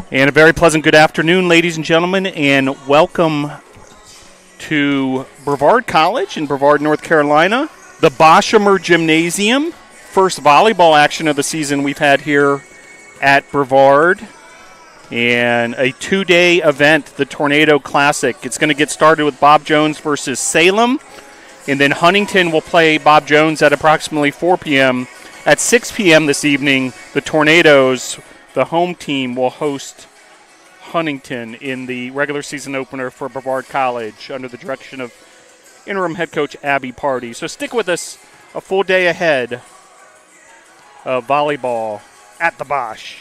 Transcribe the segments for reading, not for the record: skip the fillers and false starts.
And a very pleasant good afternoon, ladies and gentlemen, and welcome to Brevard College in Brevard, North Carolina. The Boshemer Gymnasium. First volleyball action of the season we've had here at Brevard. And a two-day event, the Tornado Classic. It's going to get started with Bob Jones versus Salem. And then Huntington will play Bob Jones at approximately 4 p.m. At 6 p.m. this evening, the Tornadoes, the home team, will host Huntington in the regular season opener for Brevard College under the direction of interim head coach Abby Party. So stick with us a full day ahead of volleyball at the Bosch.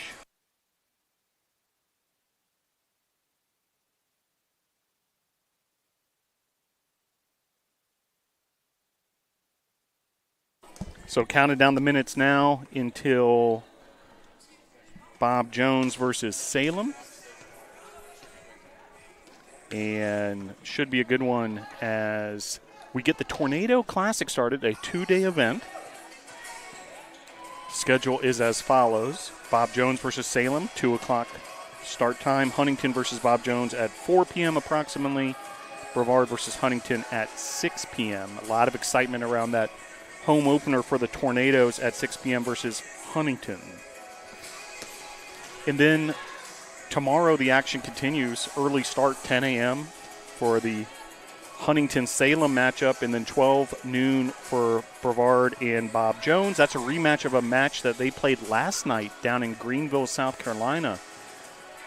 So counting down the minutes now until Bob Jones versus Salem. And should be a good one as we get the Tornado Classic started, a two-day event. Schedule is as follows. Bob Jones versus Salem, 2 o'clock start time. Huntington versus Bob Jones at 4 p.m. approximately. Brevard versus Huntington at 6 p.m. A lot of excitement around that home opener for the Tornadoes at 6 p.m. versus Huntington. And then tomorrow the action continues. Early start, 10 a.m. for the Huntington-Salem matchup, and then 12 noon for Brevard and Bob Jones. That's a rematch of a match that they played last night down in Greenville, South Carolina.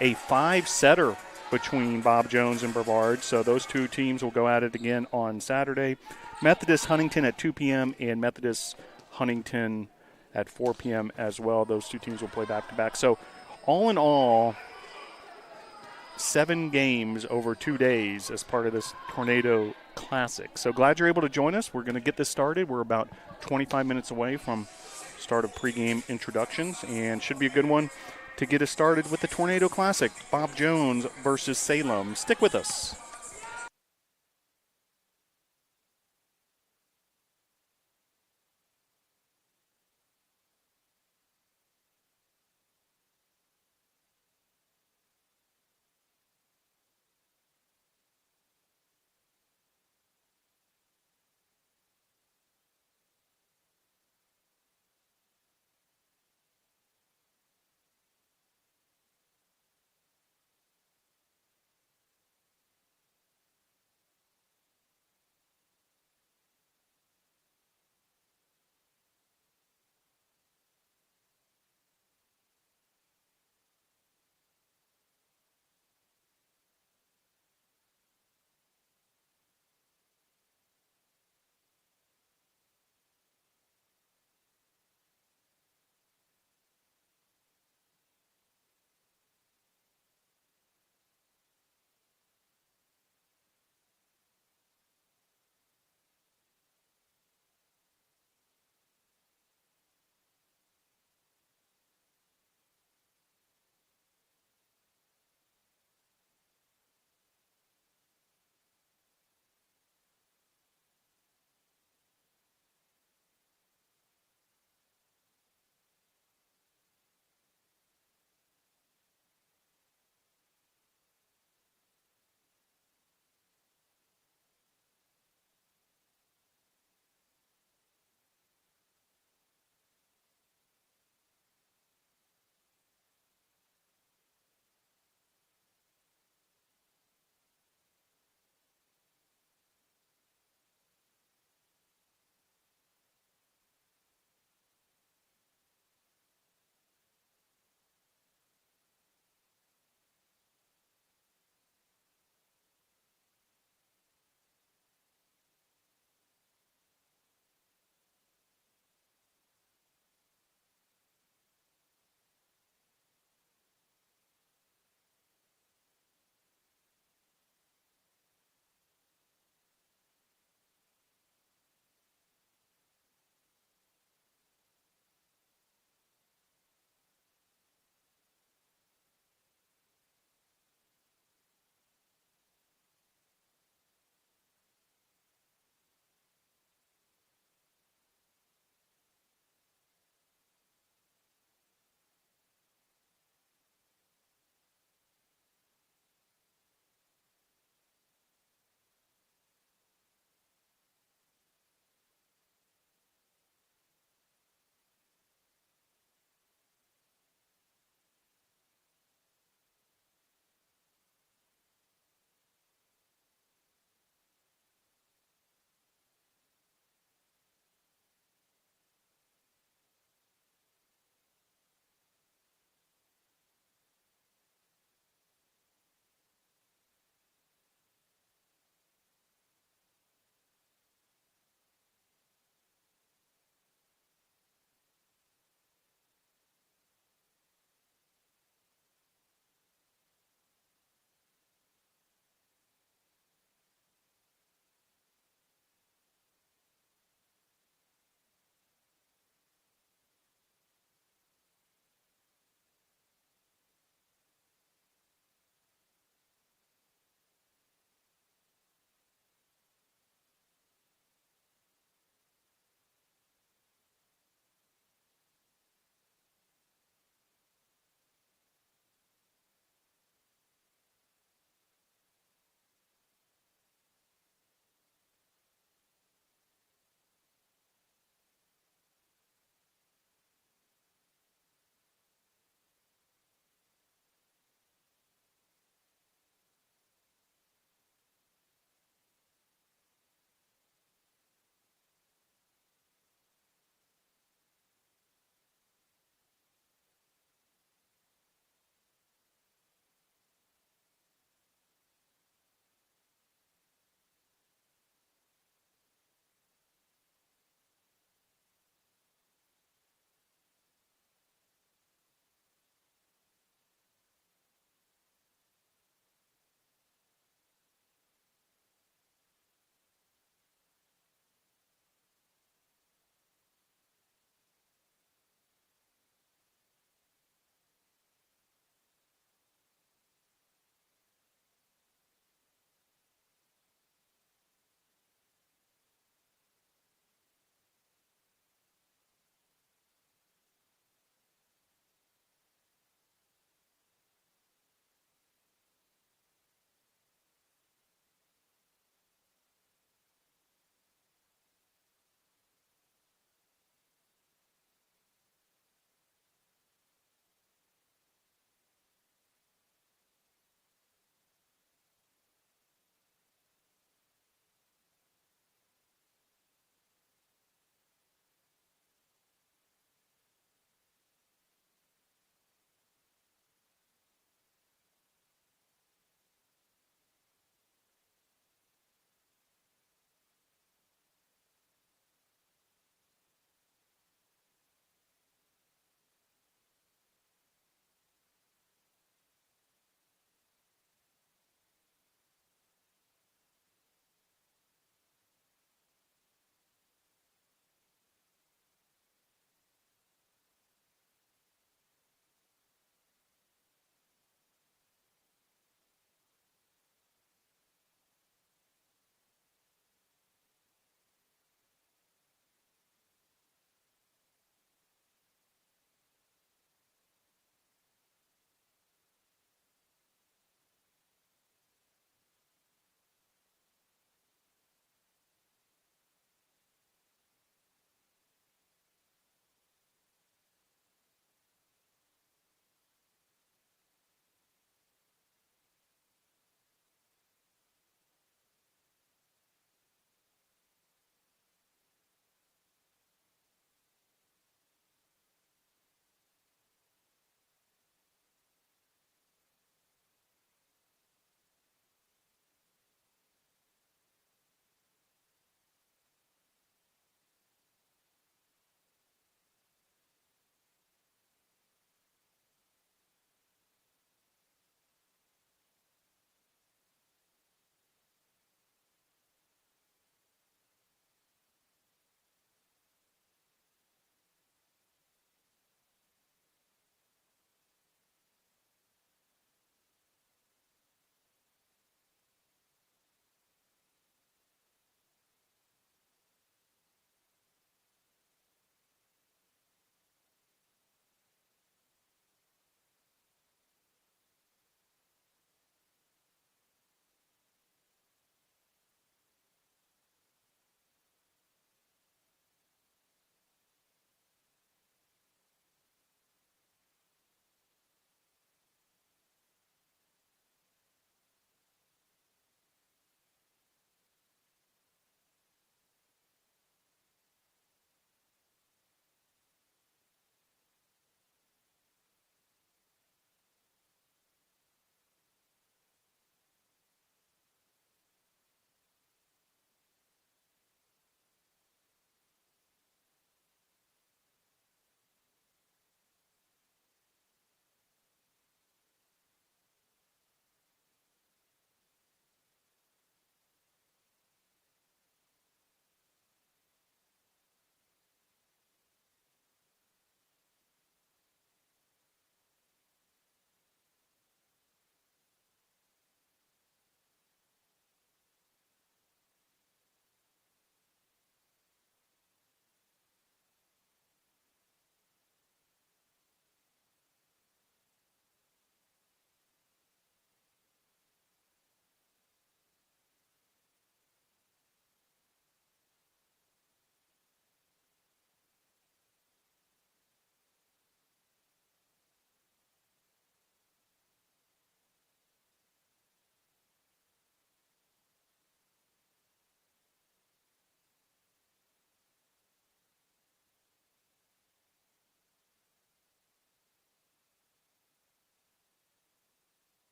A 5-setter between Bob Jones and Brevard. So those two teams will go at it again on Saturday. Methodist Huntington at 2 p.m. and Methodist Huntington at 4 p.m. as well. Those two teams will play back-to-back. So all in all, 7 games over 2 days as part of this Tornado Classic. So glad you're able to join us. We're going to get this started. We're about 25 minutes away from start of pregame introductions, and should be a good one to get us started with the Tornado Classic. Bob Jones versus Salem. Stick with us.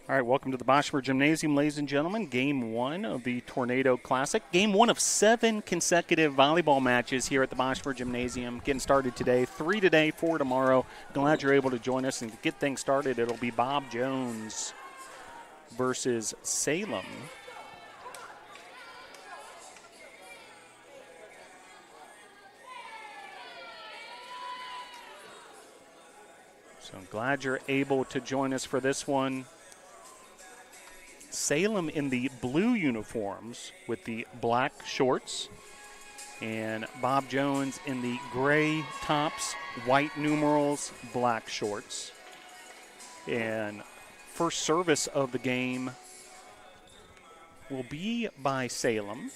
All right, welcome to the Boschmer Gymnasium, ladies and gentlemen. Game 1 of the Tornado Classic. Game 1 of 7 consecutive volleyball matches here at the Boschmer Gymnasium. Getting started today, 3 today, 4 tomorrow. Glad you're able to join us. And to get things started, it'll be Bob Jones versus Salem. So I'm glad you're able to join us for this one. Salem in the blue uniforms with the black shorts, and Bob Jones in the gray tops, white numerals, black shorts. And first service of the game will be by Salem.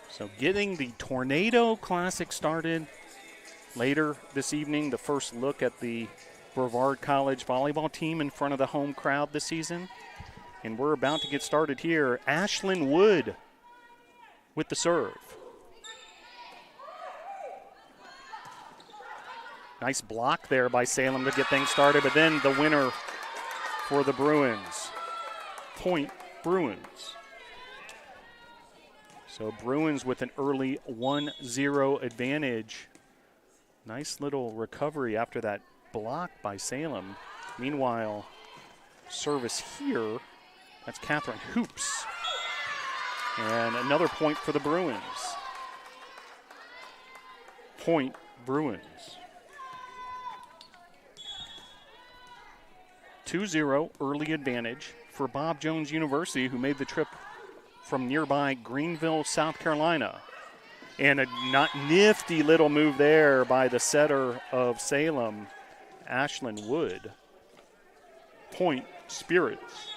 So getting the Tornado Classic started later this evening, the first look at the Brevard College volleyball team in front of the home crowd this season. And we're about to get started here. Ashlyn Wood with the serve. Nice block there by Salem to get things started, but then the winner for the Bruins. Point Bruins. So Bruins with an early 1-0 advantage. Nice little recovery after that block by Salem. Meanwhile, service here, that's Catherine Hoops. And another point for the Bruins. Point Bruins. 2-0 early advantage for Bob Jones University, who made the trip from nearby Greenville, South Carolina. And a nifty little move there by the setter of Salem, Ashlyn Wood. Point Spirits.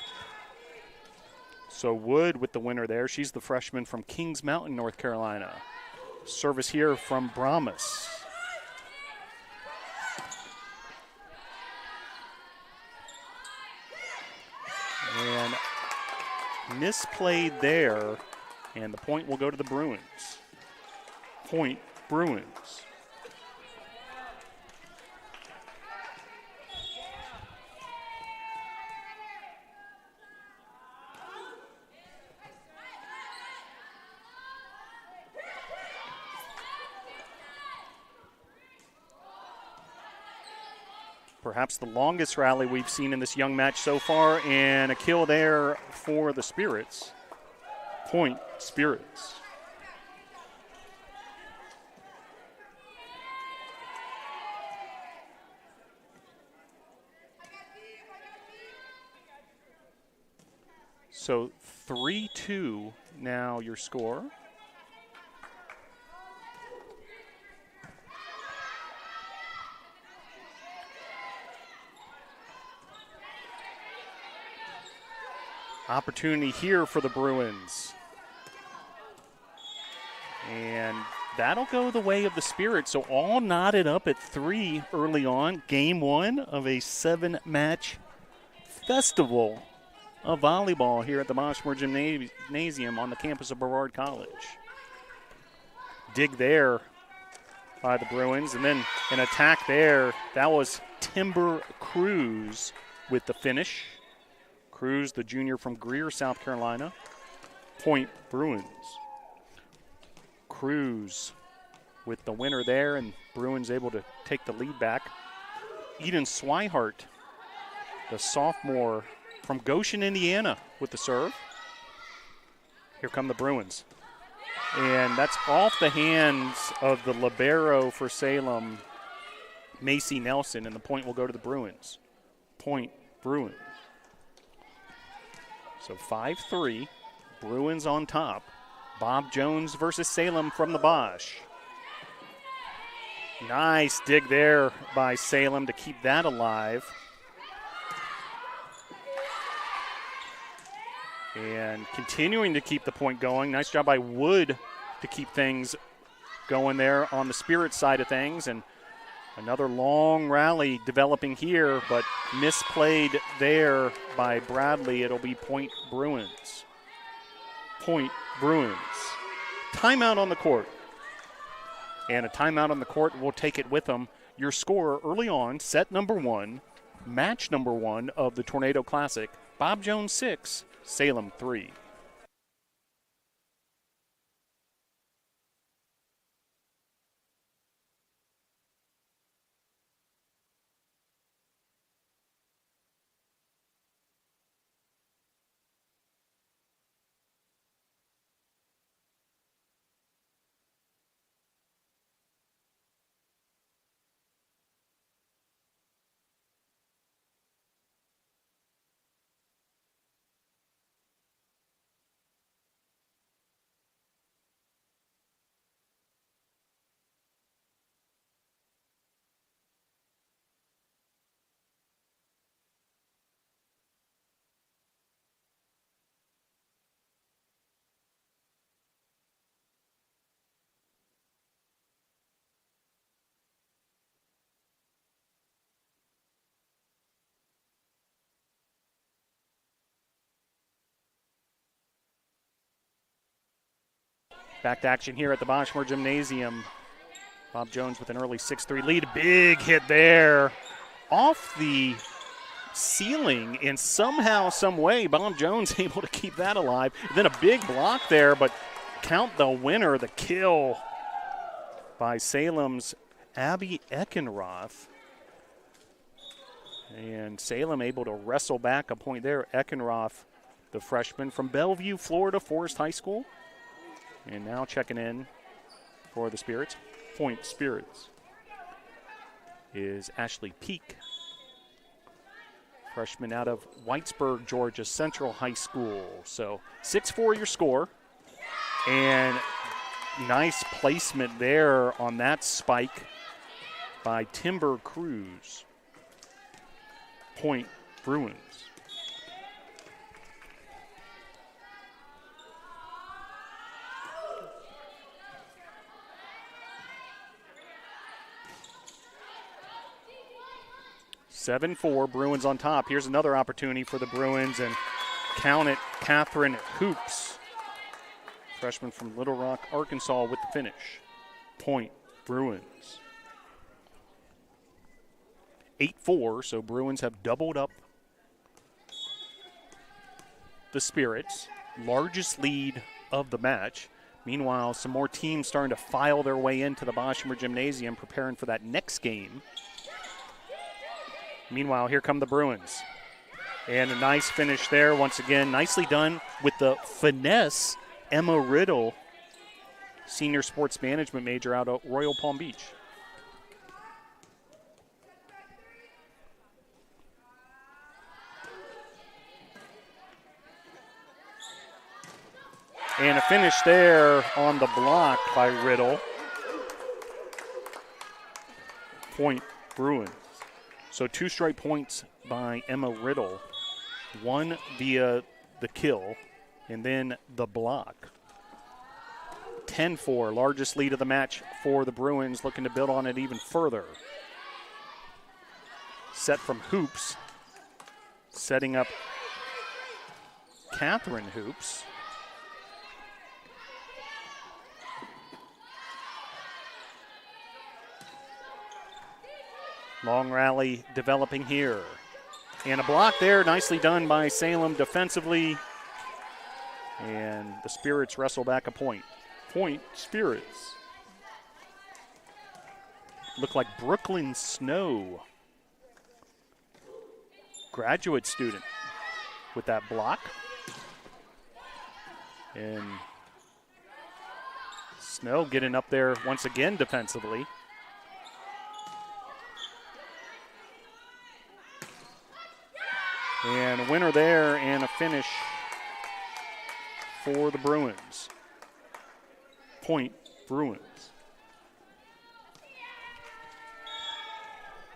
So Wood with the winner there. She's the freshman from Kings Mountain, North Carolina. Service here from Brahmas. And misplayed there, and the point will go to the Bruins. Point Bruins. Perhaps the longest rally we've seen in this young match so far, and a kill there for the Spirits. Point Spirits. So 3-2 now your score. Opportunity here for the Bruins. And that'll go the way of the Spirits. So all knotted up at 3 early on. Game 1 of a 7-match festival of volleyball here at the Boschmer Gymnasium on the campus of Brevard College. Dig there by the Bruins, and then an attack there. That was Timber Cruz with the finish. Cruz, the junior from Greer, South Carolina. Point Bruins. Cruz with the winner there, and Bruins able to take the lead back. Eden Swihart, the sophomore from Goshen, Indiana, with the serve. Here come the Bruins. And that's off the hands of the libero for Salem, Macy Nelson, and the point will go to the Bruins. Point Bruins. So 5-3, Bruins on top. Bob Jones versus Salem from the Bosch. Nice dig there by Salem to keep that alive. And continuing to keep the point going. Nice job by Wood to keep things going there on the Spirit side of things. And another long rally developing here, but misplayed there by Bradley. It'll be point Bruins. Point Bruins. Timeout on the court. And a timeout on the court will take it with them. Your score early on, set number 1, match number 1 of the Tornado Classic, Bob Jones 6, Salem 3. Back to action here at the Boschmer Gymnasium. Bob Jones with an early 6-3 lead. Big hit there off the ceiling, and somehow, some way, Bob Jones able to keep that alive. Then a big block there, but count the winner, the kill by Salem's Abby Eckenroth. And Salem able to wrestle back a point there. Eckenroth, the freshman from Bellevue, Florida, Forest High School. And now checking in for the Spirits. Point Spirits is Ashley Peak, freshman out of Whitesburg, Georgia Central High School. So 6-4 your score. And nice placement there on that spike by Timber Cruz. Point Bruins. 7-4, Bruins on top. Here's another opportunity for the Bruins, and count it, Catherine Hoops, freshman from Little Rock, Arkansas, with the finish. Point Bruins. 8-4, so Bruins have doubled up the Spirits. Largest lead of the match. Meanwhile, some more teams starting to file their way into the Boschmer Gymnasium, preparing for that next game. Meanwhile, here come the Bruins. And a nice finish there once again. Nicely done with the finesse, Emma Riddle, senior sports management major out of Royal Palm Beach. And a finish there on the block by Riddle. Point Bruins. So 2 straight points by Emma Riddle. 1 via the kill and then the block. 10-4, largest lead of the match for the Bruins, looking to build on it even further. Set from Hoops. Setting up Catherine Hoops. Long rally developing here. And a block there, nicely done by Salem defensively. And the Spirits wrestle back a point. Point Spirits. Look like Brooklyn Snow, graduate student, with that block. And Snow getting up there once again defensively. And a winner there and a finish for the Bruins. Point Bruins.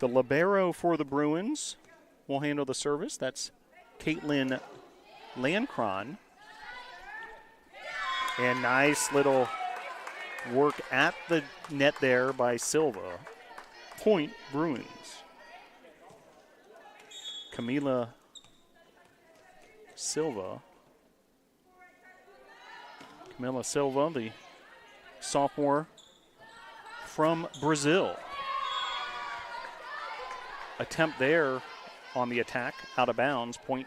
The libero for the Bruins will handle the service. That's Caitlin Lancron. And nice little work at the net there by Silva. Point Bruins. Camila Silva, the sophomore from Brazil. Attempt there on the attack, out of bounds, point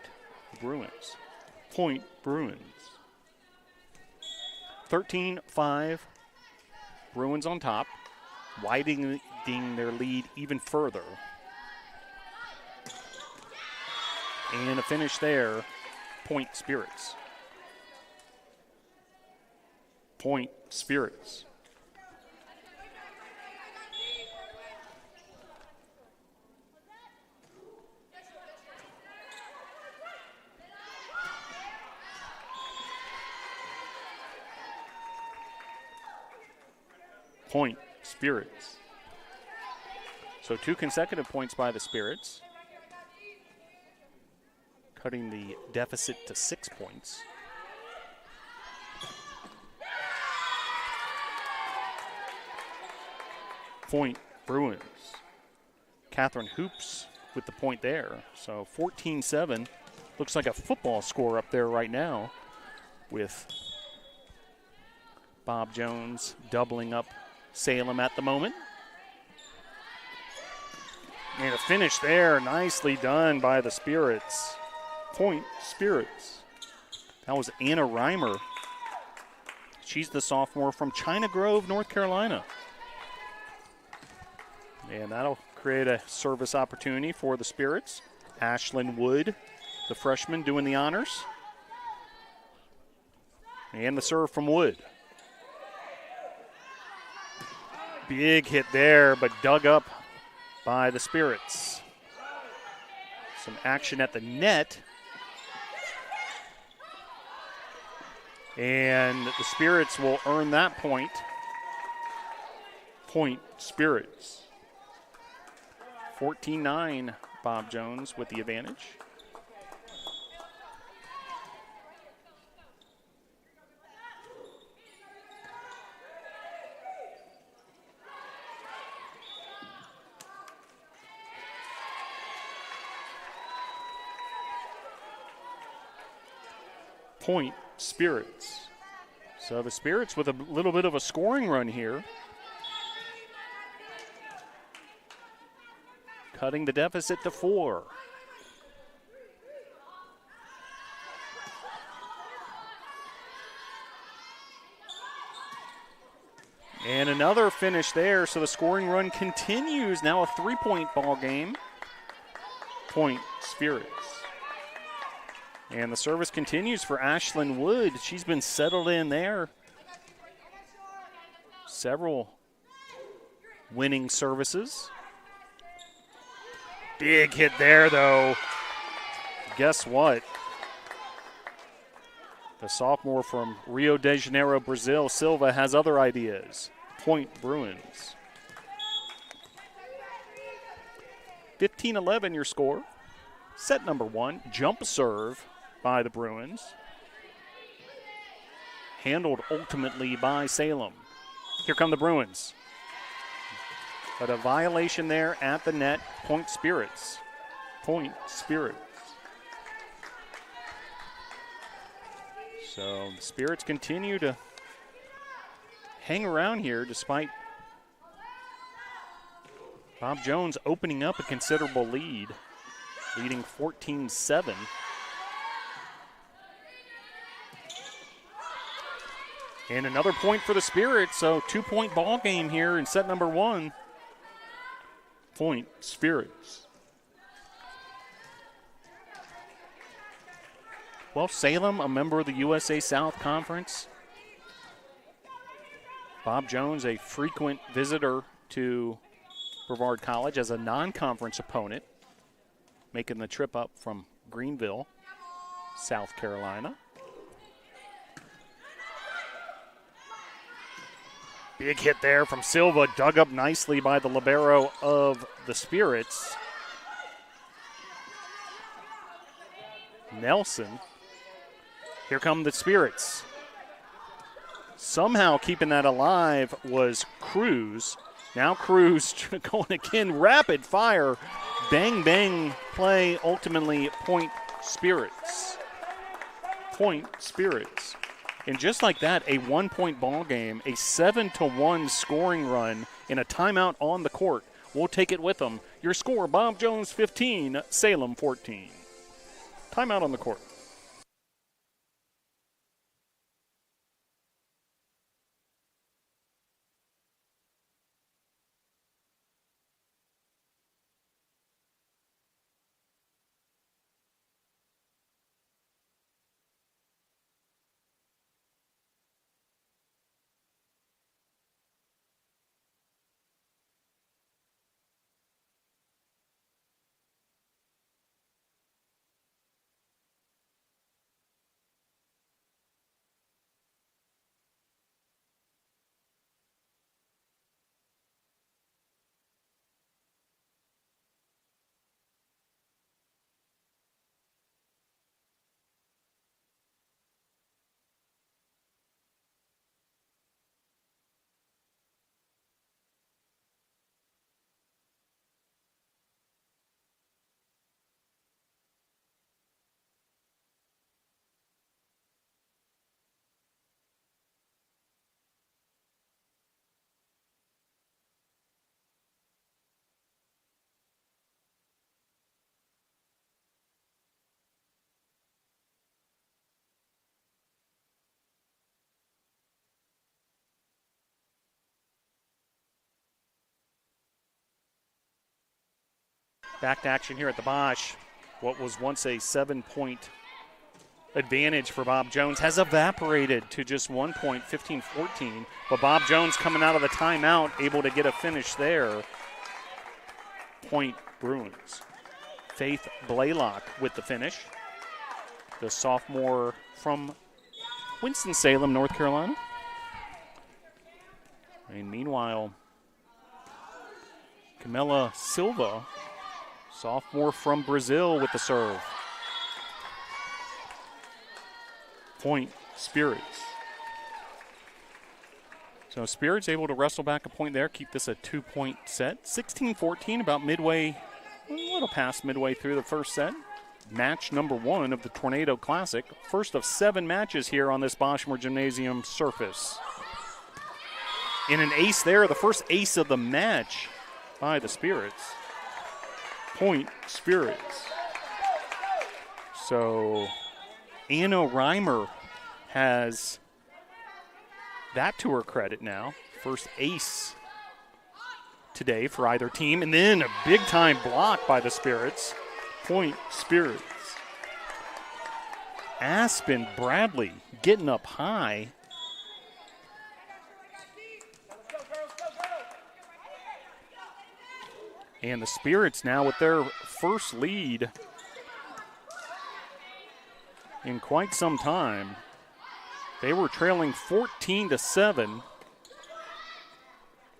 Bruins. Point Bruins. 13-5, Bruins on top, widening their lead even further. And a finish there, point Spirits. Point Spirits. Point Spirits. So 2 consecutive points by the Spirits, cutting the deficit to 6 points. Point Bruins. Catherine Hoops with the point there. So 14-7. Looks like a football score up there right now, with Bob Jones doubling up Salem at the moment. And a finish there, nicely done by the Spirits. Point Spirits. That was Anna Reimer. She's the sophomore from China Grove, North Carolina. And that'll create a service opportunity for the Spirits. Ashlyn Wood, the freshman, doing the honors. And the serve from Wood. Big hit there, but dug up by the Spirits. Some action at the net. And the Spirits will earn that point. Point Spirits. 14-9, Bob Jones with the advantage. Point Spirits. So the Spirits with a little bit of a scoring run here. Cutting the deficit to 4. And another finish there, so the scoring run continues. Now a 3-point ball game. Point Spirits. And the service continues for Ashlyn Wood. She's been settled in there. Several winning services. Big hit there, though. Guess what? The sophomore from Rio de Janeiro, Brazil, Silva, has other ideas. Point Bruins. 15-11 your score. Set number 1. Jump serve by the Bruins. Handled ultimately by Salem. Here come the Bruins. But a violation there at the net. Point Spirits. Point Spirits. So the Spirits continue to hang around here despite Bob Jones opening up a considerable lead, leading 14-7. And another point for the Spirits, so 2-point ball game here in set number 1. Point Spirits. Well, Salem, a member of the USA South Conference. Bob Jones, a frequent visitor to Brevard College as a non-conference opponent, making the trip up from Greenville, South Carolina. Big hit there from Silva, dug up nicely by the libero of the Spirits. Nelson. Here come the Spirits. Somehow keeping that alive was Cruz. Now Cruz going again, rapid fire. Bang, bang play, ultimately point Spirits. Point Spirits. And just like that, a 1-point ball game, a 7-1 scoring run and a timeout on the court. We'll take it with them. Your score, Bob Jones 15, Salem 14. Timeout on the court. Back to action here at the Bosch. What was once a 7-point advantage for Bob Jones has evaporated to just 1 point, 15-14. But Bob Jones coming out of the timeout, able to get a finish there. Point Bruins. Faith Blaylock with the finish. The sophomore from Winston-Salem, North Carolina. And meanwhile, Camila Silva, sophomore from Brazil, with the serve. Point Spirits. So Spirits able to wrestle back a point there, keep this a 2-point set. 16-14, about midway, a little past midway through the first set. Match number 1 of the Tornado Classic. First of 7 matches here on this Boschmer Gymnasium surface. And an ace there, the first ace of the match by the Spirits. Point Spirits. So Anna Reimer has that to her credit now. First ace today for either team. And then a big-time block by the Spirits. Point Spirits. Aspen Bradley getting up high. And the Spirits now with their first lead in quite some time. They were trailing 14-7.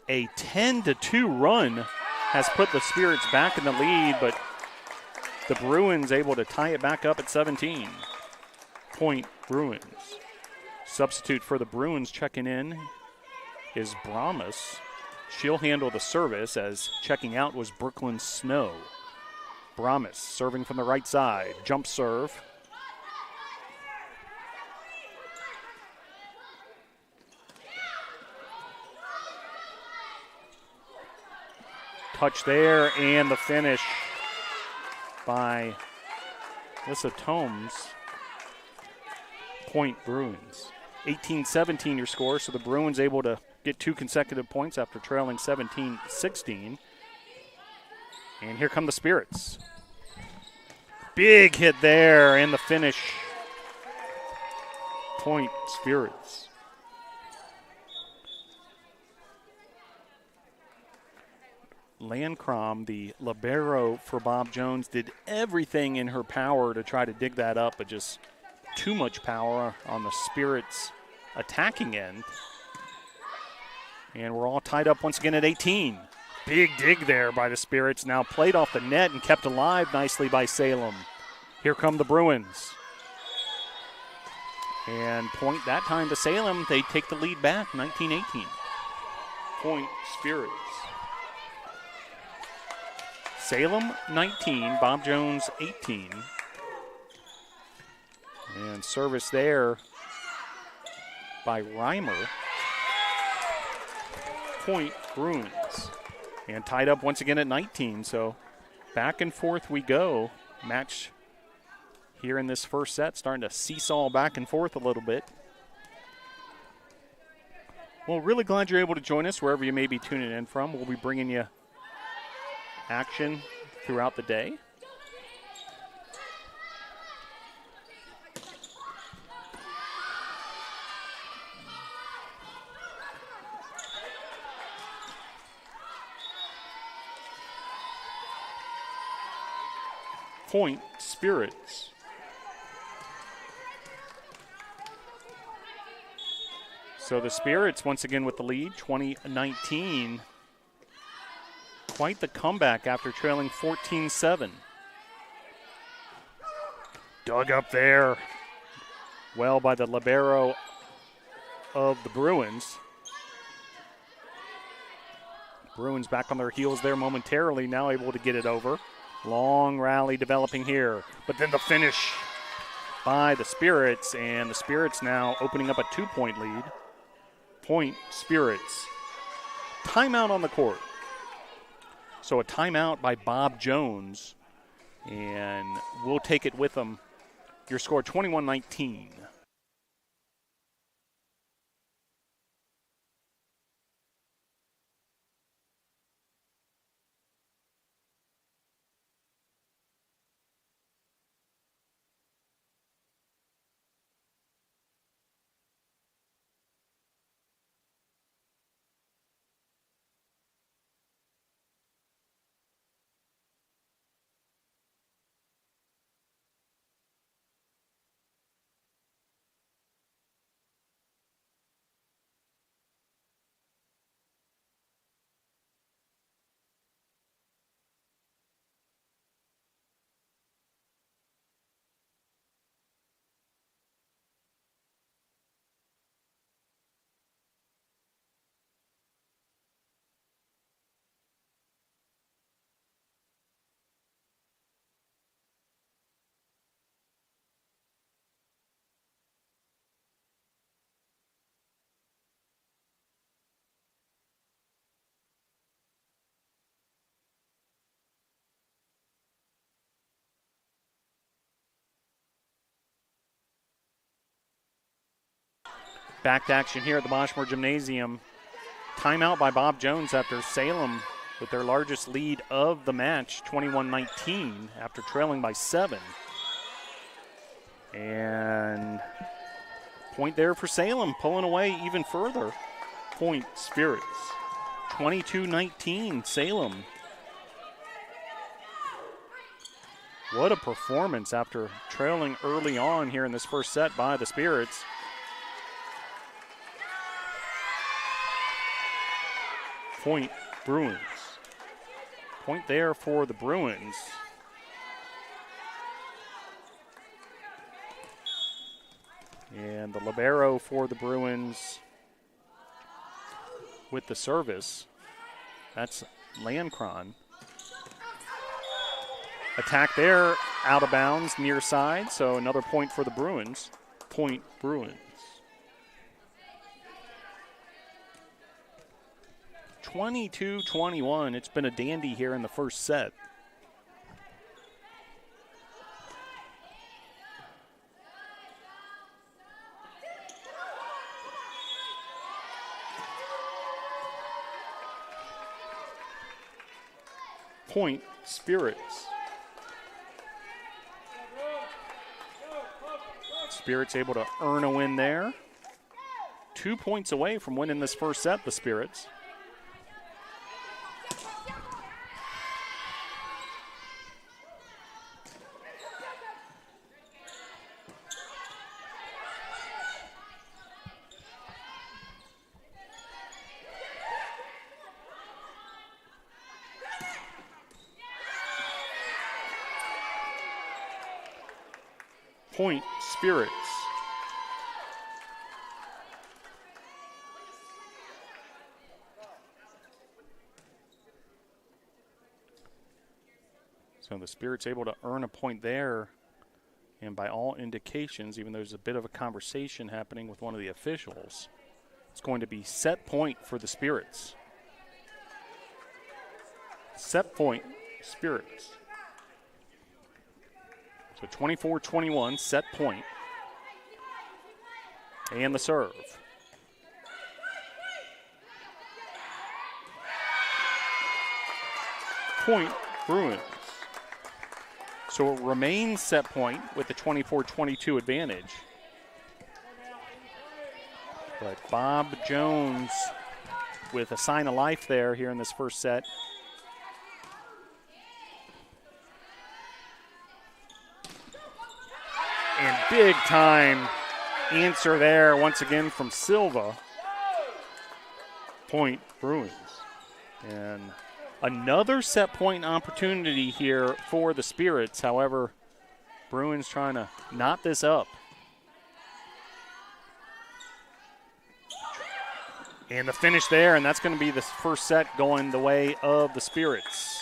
A 10-2 run has put the Spirits back in the lead, but the Bruins able to tie it back up at 17. Point Bruins. Substitute for the Bruins checking in is Brahmas. She'll handle the service, as checking out was Brooklyn Snow. Brahmas serving from the right side. Jump serve. Touch there, and the finish by Alyssa Tomes. Point Bruins. 18-17 your score, so the Bruins able to get 2 consecutive points after trailing 17-16. And here come the Spirits. Big hit there, and the finish. Point Spirits. Landcrom, the libero for Bob Jones, did everything in her power to try to dig that up, but just too much power on the Spirits' attacking end. And we're all tied up once again at 18. Big dig there by the Spirits. Now played off the net and kept alive nicely by Salem. Here come the Bruins. And point that time to Salem. They take the lead back, 19-18. Point Spirits. Salem 19, Bob Jones 18. And service there by Reimer. Point Bruins. And tied up once again at 19. So back and forth we go. Match here in this first set, starting to seesaw back and forth a little bit. Well, really glad you're able to join us wherever you may be tuning in from. We'll be bringing you action throughout the day. Point Spirits. So the Spirits once again with the lead, 20-19. Quite the comeback after trailing 14-7. Dug up there. Well by the libero of the Bruins. Bruins back on their heels there momentarily, now able to get it over. Long rally developing here, but then the finish by the Spirits, and the Spirits now opening up a 2-point lead. Point Spirits. Timeout on the court. So a timeout by Bob Jones, and we'll take it with them. Your score 21-19. Back to action here at the Boschmer Gymnasium. Timeout by Bob Jones after Salem with their largest lead of the match, 21-19, after trailing by 7. And point there for Salem, pulling away even further. Point Spirits. 22-19, Salem. What a performance after trailing early on here in this first set by the Spirits. Point Bruins. Point there for the Bruins. And the libero for the Bruins with the service. That's Landcron. Attack there, out of bounds, near side, so another point for the Bruins. Point Bruins. 22-21. It's been a dandy here in the first set. Point Spirits. Spirits able to earn a win there. 2 points away from winning this first set, the Spirits. Point Spirits. So the Spirits able to earn a point there, and by all indications, even though there's a bit of a conversation happening with one of the officials, it's going to be set point for the Spirits. Set point, Spirits. So 24-21, set point. And the serve. Point, Bruins. So it remains set point with the 24-22 advantage. But Bob Jones with a sign of life there here in this first set. And big time answer there once again from Silva. Point Bruins. And another set point opportunity here for the Spirits. However, Bruins trying to knot this up. And the finish there, and that's going to be the first set going the way of the Spirits.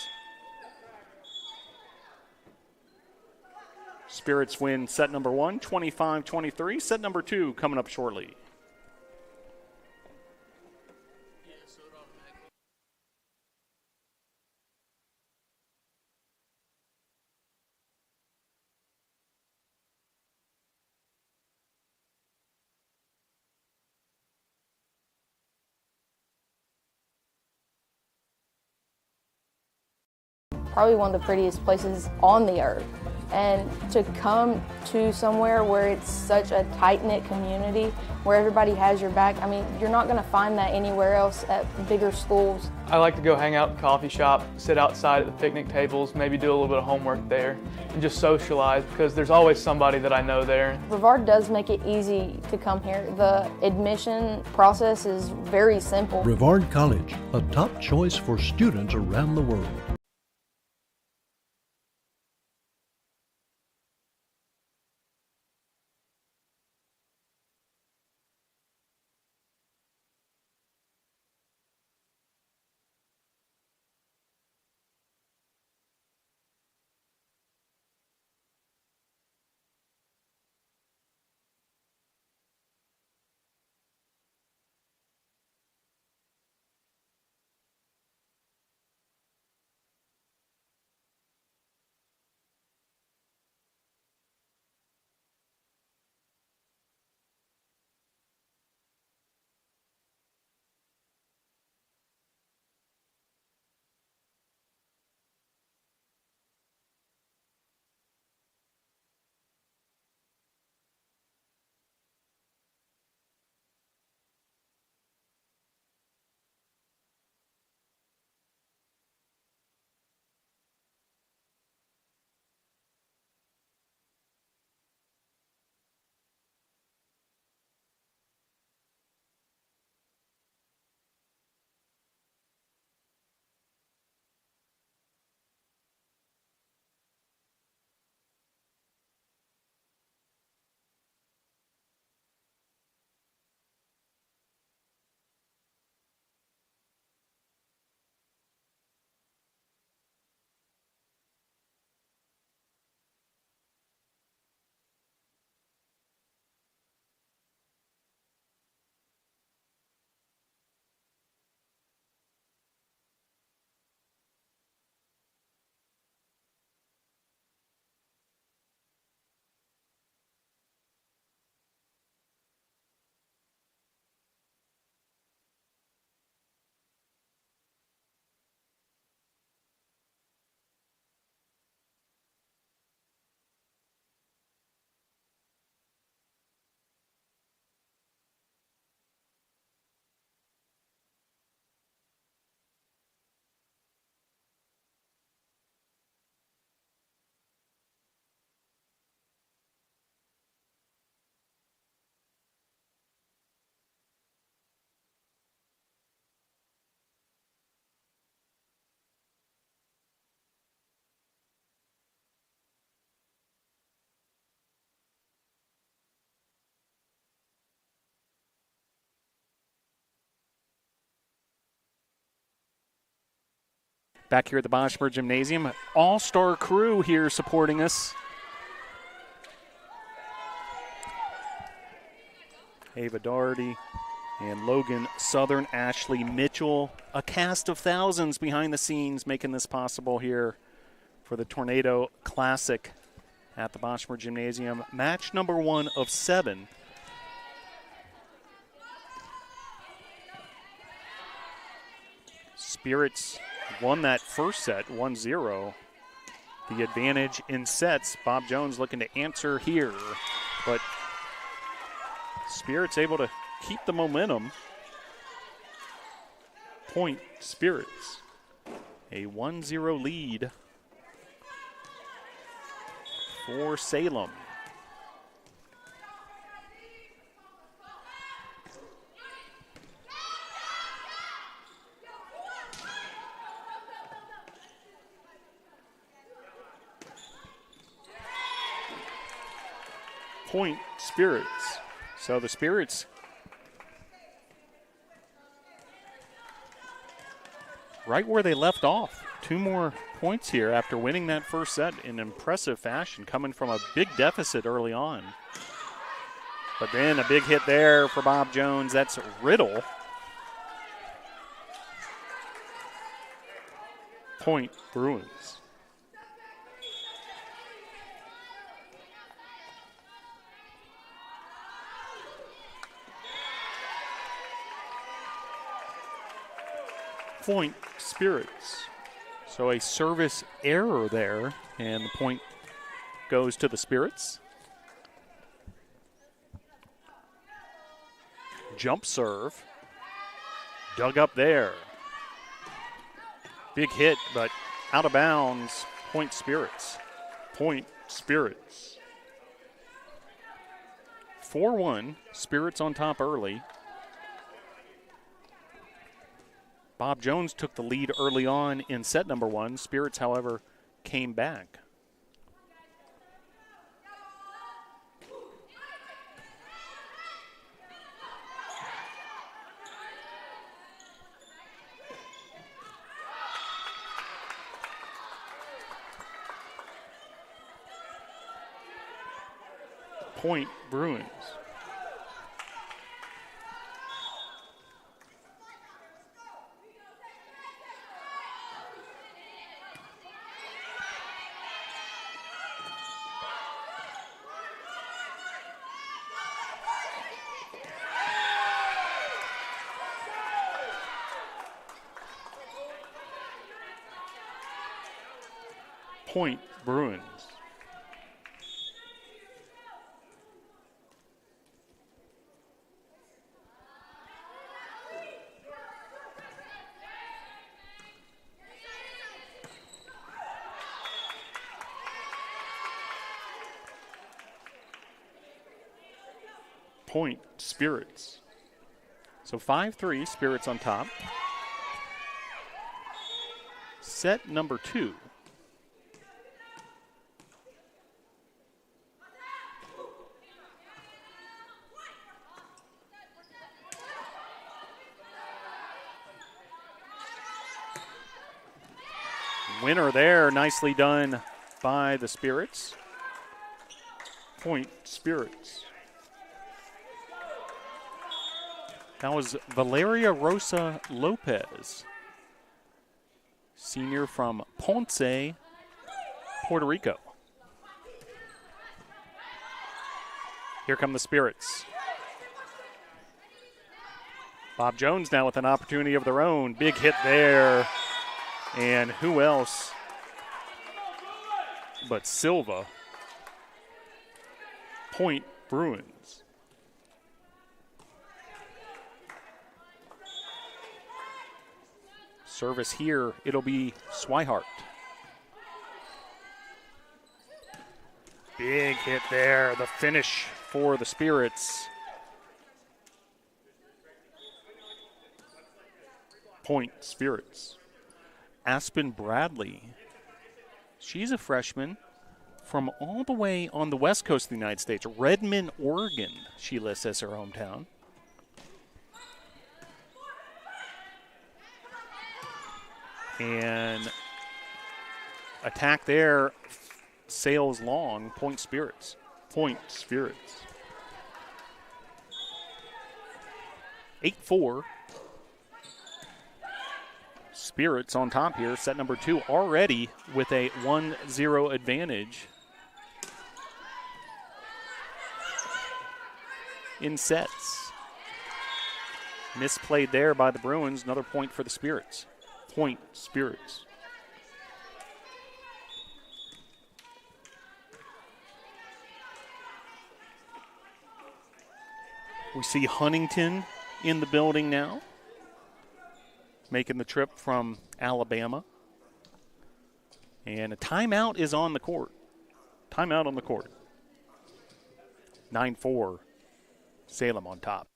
Spirits win set number 1, 25-23. Set number 2 coming up shortly. Probably one of the prettiest places on the earth. And to come to somewhere where it's such a tight-knit community, where everybody has your back, I mean, you're not going to find that anywhere else at bigger schools. I like to go hang out in the coffee shop, sit outside at the picnic tables, maybe do a little bit of homework there, and just socialize because there's always somebody that I know there. Brevard does make it easy to come here. The admission process is very simple. Brevard College, a top choice for students around the world. Back here at the Boschmer Gymnasium, all-star crew here supporting us. Ava Doherty, And Logan Southern, Ashley Mitchell, a cast of thousands behind the scenes making this possible here for the Tornado Classic at the Boschmer Gymnasium. Match number 1 of 7. Spirits won that first set 1-0. The advantage in sets. Bob Jones looking to answer here, but Spirits able to keep the momentum. Point Spirits. A 1-0 lead for Salem. Point Spirits. So the Spirits right where they left off. 2 more points here after winning that first set in impressive fashion, coming from a big deficit early on. But then a big hit there for Bob Jones. That's Riddle. Point Bruins. Point Spirits. So a service error there, and the point goes to the Spirits. Jump serve. Dug up there. Big hit, but out of bounds. Point Spirits. Point Spirits. 4-1. Spirits on top early. Bob Jones took the lead early on in set number 1. Spirits, however, came back. Point Bruins. Point Bruins. Point Spirits. So 5-3, Spirits on top. Set number 2. Winner there, nicely done by the Spirits. Point Spirits. That was Valeria Rosa Lopez, senior from Ponce, Puerto Rico. Here come the Spirits. Bob Jones now with an opportunity of their own. Big hit there. And who else but Silva? Point Bruins. Service here, it'll be Swihart. Big hit there, the finish for the Spirits. Point Spirits. Aspen Bradley. She's a freshman from all the way on the west coast of the United States. Redmond, Oregon, she lists as her hometown. And attack there, sails long. Point Spirits. Point Spirits. 8-4. Spirits on top here, set number 2 already with a 1-0 advantage in sets. Misplayed there by the Bruins. Another point for the Spirits. Point, Spirits. We see Huntington in the building now, making the trip from Alabama. And a timeout is on the court. Timeout on the court. 9-4, Salem on top.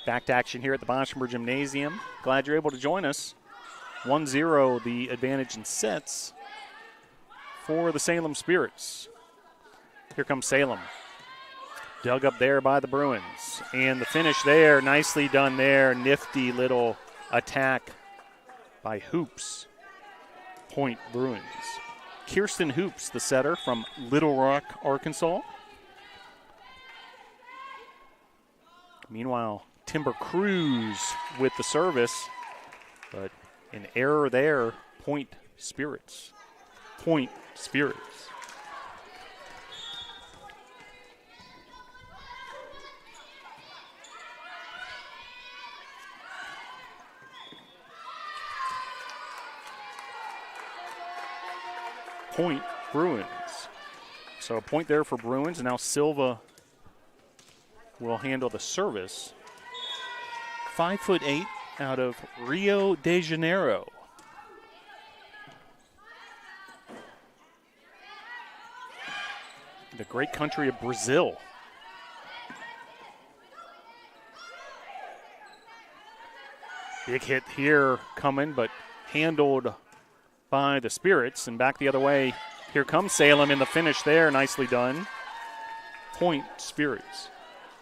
Back to action here at the Boschmer Gymnasium. Glad you're able to join us. 1-0 the advantage in sets for the Salem Spirits. Here comes Salem. Dug up there by the Bruins. And the finish there, nicely done there. Nifty little attack by Hoops. Point Bruins. Kirsten Hoops, the setter from Little Rock, Arkansas. Meanwhile, Timber Cruz with the service, but an error there. Point Spirits. Point Spirits. Point Bruins. So a point there for Bruins, and now Silva will handle the service. 5'8" out of Rio de Janeiro. The great country of Brazil. Big hit here coming, but handled by the Spirits. And back the other way, here comes Salem in the finish there. Nicely done. Point Spirits.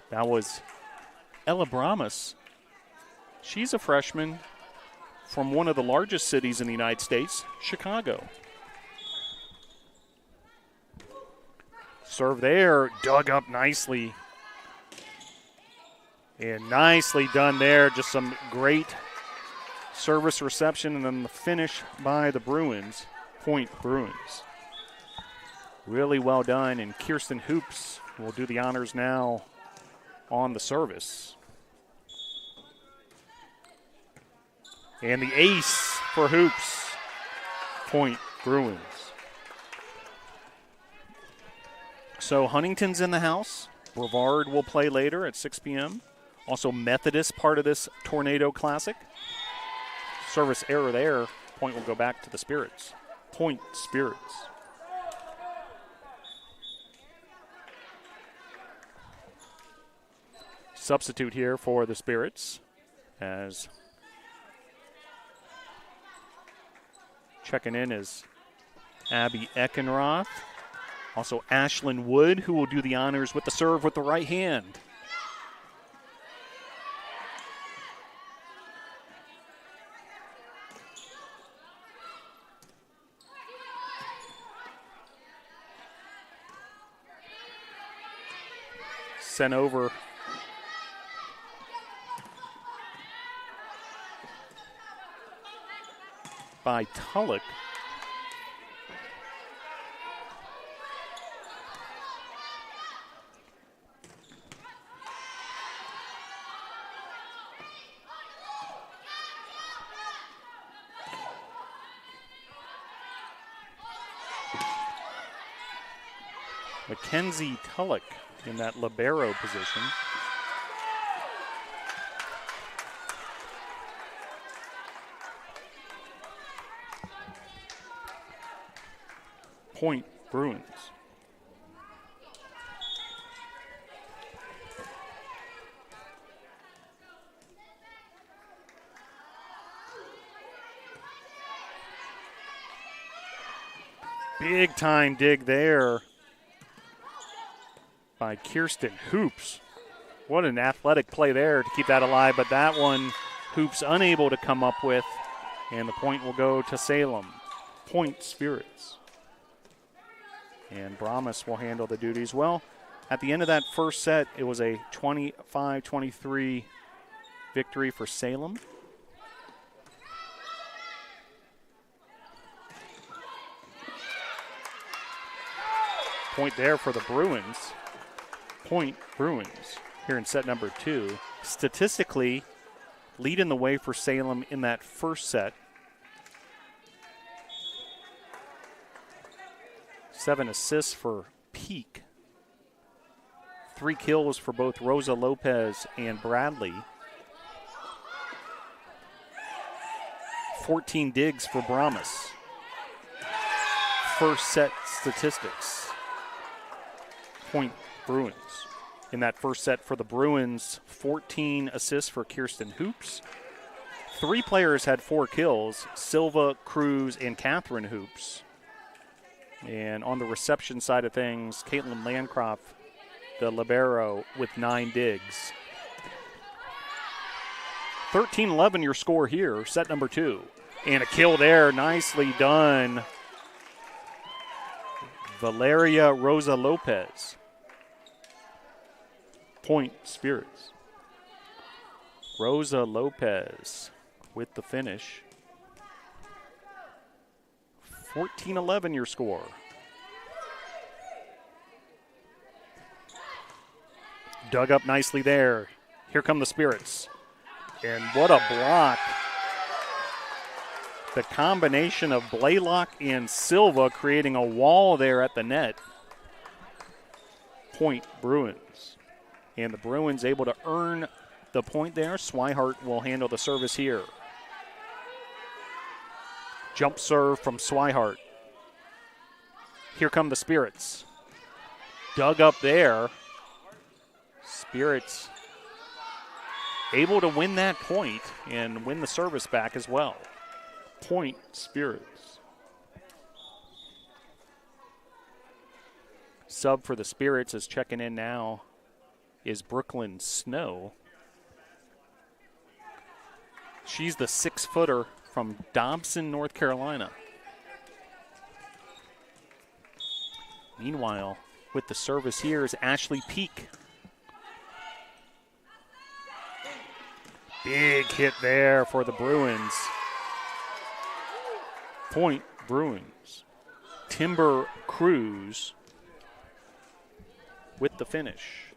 That was Ella Bramas. She's a freshman from one of the largest cities in the United States, Chicago. Serve there, dug up nicely. And nicely done there. Just some great service reception, and then the finish by the Bruins. Point Bruins. Really well done, and Kirsten Hoops will do the honors now on the service. And the ace for Hoops. Point Bruins. So Huntington's in the house. Brevard will play later at 6 p.m. Also Methodist part of this Tornado Classic. Service error there. Point will go back to the Spirits. Point Spirits. Substitute here for the Spirits as checking in is Abby Eckenroth. Also Ashlyn Wood, who will do the honors with the serve with the right hand. Sent over by Tulloch. Mackenzie Tulloch in that libero position. Point Bruins. Big time dig there by Kirsten Hoops. What an athletic play there to keep that alive, but that one Hoops unable to come up with, and the point will go to Salem. Point Spirits. And Brahmas will handle the duties. Well, at the end of that first set, it was a 25-23 victory for Salem. Point there for the Bruins. Point Bruins here in set number 2. Statistically, leading the way for Salem in that first set. 7 assists for Peak. 3 kills for both Rosa Lopez and Bradley. 14 digs for Brahmas. First set statistics. Point Bruins. In that first set for the Bruins, 14 assists for Kirsten Hoops. 3 players had 4 kills, Silva, Cruz, and Catherine Hoops. And on the reception side of things, Caitlin Landcroft, the libero, with 9 digs. 13-11 your score here, set number 2. And a kill there, nicely done. Valeria Rosa Lopez. Point Spirits. Rosa Lopez with the finish. 14-11 your score. Dug up nicely there. Here come the Spirits. And what a block. The combination of Blaylock and Silva creating a wall there at the net. Point Bruins. And the Bruins able to earn the point there. Swihart will handle the service here. Jump serve from Swihart. Here come the Spirits. Dug up there. Spirits able to win that point and win the service back as well. Point Spirits. Sub for the Spirits is checking in now is Brooklyn Snow. She's the 6-footer from Dobson, North Carolina. Meanwhile, with the service here is Ashley Peak. Big hit there for the Bruins. Point Bruins. Timber Cruz with the finish.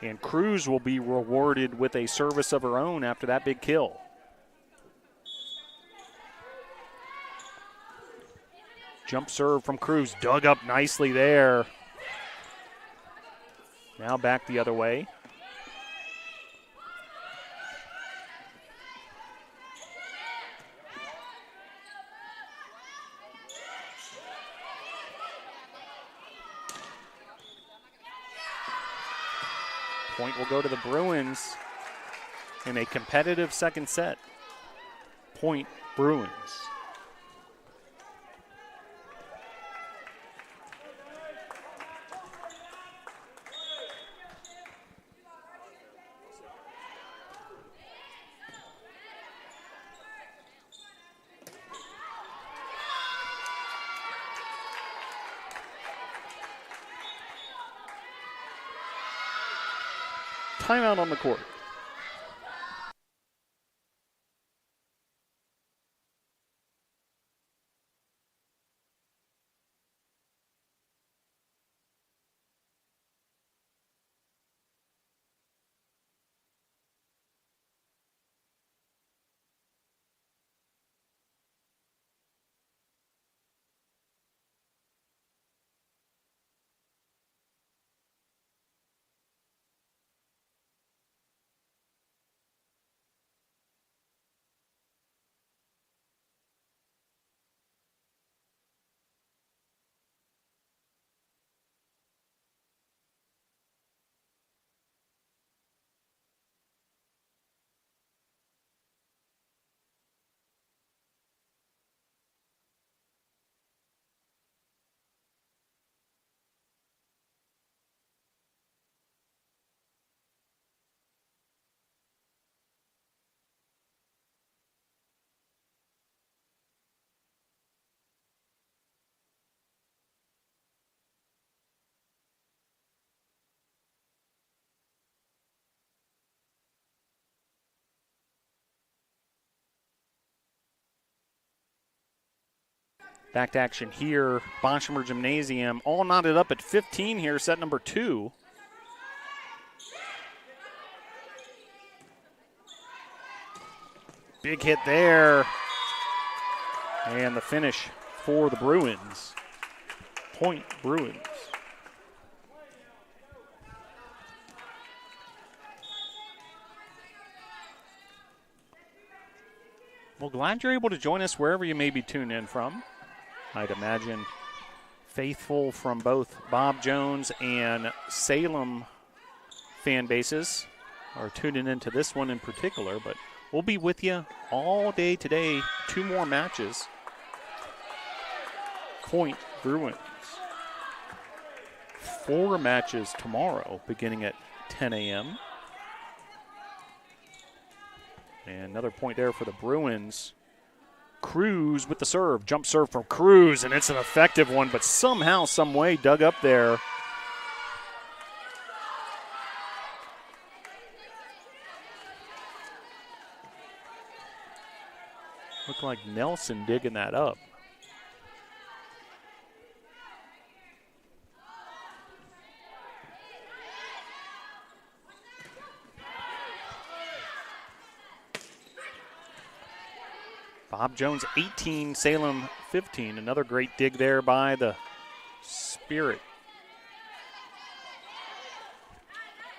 And Cruz will be rewarded with a service of her own after that big kill. Jump serve from Cruz, dug up nicely there. Now back the other way. Point will go to the Bruins in a competitive second set. Point Bruins. Timeout on the court. Back to action here. Boshamer Gymnasium all knotted up at 15 here, set number 2. Big hit there. And the finish for the Bruins. Point Bruins. Well, glad you're able to join us wherever you may be tuned in from. I'd imagine faithful from both Bob Jones and Salem fan bases are tuning into this one in particular, but we'll be with you all day today. 2 more matches. Point Bruins. 4 matches tomorrow beginning at 10 a.m. And another point there for the Bruins. Cruz with the serve. Jump serve from Cruz, and it's an effective one, but somehow, some way dug up there. Looked like Nelson digging that up. Bob Jones 18, Salem 15. Another great dig there by the Spirit.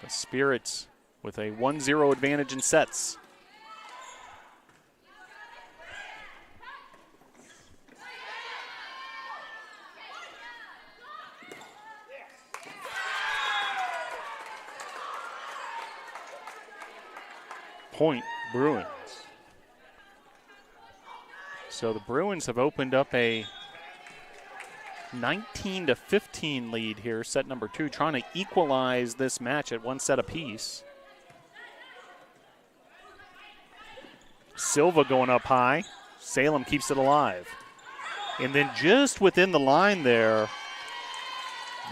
The Spirits with a 1-0 advantage in sets. Point Bruins. So the Bruins have opened up a 19-15 lead here, set number 2, trying to equalize this match at 1 set apiece. Silva going up high. Salem keeps it alive. And then just within the line there,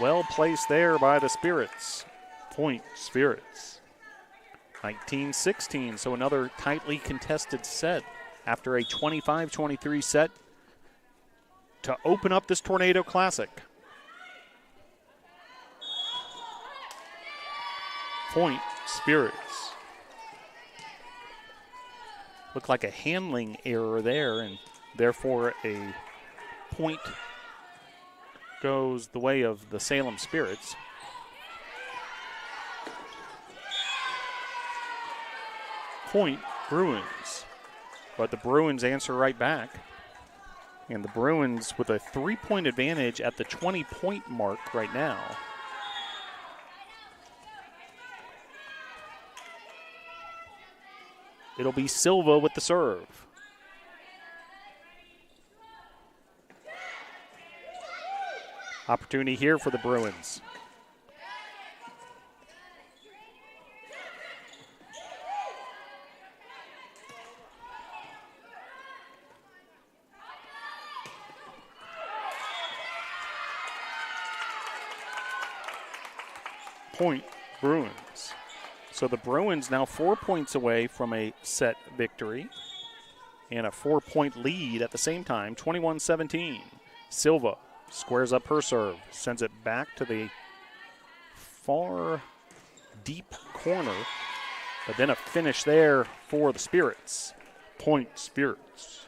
well placed there by the Spirits. Point Spirits. 19-16, so another tightly contested set after a 25-23 set to open up this Tornado Classic. Point Spirits. Looked like a handling error there, and therefore a point goes the way of the Salem Spirits. Point Bruins. But the Bruins answer right back. And the Bruins with a 3-point advantage at the 20-point mark right now. It'll be Silva with the serve. Opportunity here for the Bruins. Point Bruins. So the Bruins now 4 points away from a set victory and a 4-point lead at the same time, 21-17. Silva squares up her serve, sends it back to the far deep corner, but then a finish there for the Spirits. Point Spirits.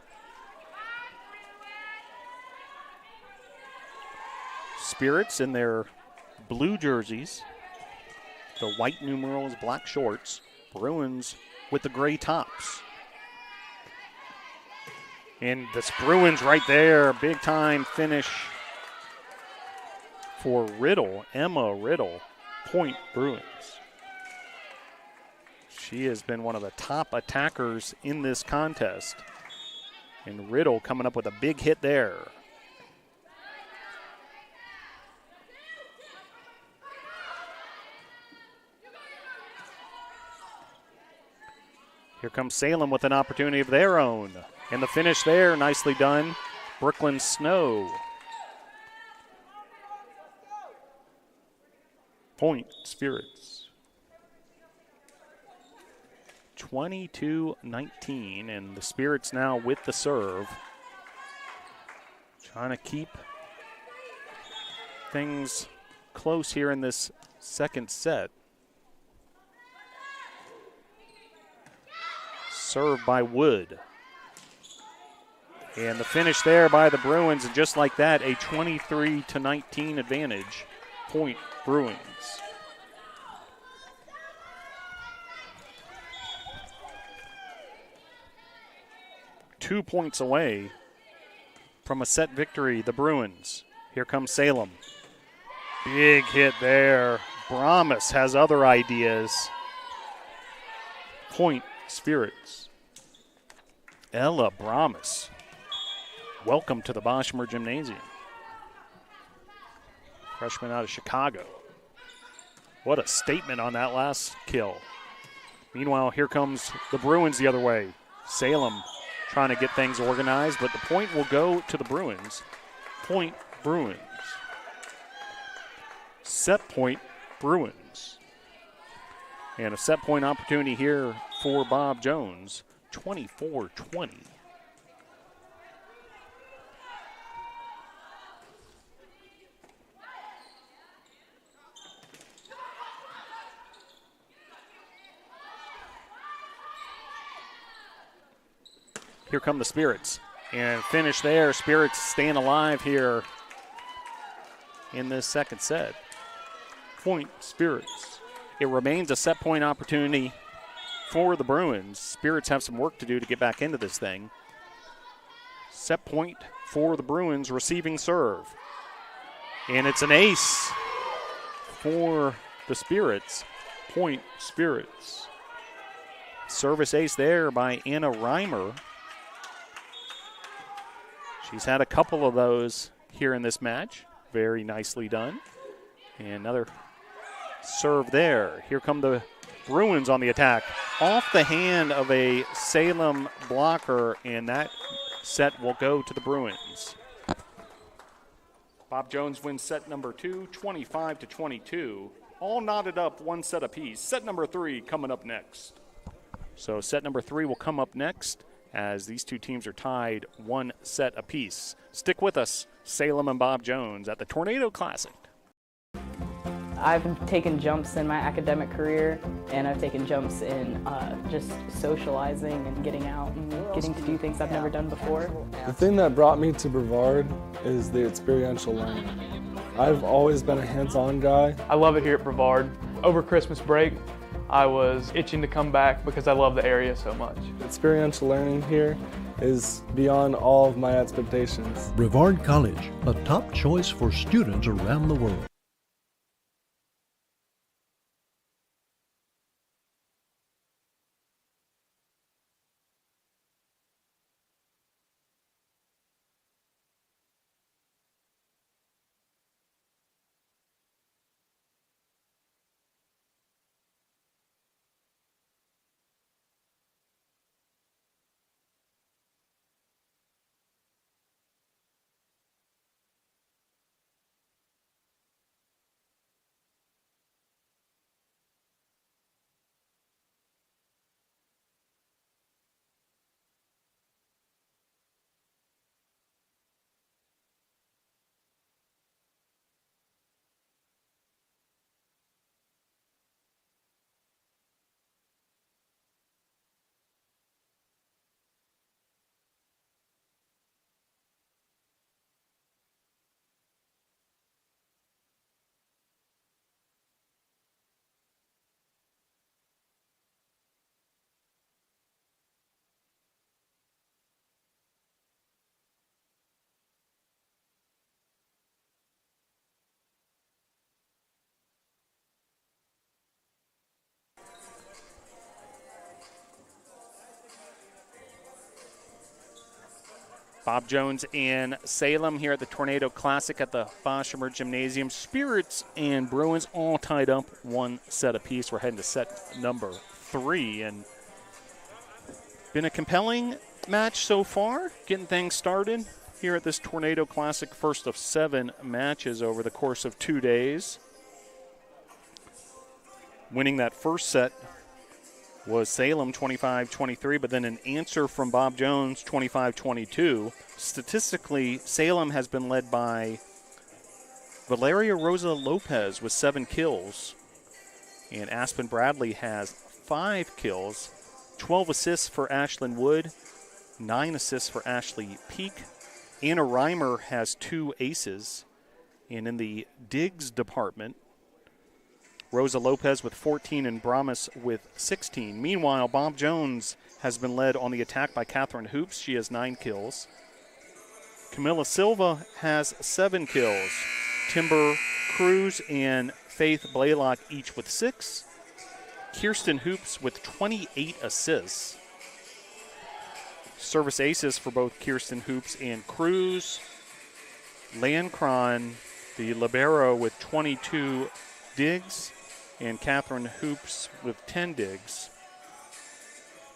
Spirits in their blue jerseys, the white numerals, black shorts. Bruins with the gray tops. And this Bruins right there, big time finish for Riddle, Emma Riddle. Point Bruins. She has been one of the top attackers in this contest. And Riddle coming up with a big hit there. Here comes Salem with an opportunity of their own. And the finish there, nicely done. Brooklyn Snow. Point Spirits. 22-19, and the Spirits now with the serve. Trying to keep things close here in this second set. Served by Wood. And the finish there by the Bruins, and just like that, a 23-19 advantage. Point Bruins. Two points away from a set victory, the Bruins. Here comes Salem. Big hit there. Brahmas has other ideas. Point Spirits. Ella Brahmas. Welcome to the Boshamer Gymnasium. Freshman out of Chicago. What a statement on that last kill. Meanwhile, here comes the Bruins the other way. Salem trying to get things organized, but the point will go to the Bruins. Point Bruins. Set point Bruins. And a set point opportunity here for Bob Jones. 24-20. Here come the Spirits. And finish there. Spirits staying alive here in this second set. Point Spirits. It remains a set point opportunity for the Bruins. Spirits have some work to do to get back into this thing. Set point for the Bruins, receiving serve. And it's an ace for the Spirits. Point Spirits. Service ace there by Anna Reimer. She's had a couple of those here in this match. Very nicely done. And another serve there. Here come the Bruins on the attack. Off the hand of a Salem blocker, and that set will go to the Bruins. Bob Jones wins set number 2, 25-22. All knotted up, one set apiece. Set number 3 coming up next. So set number 3 will come up next as these two teams are tied one set apiece. Stick with us, Salem and Bob Jones at the Tornado Classic. I've taken jumps in my academic career, and I've taken jumps in just socializing and getting out and getting to do things I've never done before. The thing that brought me to Brevard is the experiential learning. I've always been a hands-on guy. I love it here at Brevard. Over Christmas break, I was itching to come back because I love the area so much. Experiential learning here is beyond all of my expectations. Brevard College, a top choice for students around the world. Bob Jones and Salem here at the Tornado Classic at the Boshamer Gymnasium. Spirits and Bruins all tied up one set apiece. We're heading to set number 3, and been a compelling match so far, getting things started here at this Tornado Classic, first of 7 matches over the course of 2 days. Winning that first set was Salem 25-23, but then an answer from Bob Jones 25-22. Statistically, Salem has been led by Valeria Rosa Lopez with 7 kills, and Aspen Bradley has 5 kills, 12 assists for Ashlyn Wood, 9 assists for Ashley Peak. Anna Reimer has 2 aces, and in the digs department, Rosa Lopez with 14 and Brahmas with 16. Meanwhile, Bob Jones has been led on the attack by Catherine Hoops. She has 9 kills. Camilla Silva has 7 kills. Timber Cruz and Faith Blaylock each with 6. Kirsten Hoops with 28 assists. Service aces for both Kirsten Hoops and Cruz. Lancron, the libero, with 22 digs, and Catherine Hoops with 10 digs.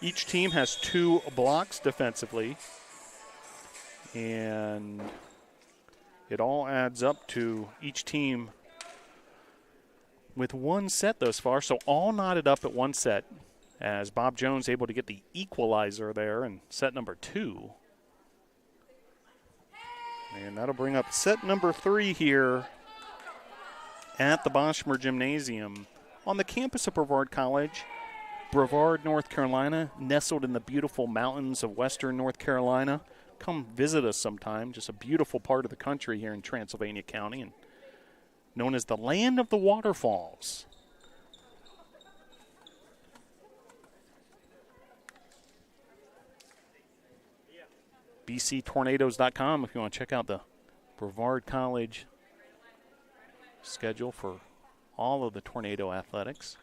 Each team has 2 blocks defensively, and it all adds up to each team with 1 set thus far, so all knotted up at 1 set as Bob Jones able to get the equalizer there in set number 2. And that'll bring up set number 3 here at the Boschmer Gymnasium on the campus of Brevard College, Brevard, North Carolina, nestled in the beautiful mountains of western North Carolina. Come visit us sometime. Just a beautiful part of the country here in Transylvania County, and known as the land of the waterfalls. BCTornadoes.com if you want to check out the Brevard College schedule for all of the Tornado athletics,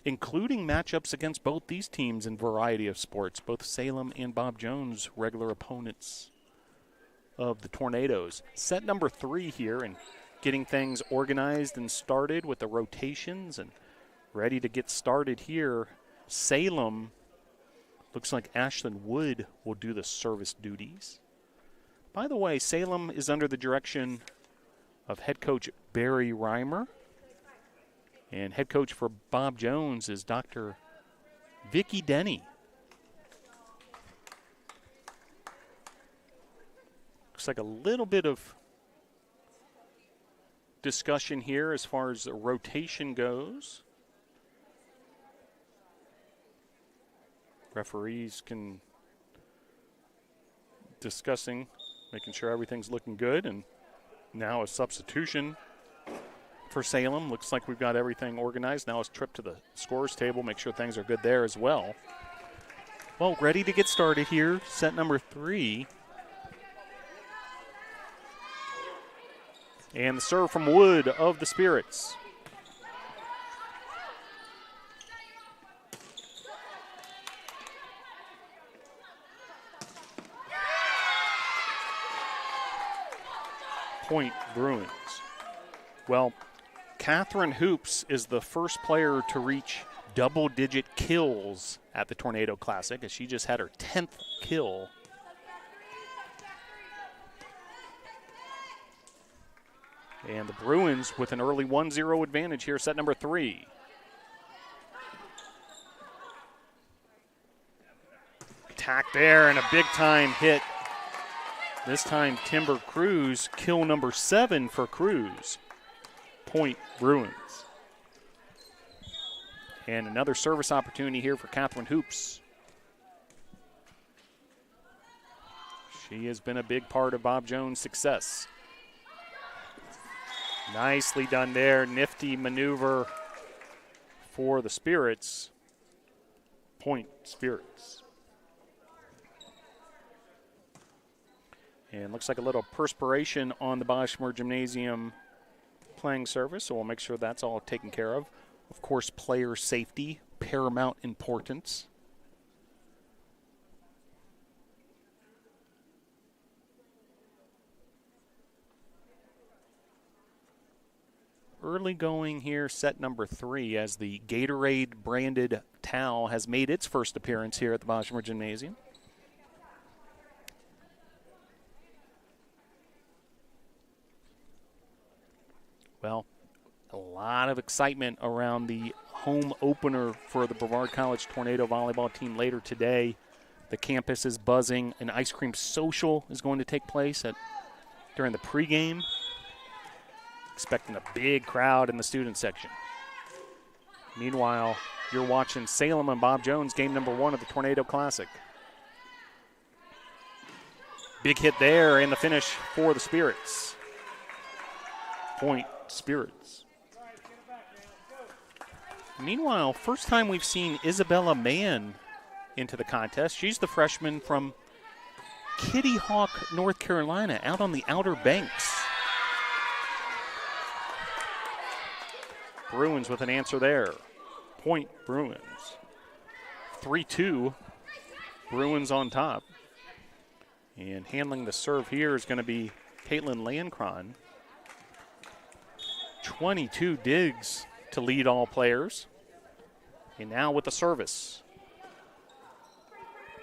including matchups against both these teams in a variety of sports, both Salem and Bob Jones, regular opponents of the Tornadoes. Set number 3 here, and getting things organized and started with the rotations and ready to get started here. Salem, looks like Ashlyn Wood will do the service duties. By the way, Salem is under the direction of head coach Barry Reimer. And head coach for Bob Jones is Dr. Vicki Denny. Looks like a little bit of discussion here as far as the rotation goes. Referees can discussing, making sure everything's looking good, and now a substitution for Salem. Looks like we've got everything organized. Now it's trip to the scores table, make sure things are good there as well. Well, ready to get started here. Set number 3. And the serve from Wood of the Spirits. Point Bruins. Well, Catherine Hoops is the first player to reach double-digit kills at the Tornado Classic, as she just had her 10th kill. And the Bruins with an early 1-0 advantage here, set number 3. Attack there and a big-time hit. This time Timber Cruz, kill number 7 for Cruz. Point Bruins. And another service opportunity here for Catherine Hoops. She has been a big part of Bob Jones' success. Nicely done there. Nifty maneuver for the Spirits. Point Spirits. And looks like a little perspiration on the Boschmer Gymnasium playing surface, so we'll make sure that's all taken care of. Of course, player safety, paramount importance. Early going here, set number 3, as the Gatorade branded towel has made its first appearance here at the Boschmer Gymnasium. Well, a lot of excitement around the home opener for the Brevard College Tornado volleyball team later today. The campus is buzzing. An ice cream social is going to take place during the pregame. Expecting a big crowd in the student section. Meanwhile, you're watching Salem and Bob Jones, game number 1 of the Tornado Classic. Big hit there, and the finish for the Spirits. Point Spirits. Meanwhile, first time we've seen Isabella Mann into the contest. She's the freshman from Kitty Hawk, North Carolina, out on the Outer Banks. Bruins with an answer there. Point Bruins. 3-2. Bruins on top. And handling the serve here is going to be Caitlin Lancron. 22 digs to lead all players. And now with the service.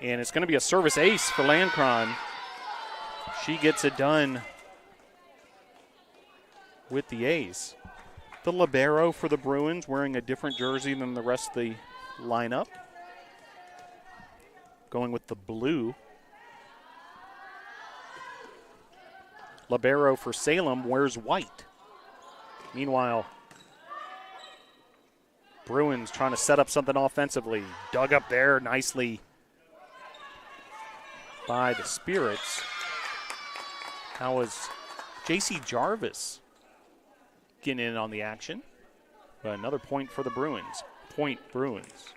And it's going to be a service ace for Lancron. She gets it done with the ace. The libero for the Bruins wearing a different jersey than the rest of the lineup. Going with the blue. Libero for Salem wears white. Meanwhile, Bruins trying to set up something offensively. Dug up there nicely by the Spirits. How was J.C. Jarvis getting in on the action? But another point for the Bruins. Point Bruins.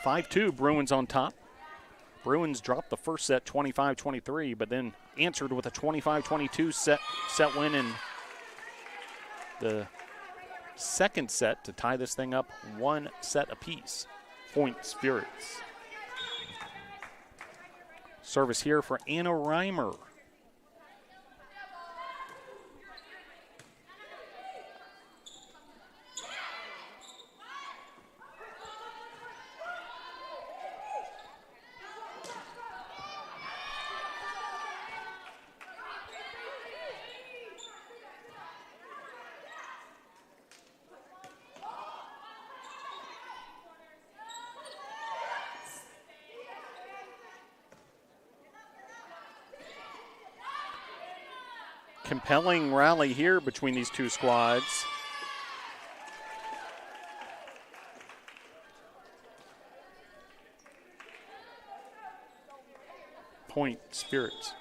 5-2, Bruins on top. Bruins dropped the first set 25-23, but then answered with a 25-22 set win in the second set to tie this thing up 1 set apiece. Point Spirits. Service here for Anna Reimer. Compelling rally here between these two squads. Point Spirits.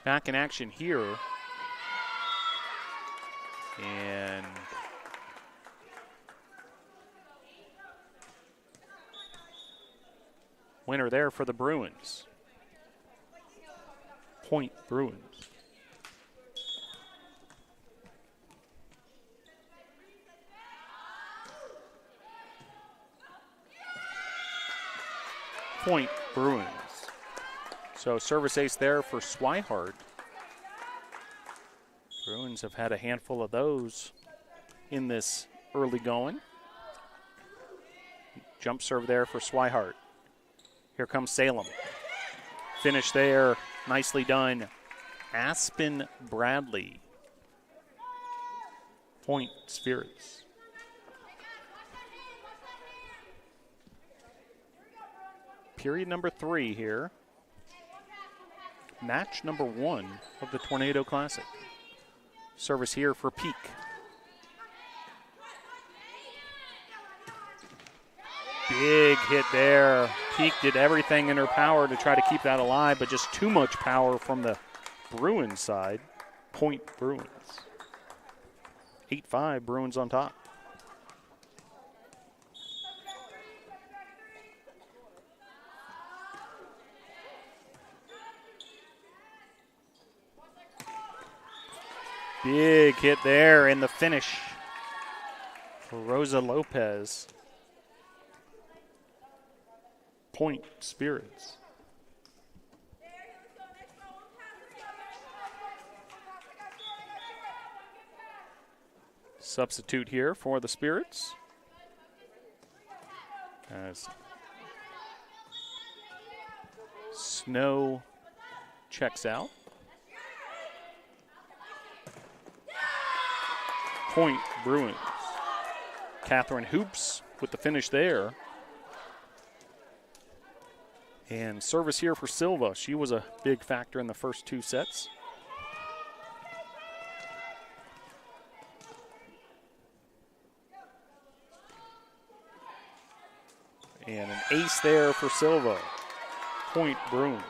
Back in action here. And winner there for the Bruins. Point Bruins. Point Bruins. So service ace there for Swihart. Bruins have had a handful of those in this early going. Jump serve there for Swihart. Here comes Salem. Finish there. Nicely done. Aspen Bradley. Point Spirits. Period number 3 here. Match number 1 of the Tornado Classic. Service here for Peak. Big hit there. Peak did everything in her power to try to keep that alive, but just too much power from the Bruins side. Point Bruins. 8-5, Bruins on top. Big hit there in the finish for Rosa Lopez. Point Spirits. Substitute here for the Spirits. As Snow checks out. Point Bruins. Catherine Hoops with the finish there. And service here for Silva. She was a big factor in the first 2 sets. And an ace there for Silva. Point Bruins.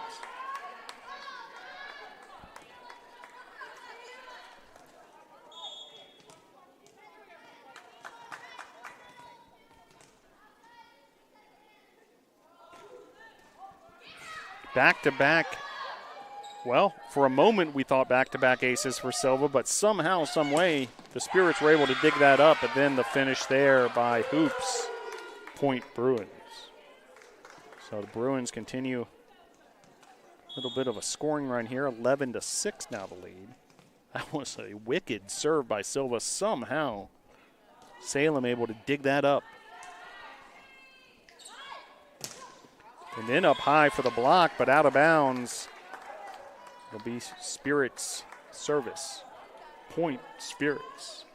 Back-to-back. Well, for a moment we thought back-to-back aces for Silva, but somehow, some way, the Spirits were able to dig that up, but then the finish there by Hoops. Point Bruins. So the Bruins continue a little bit of a scoring run here. 11-6 now the lead. That was a wicked serve by Silva. Somehow Salem able to dig that up. And then up high for the block, but out of bounds. It'll be Spirits service. Point Spirits.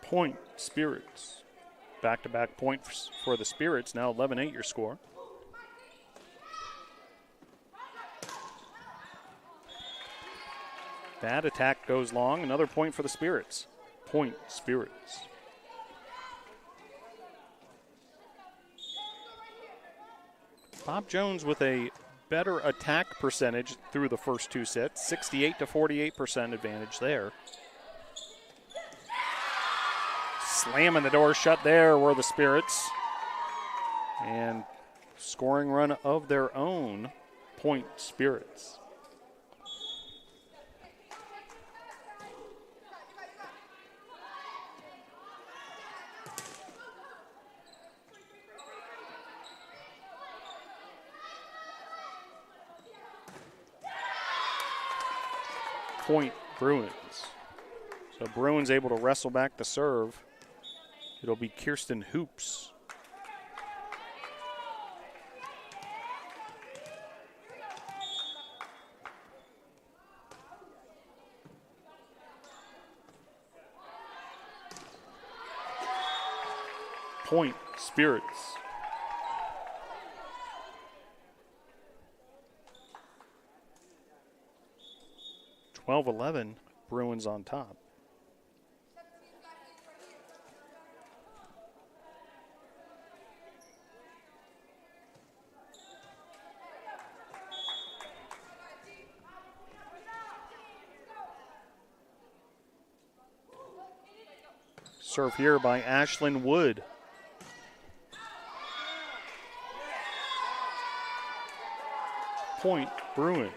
Point Spirits. Back-to-back points for the Spirits. Now 11-8 your score. That attack goes long. Another point for the Spirits. Point Spirits. Bob Jones with a better attack percentage through the first 2 sets. 68 to 48% advantage there. Slamming the door shut there were the Spirits. And scoring run of their own. Point Spirits. Point Bruins. So Bruins able to wrestle back the serve. It'll be Kirsten Hoops. Point Spirits. (12-11) Bruins on top. Serve here by Ashlyn Wood. Point Bruins.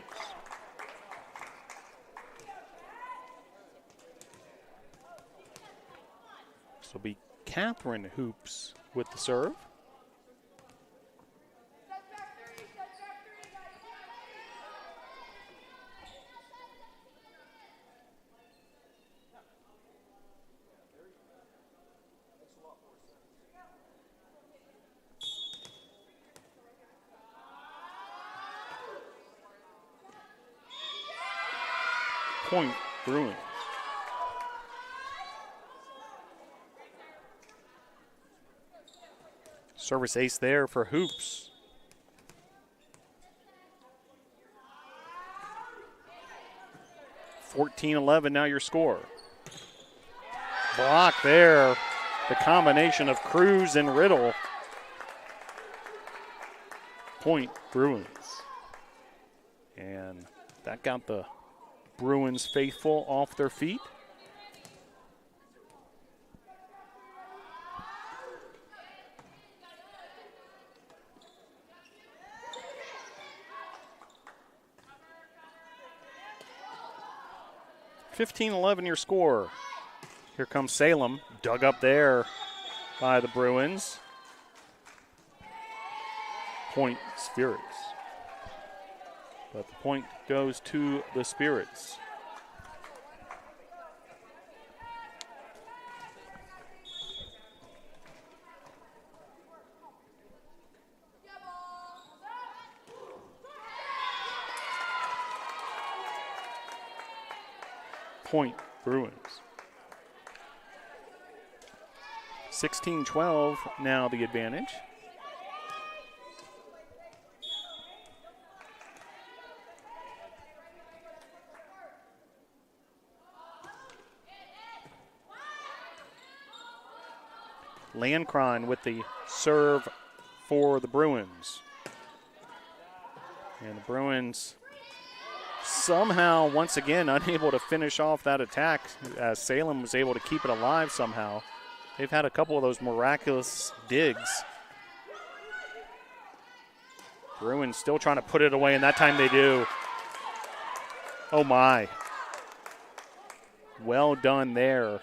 This will be Catherine Hoops with the serve. Point Bruins. Service ace there for Hoops. (14-11) now your score. Block there. The combination of Cruz and Riddle. Point Bruins. And that got the Bruins faithful off their feet. 15-11 your score. Here comes Salem, dug up there by the Bruins. Point Spirits. But the point goes to the Spirits. Point Bruins. 16-12 now the advantage. Landcron with the serve for the Bruins. And the Bruins somehow, once again, unable to finish off that attack as Salem was able to keep it alive somehow. They've had a couple of those miraculous digs. Bruins still trying to put it away, and that time they do. Oh, my. Well done there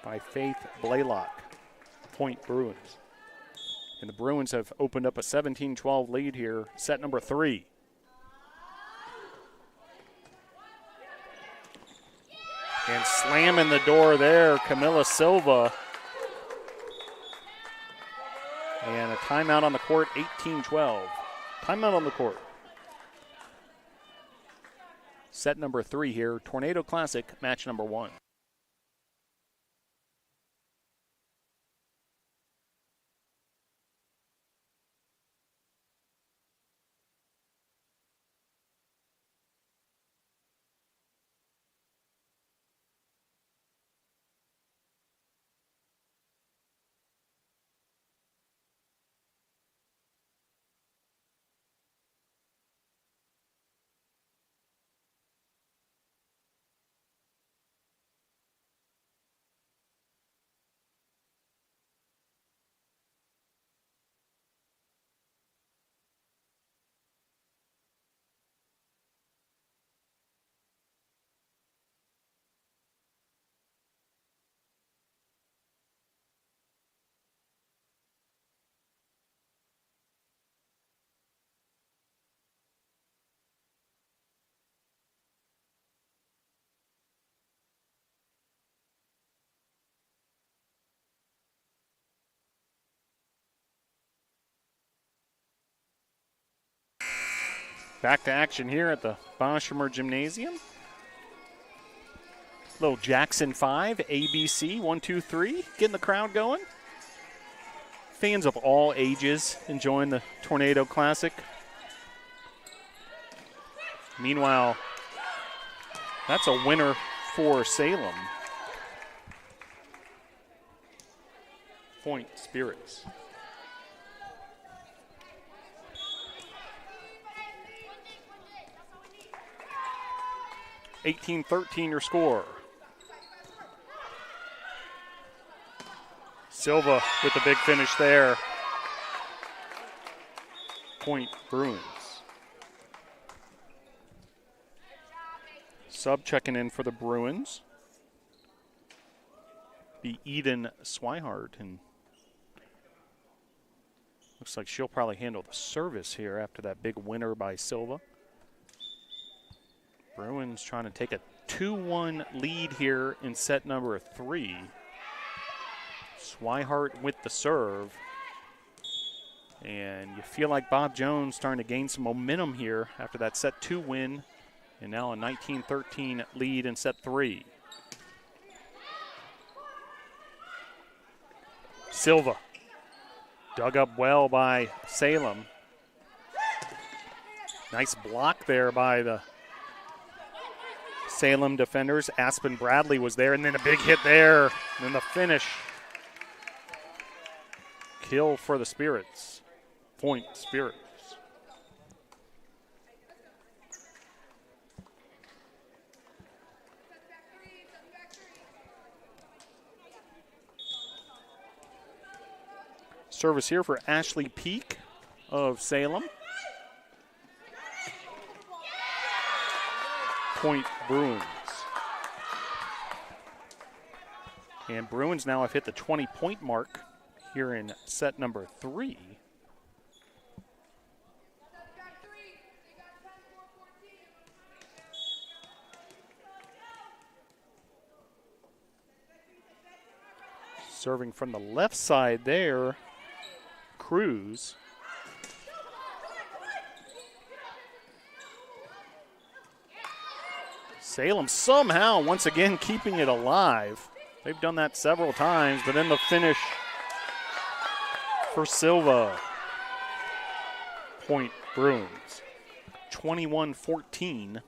by Faith Blaylock. Point Bruins. And the Bruins have opened up a 17-12 lead here, set number 3. And slamming the door there, Camilla Silva. And a timeout on the court, 18-12. Timeout on the court. Set number 3 here, Tornado Classic, match number 1. Back to action here at the Boshamer Gymnasium. Little Jackson 5, ABC, 1, 2, 3, getting the crowd going. Fans of all ages enjoying the Tornado Classic. Meanwhile, that's a winner for Salem. Point Spirits. 18-13 your score. Silva with the big finish there. Point Bruins. Sub checking in for the Bruins. Be Eden Swihart, and looks like she'll probably handle the service here after that big winner by Silva. Bruins trying to take a 2-1 lead here in set number 3. Swihart with the serve. And you feel like Bob Jones starting to gain some momentum here after that set 2 win. And now a 19-13 lead in set 3. Silva dug up well by Salem. Nice block there by the Salem defenders. Aspen Bradley was there, and then a big hit there. And then the finish. Kill for the Spirits. Point Spirits. Service here for Ashley Peak of Salem. Point Bruins. And Bruins now have hit the 20-point mark here in set number 3. Serving from the left side there, Cruz. Salem somehow, once again, keeping it alive. They've done that several times, but then the finish for Silva. Point Bruins, 21-14.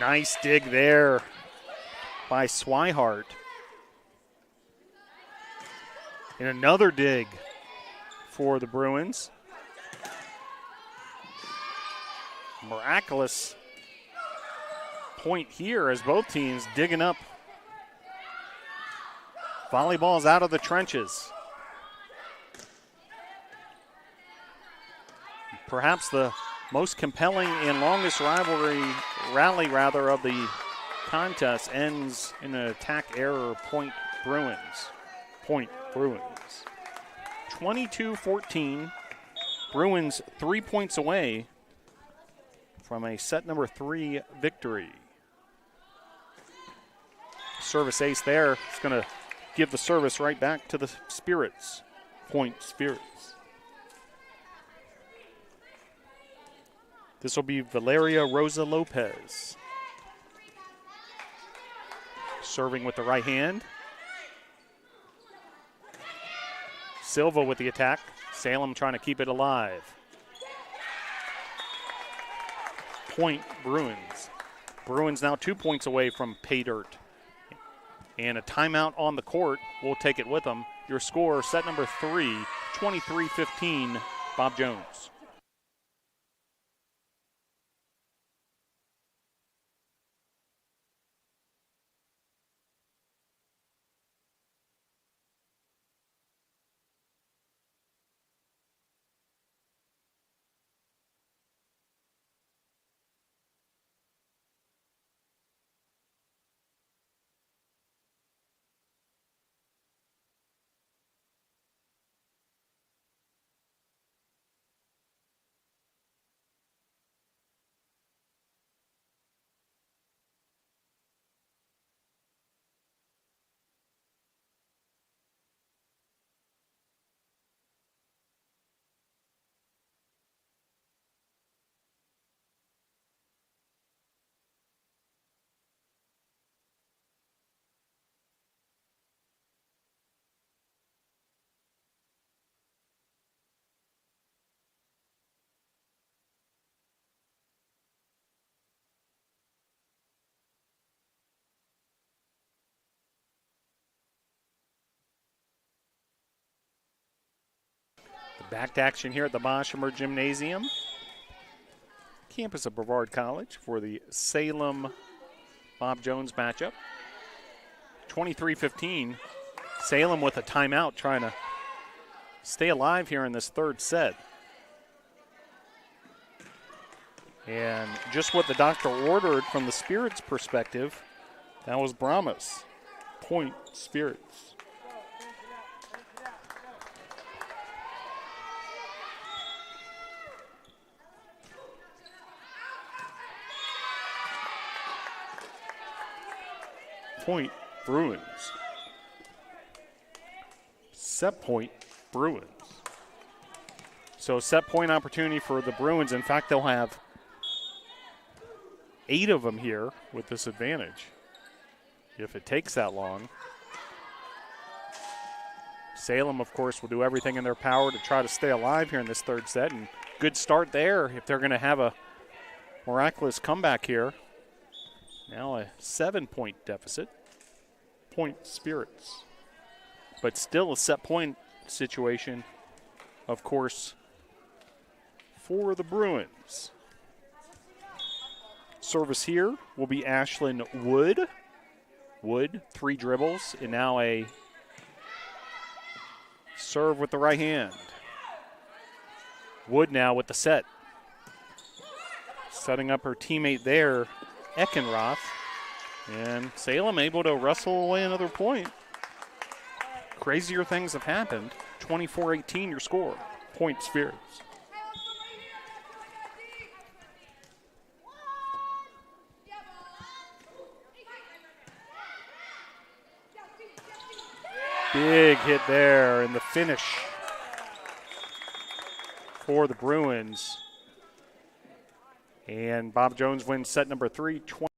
Nice dig there by Swihart. And another dig for the Bruins. Miraculous point here as both teams digging up. Volleyball's out of the trenches. Perhaps the most compelling and longest rally of the contest ends in an attack error. Point Bruins. 22-14. Bruins 3 points away from a set number 3 victory. Service ace there. It's going to give the service right back to the Spirits. Point Spirits. This will be Valeria Rosa Lopez. Serving with the right hand. Silva with the attack. Salem trying to keep it alive. Point Bruins. Bruins now 2 points away from pay dirt. And a timeout on the court. We'll take it with them. Your score, set number 3, 23-15, Bob Jones. Back to action here at the Boshamer Gymnasium, campus of Brevard College, for the Salem Bob Jones matchup. 23-15. Salem with a timeout trying to stay alive here in this third set. And just what the doctor ordered from the Spirits perspective, that was Brahmas. Point Spirits. Point Bruins. Set point Bruins. So set point opportunity for the Bruins. In fact, they'll have 8 of them here with this advantage if it takes that long. Salem, of course, will do everything in their power to try to stay alive here in this third set. And good start there if they're going to have a miraculous comeback here. Now a 7-point deficit. Point Spirits. but still a set point situation, of course, for the Bruins. Service here will be Ashlyn Wood. Wood, 3 dribbles, and now a serve with the right hand. Wood now with the set. Setting up her teammate there, Eckenroth. And Salem able to wrestle away another point. Crazier things have happened. 24-18 your score. Point Spheres. Big hit there, and the finish for the Bruins. And Bob Jones wins set number 3, 20.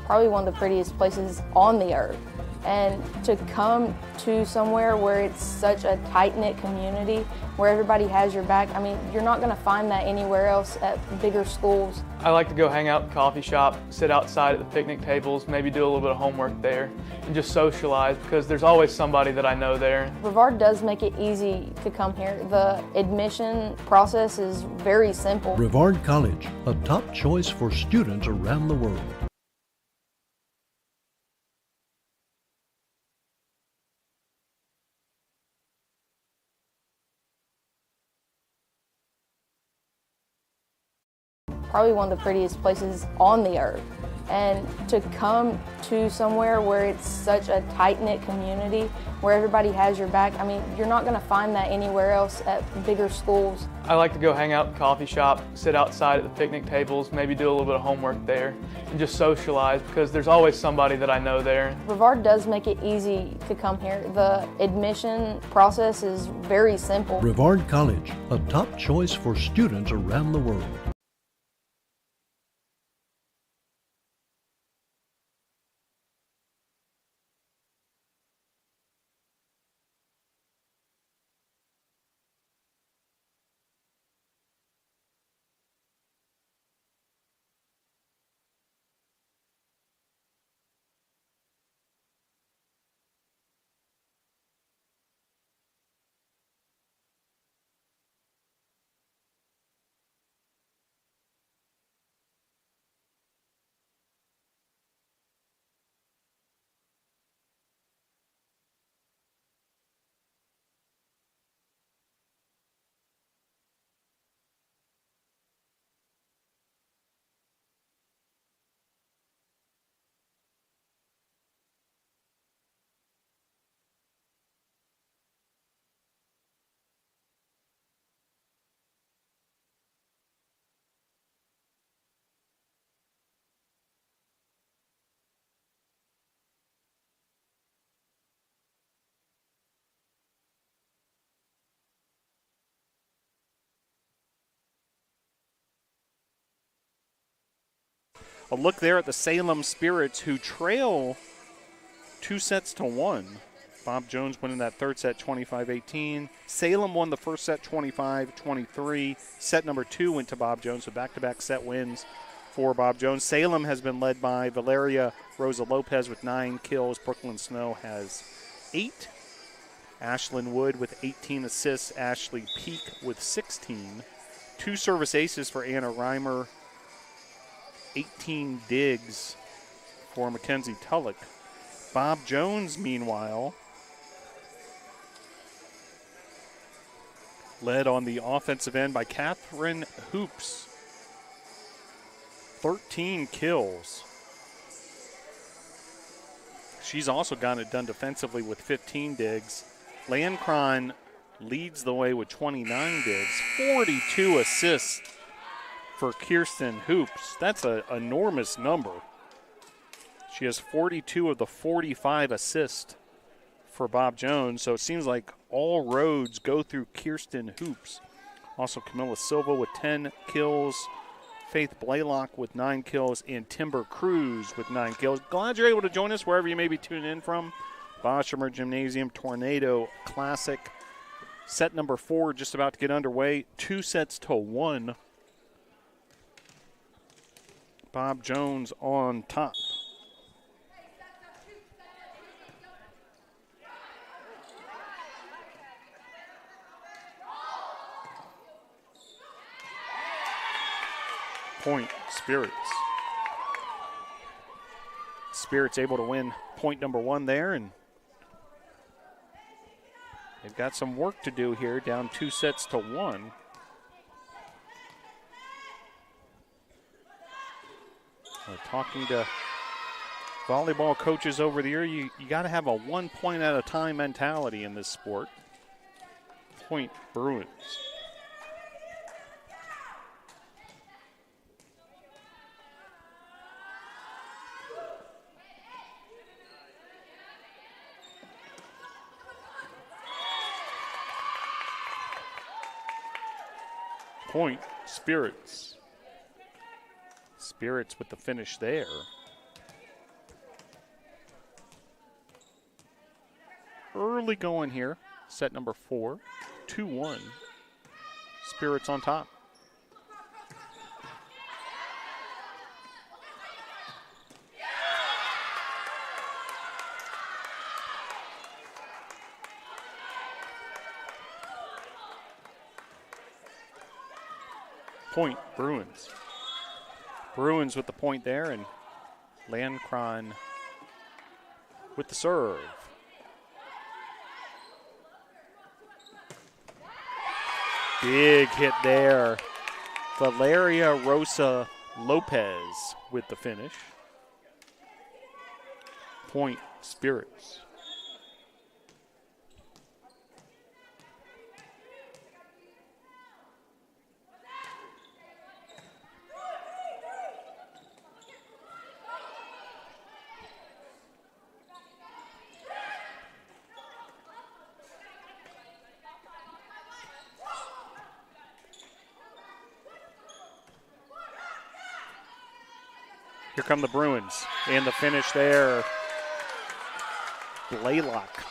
Probably one of the prettiest places on the earth. And to come to somewhere where it's such a tight-knit community, where everybody has your back, I mean, you're not going to find that anywhere else at bigger schools. I like to go hang out at the coffee shop, sit outside at the picnic tables, maybe do a little bit of homework there, and just socialize because there's always somebody that I know there. Brevard does make it easy to come here. The admission process is very simple. Brevard College, a top choice for students around the world. Probably one of the prettiest places on the earth. And to come to somewhere where it's such a tight-knit community, where everybody has your back, I mean, you're not going to find that anywhere else at bigger schools. I like to go hang out at the coffee shop, sit outside at the picnic tables, maybe do a little bit of homework there, and just socialize because there's always somebody that I know there. Brevard does make it easy to come here. The admission process is very simple. Brevard College, a top choice for students around the world. A look there at the Salem Spirits, who trail 2-1. Bob Jones winning that third set 25-18. Salem won the first set 25-23. Set number 2 went to Bob Jones, so back-to-back set wins for Bob Jones. Salem has been led by Valeria Rosa Lopez with 9 kills. Brooklyn Snow has 8. Ashlyn Wood with 18 assists. Ashley Peak with 16. 2 service aces for Anna Reimer. 18 digs for Mackenzie Tulloch. Bob Jones, meanwhile, led on the offensive end by Catherine Hoops. 13 kills. She's also gotten it done defensively with 15 digs. Landcron leads the way with 29 digs. 42 assists for Kirsten Hoops. That's an enormous number. She has 42 of the 45 assists for Bob Jones, so it seems like all roads go through Kirsten Hoops. Also Camilla Silva with 10 kills, Faith Blaylock with 9 kills, and Timber Cruz with 9 kills. Glad you're able to join us wherever you may be tuning in from. Boshamer Gymnasium Tornado Classic. Set number 4 just about to get underway. 2-1. Bob Jones on top. Point Spirits. Spirits able to win point number 1 there, and they've got some work to do here, down 2-1. We're talking to volleyball coaches over the year. You got to have a 1 point at a time mentality in this sport. Point Bruins. Point Spirits. Spirits with the finish there. Early going here. Set number 4. 2-1. Spirits on top. Point Bruins. Bruins with the point there, and Landcron with the serve. Big hit there. Valeria Rosa Lopez with the finish. Point Spirits. Here come the Bruins, and the finish there. Blaylock.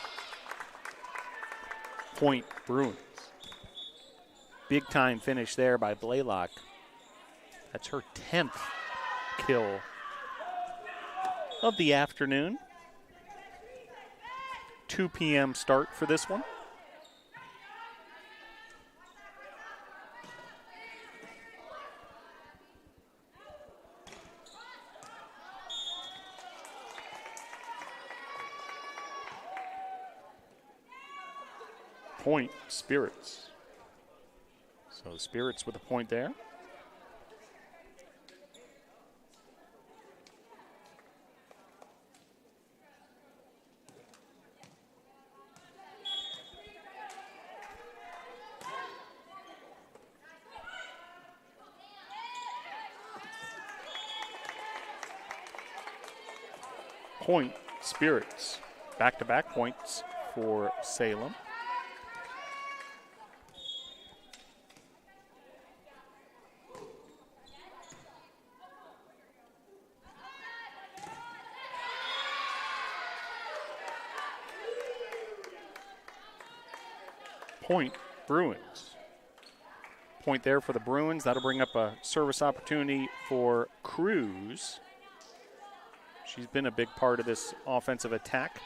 Point Bruins. Big time finish there by Blaylock. That's her 10th kill of the afternoon. 2 p.m. start for this one. Point Spirits. So Spirits with a point there. Point Spirits. Back-to-back points for Salem. Point Bruins. Point there for the Bruins. That'll bring up a service opportunity for Cruz. She's been a big part of this offensive attack.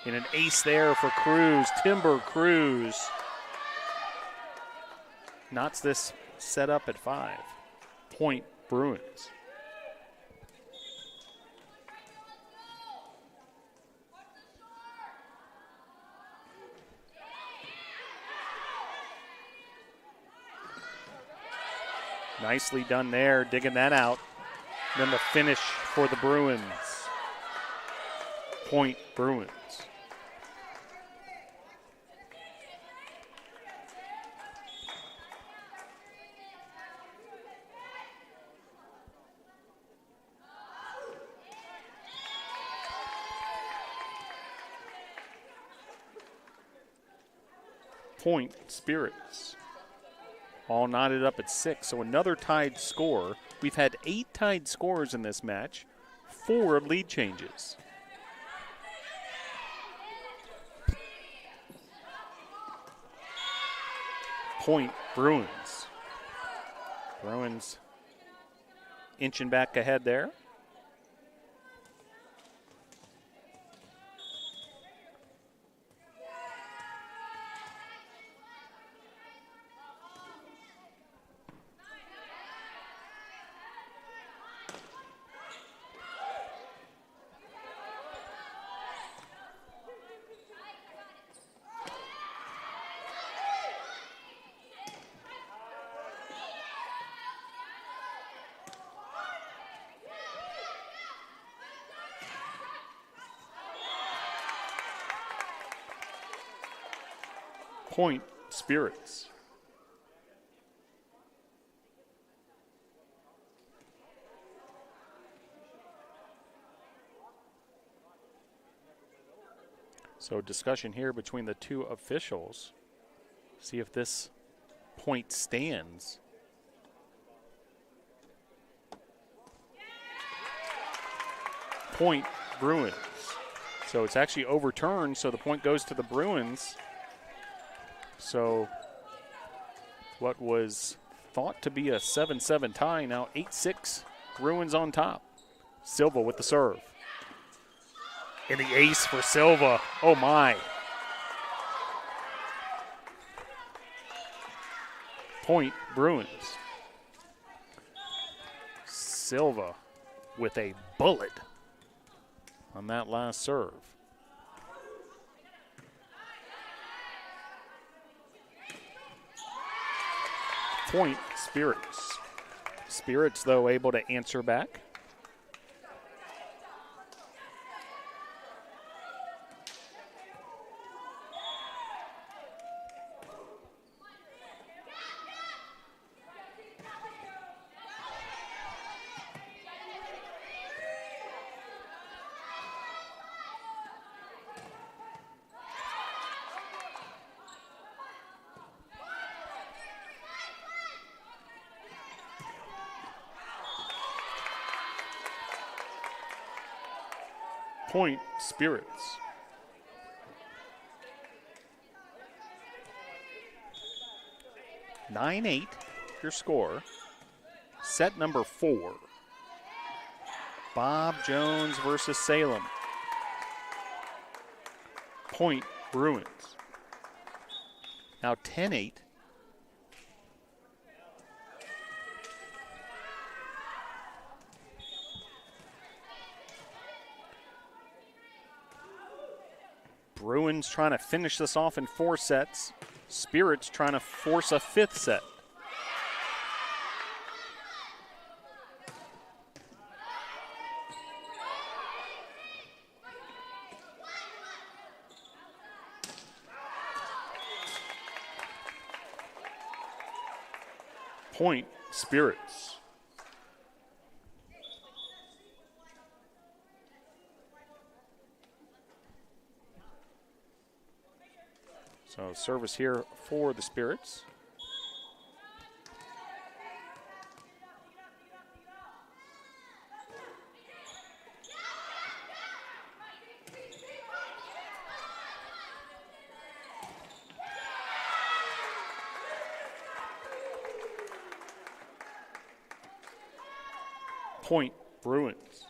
And an ace there for Cruz. Timber Cruz knots this set up at 5. Point Bruins. Nicely done there, digging that out. Then the finish for the Bruins. Point Bruins. Point Spirits. All knotted up at 6, so another tied score. We've had 8 tied scores in this match, 4 lead changes. Point Bruins. Bruins inching back ahead there. Point, Spirits. So discussion here between the two officials. See if this point stands. Point, Bruins. So it's actually overturned, so the point goes to the Bruins. So what was thought to be a 7-7 tie, now 8-6, Bruins on top. Silva with the serve. And the ace for Silva. Oh, my. Point, Bruins. Silva with a bullet on that last serve. Point, Spirits. Spirits, though, able to answer back. Point, Spirits. (9-8) your score. Set number 4. Bob Jones versus Salem. Point, Bruins. Now 10-8. Bruins trying to finish this off in 4 sets. Spirits trying to force a 5th set. Point, Spirits. So service here for the Spirits. Point, Bruins.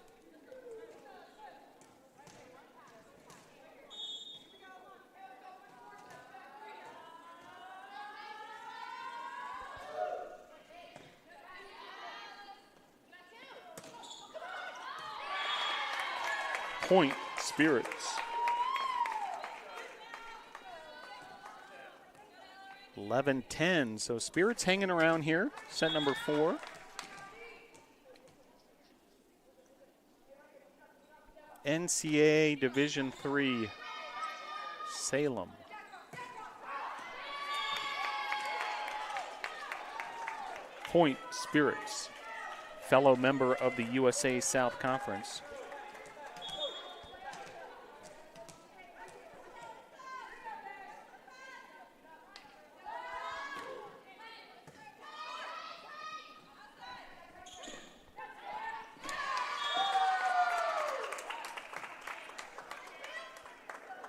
Point, Spirits. 11-10, so Spirits hanging around here, set number 4. NCAA Division III, Salem. Point, Spirits. Fellow member of the USA South Conference.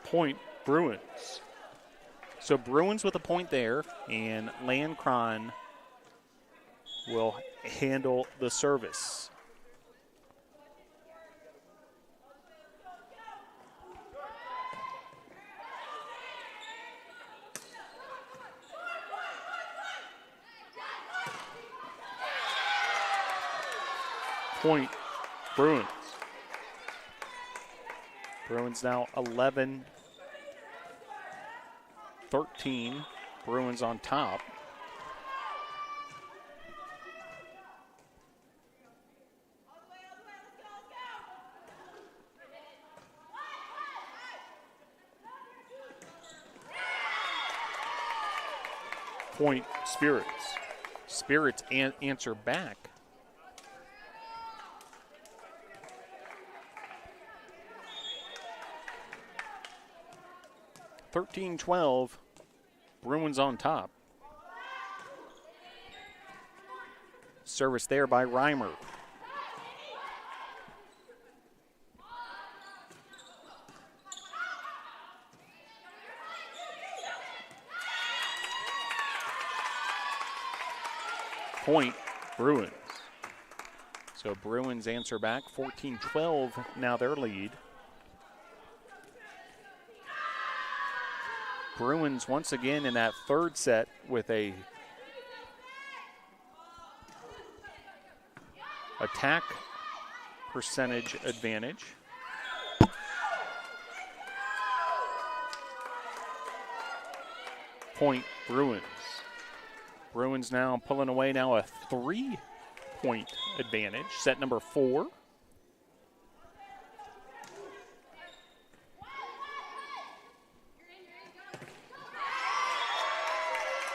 Point, Bruins. So Bruins with a point there, and Landcron will handle the service. Point, Bruins. Bruins now 11-13. Bruins on top. Point Spirits. Spirits answer back. (13-12). Bruins on top. Service there by Reimer. Point Bruins. So Bruins answer back. 14-12 now their lead. Bruins once again in that third set with a attack percentage advantage. Point Bruins. Bruins now pulling away now a 3-point advantage. Set number 4.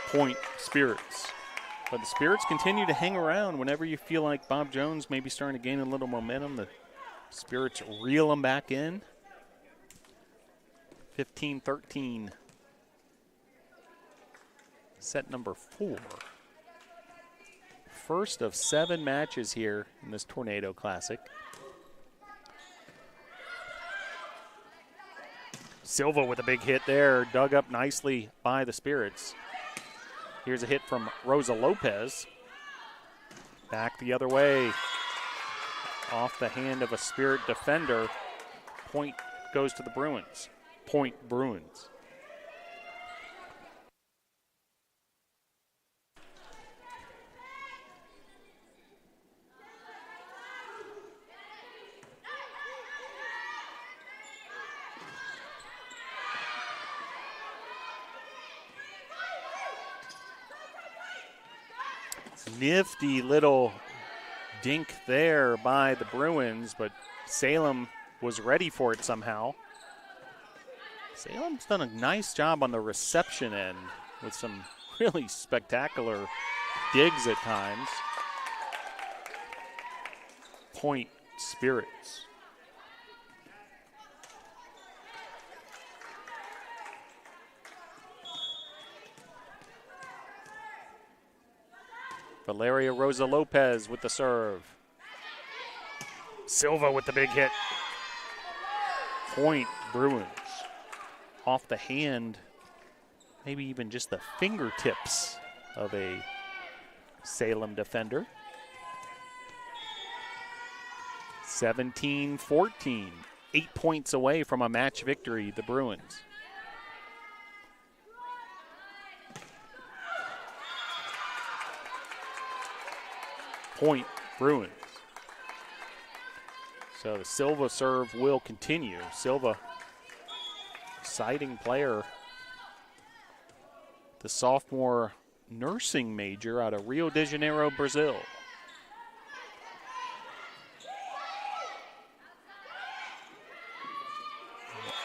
Point Spirits. But the Spirits continue to hang around whenever you feel like Bob Jones may be starting to gain a little momentum. The Spirits reel them back in. 15-13. Set number 4. First of 7 matches here in this Tornado Classic. Silva with a big hit there, dug up nicely by the Spirits. Here's a hit from Rosa Lopez. Back the other way. Off the hand of a Spirit defender. Point goes to the Bruins. Point Bruins. Nifty little dink there by the Bruins, but Salem was ready for it somehow. Salem's done a nice job on the reception end with some really spectacular digs at times. Point Spirits. Valeria Rosa Lopez with the serve. Silva with the big hit. Point Bruins. Off the hand, maybe even just the fingertips of a Salem defender. 17-14. 8 points away from a match victory, the Bruins. Point Bruins. So the Silva serve will continue. Silva, exciting player. The sophomore nursing major out of Rio de Janeiro, Brazil.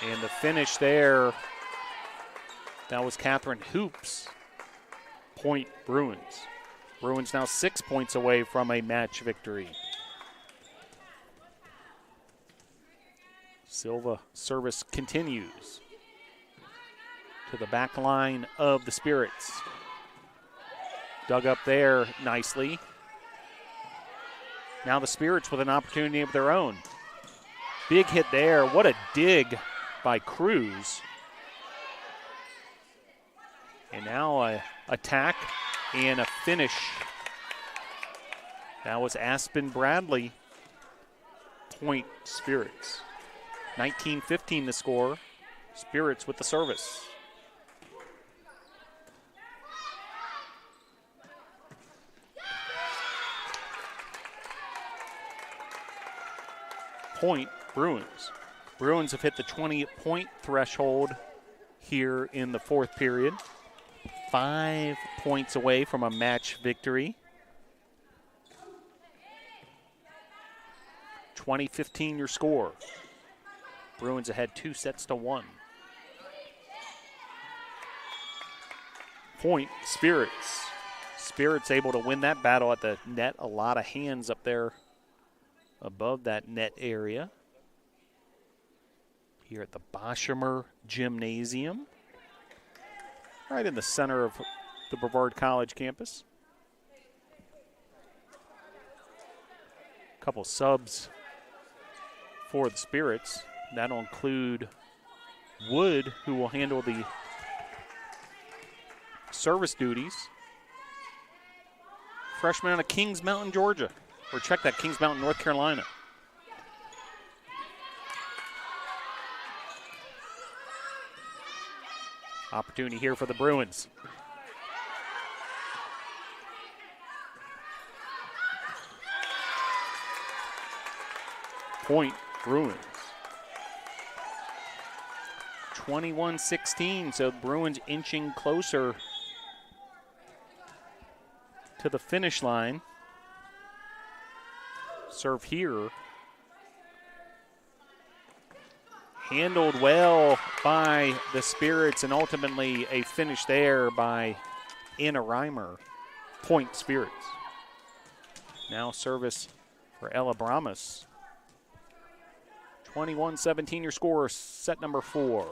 And the finish there, that was Catherine Hoops. Point Bruins. Bruins now 6 points away from a match victory. Silva service continues to the back line of the Spirits. Dug up there nicely. Now the Spirits with an opportunity of their own. Big hit there. What a dig by Cruz. And now a attack and a finish. That was Aspen Bradley. Point Spirits. 19-15 the score. Spirits with the service. Point Bruins. Bruins have hit the 20-point threshold here in the fourth period. 5 points away from a match victory. 20-15 your score. Bruins ahead 2-1. Point, Spirits. Spirits able to win that battle at the net. A lot of hands up there above that net area. Here at the Boshamer Gymnasium. Right in the center of the Brevard College campus. Couple subs for the Spirits. That'll include Wood, who will handle the service duties. Freshman out of Kings Mountain, Georgia. Or check that, Kings Mountain, North Carolina. Opportunity here for the Bruins. Point, Bruins. 21-16, so Bruins inching closer to the finish line. Serve here. Handled well by the Spirits, and ultimately a finish there by Anna Reimer. Point, Spirits. Now service for Ella Bramas. 21-17 your score, set number 4.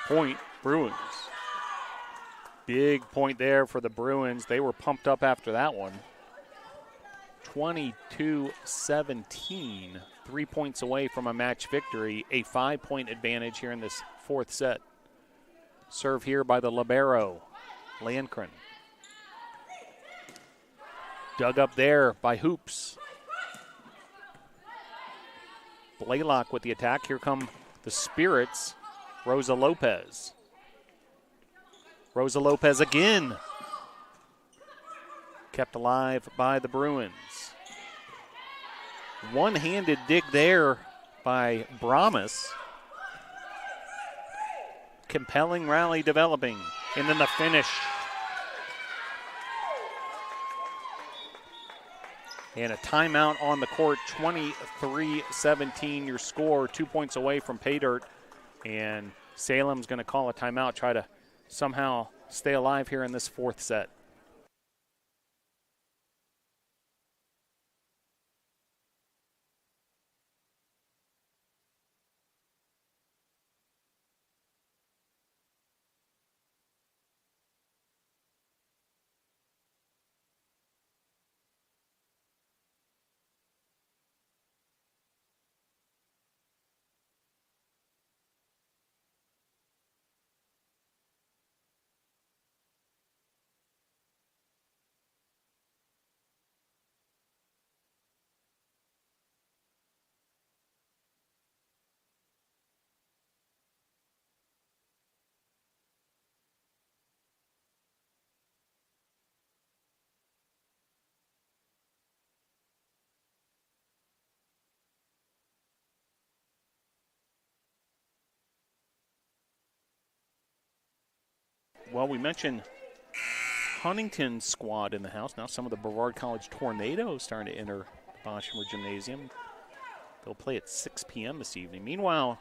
Point, Bruins. Big point there for the Bruins. They were pumped up after that one. 22-17, 3 points away from a match victory, a 5-point advantage here in this fourth set. Serve here by the libero, Landgren. Dug up there by Hoops. Blaylock with the attack. Here come the Spirits, Rosa Lopez. Rosa Lopez again. Kept alive by the Bruins. One-handed dig there by Bramas. Compelling rally developing. And then the finish. And a timeout on the court. 23-17 your score. 2 points away from pay dirt. And Salem's going to call a timeout. Try to somehow stay alive here in this fourth set. Well, we mentioned Huntington's squad in the house. Now some of the Brevard College Tornadoes starting to enter the Boshamer Gymnasium. They'll play at 6 p.m. this evening. Meanwhile,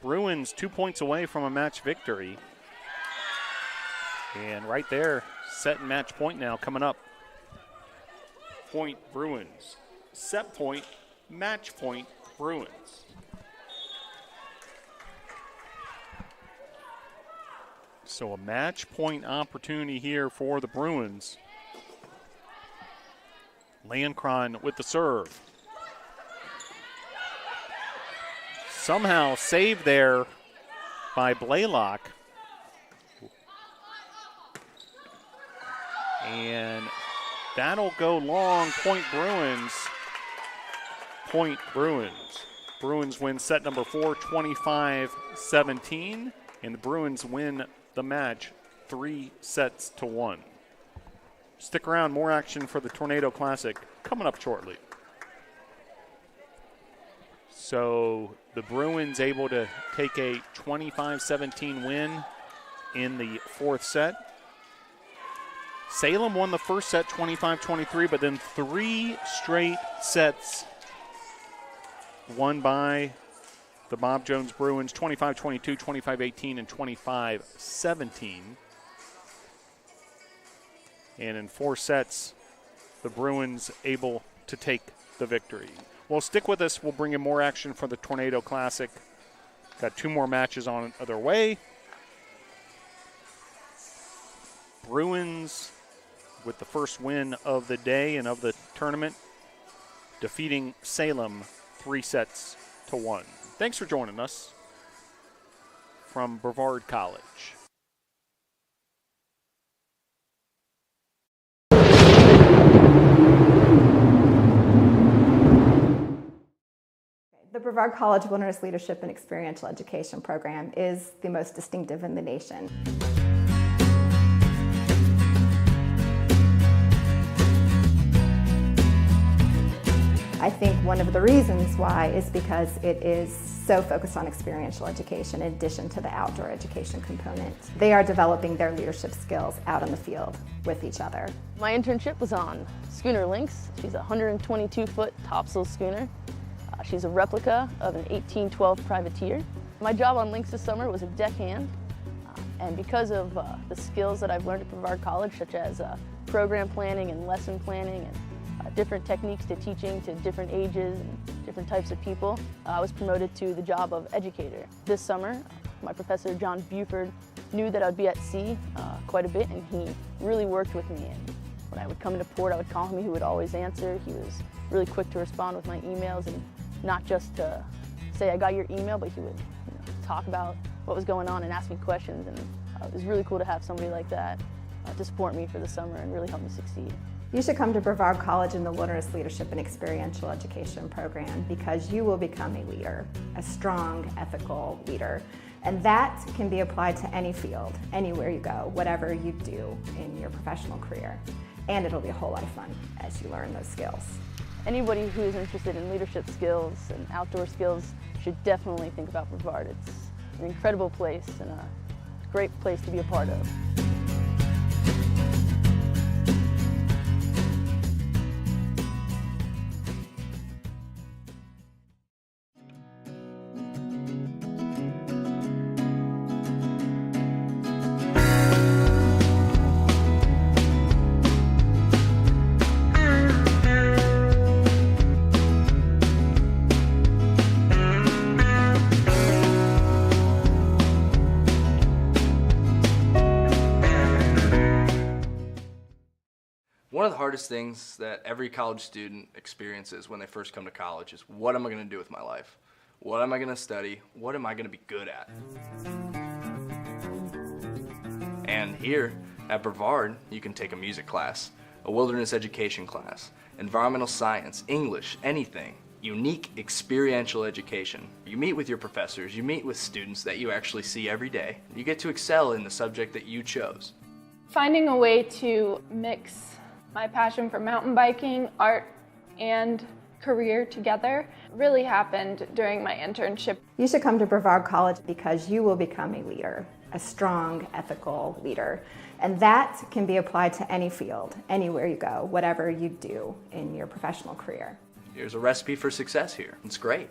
Bruins 2 points away from a match victory. And right there, set and match point now coming up. Point, Bruins. Set point, match point, Bruins. So a match point opportunity here for the Bruins. Landcron with the serve. Somehow saved there by Blaylock. And that'll go long. Point Bruins. Point Bruins. Bruins win set number 4, 25-17. And the Bruins win the match 3-1. Stick around, more action for the Tornado Classic coming up shortly. So the Bruins able to take a 25-17 win in the fourth set. Salem won the first set 25-23, but then 3 straight sets won by the Bob Jones Bruins, 25-22, 25-18, and 25-17. And in 4 sets, the Bruins able to take the victory. Well, stick with us. We'll bring in more action for the Tornado Classic. Got 2 more matches on their way. Bruins with the first win of the day and of the tournament, defeating Salem 3-1. Thanks for joining us from Brevard College. The Brevard College Wilderness Leadership and Experiential Education program is the most distinctive in the nation. I think one of the reasons why is because it is so focused on experiential education in addition to the outdoor education component. They are developing their leadership skills out in the field with each other. My internship was on Schooner Lynx. She's a 122-foot topsail schooner. She's a replica of an 1812 privateer. My job on Lynx this summer was a deckhand, and because of the skills that I've learned at Brevard College, such as program planning and lesson planning and different techniques to teaching to different ages and different types of people, I was promoted to the job of educator. This summer, my professor, John Buford, knew that I'd be at sea quite a bit, and he really worked with me. And when I would come into port, I would call him, he would always answer. He was really quick to respond with my emails, and not just to say, I got your email, but he would talk about what was going on and ask me questions. And it was really cool to have somebody like that to support me for the summer and really help me succeed. You should come to Brevard College in the Wilderness Leadership and Experiential Education program because you will become a leader, a strong, ethical leader. And that can be applied to any field, anywhere you go, whatever you do in your professional career. And it'll be a whole lot of fun as you learn those skills. Anybody who is interested in leadership skills and outdoor skills should definitely think about Brevard. It's an incredible place and a great place to be a part of. One of the hardest things that every college student experiences when they first come to college is, what am I going to do with my life? What am I going to study? What am I going to be good at? And here at Brevard, you can take a music class, a wilderness education class, environmental science, English, anything. Unique experiential education. You meet with your professors, you meet with students that you actually see every day. You get to excel in the subject that you chose. Finding a way to mix my passion for mountain biking, art, and career together really happened during my internship. You should come to Brevard College because you will become a leader, a strong, ethical leader. And that can be applied to any field, anywhere you go, whatever you do in your professional career. Here's a recipe for success here. It's great.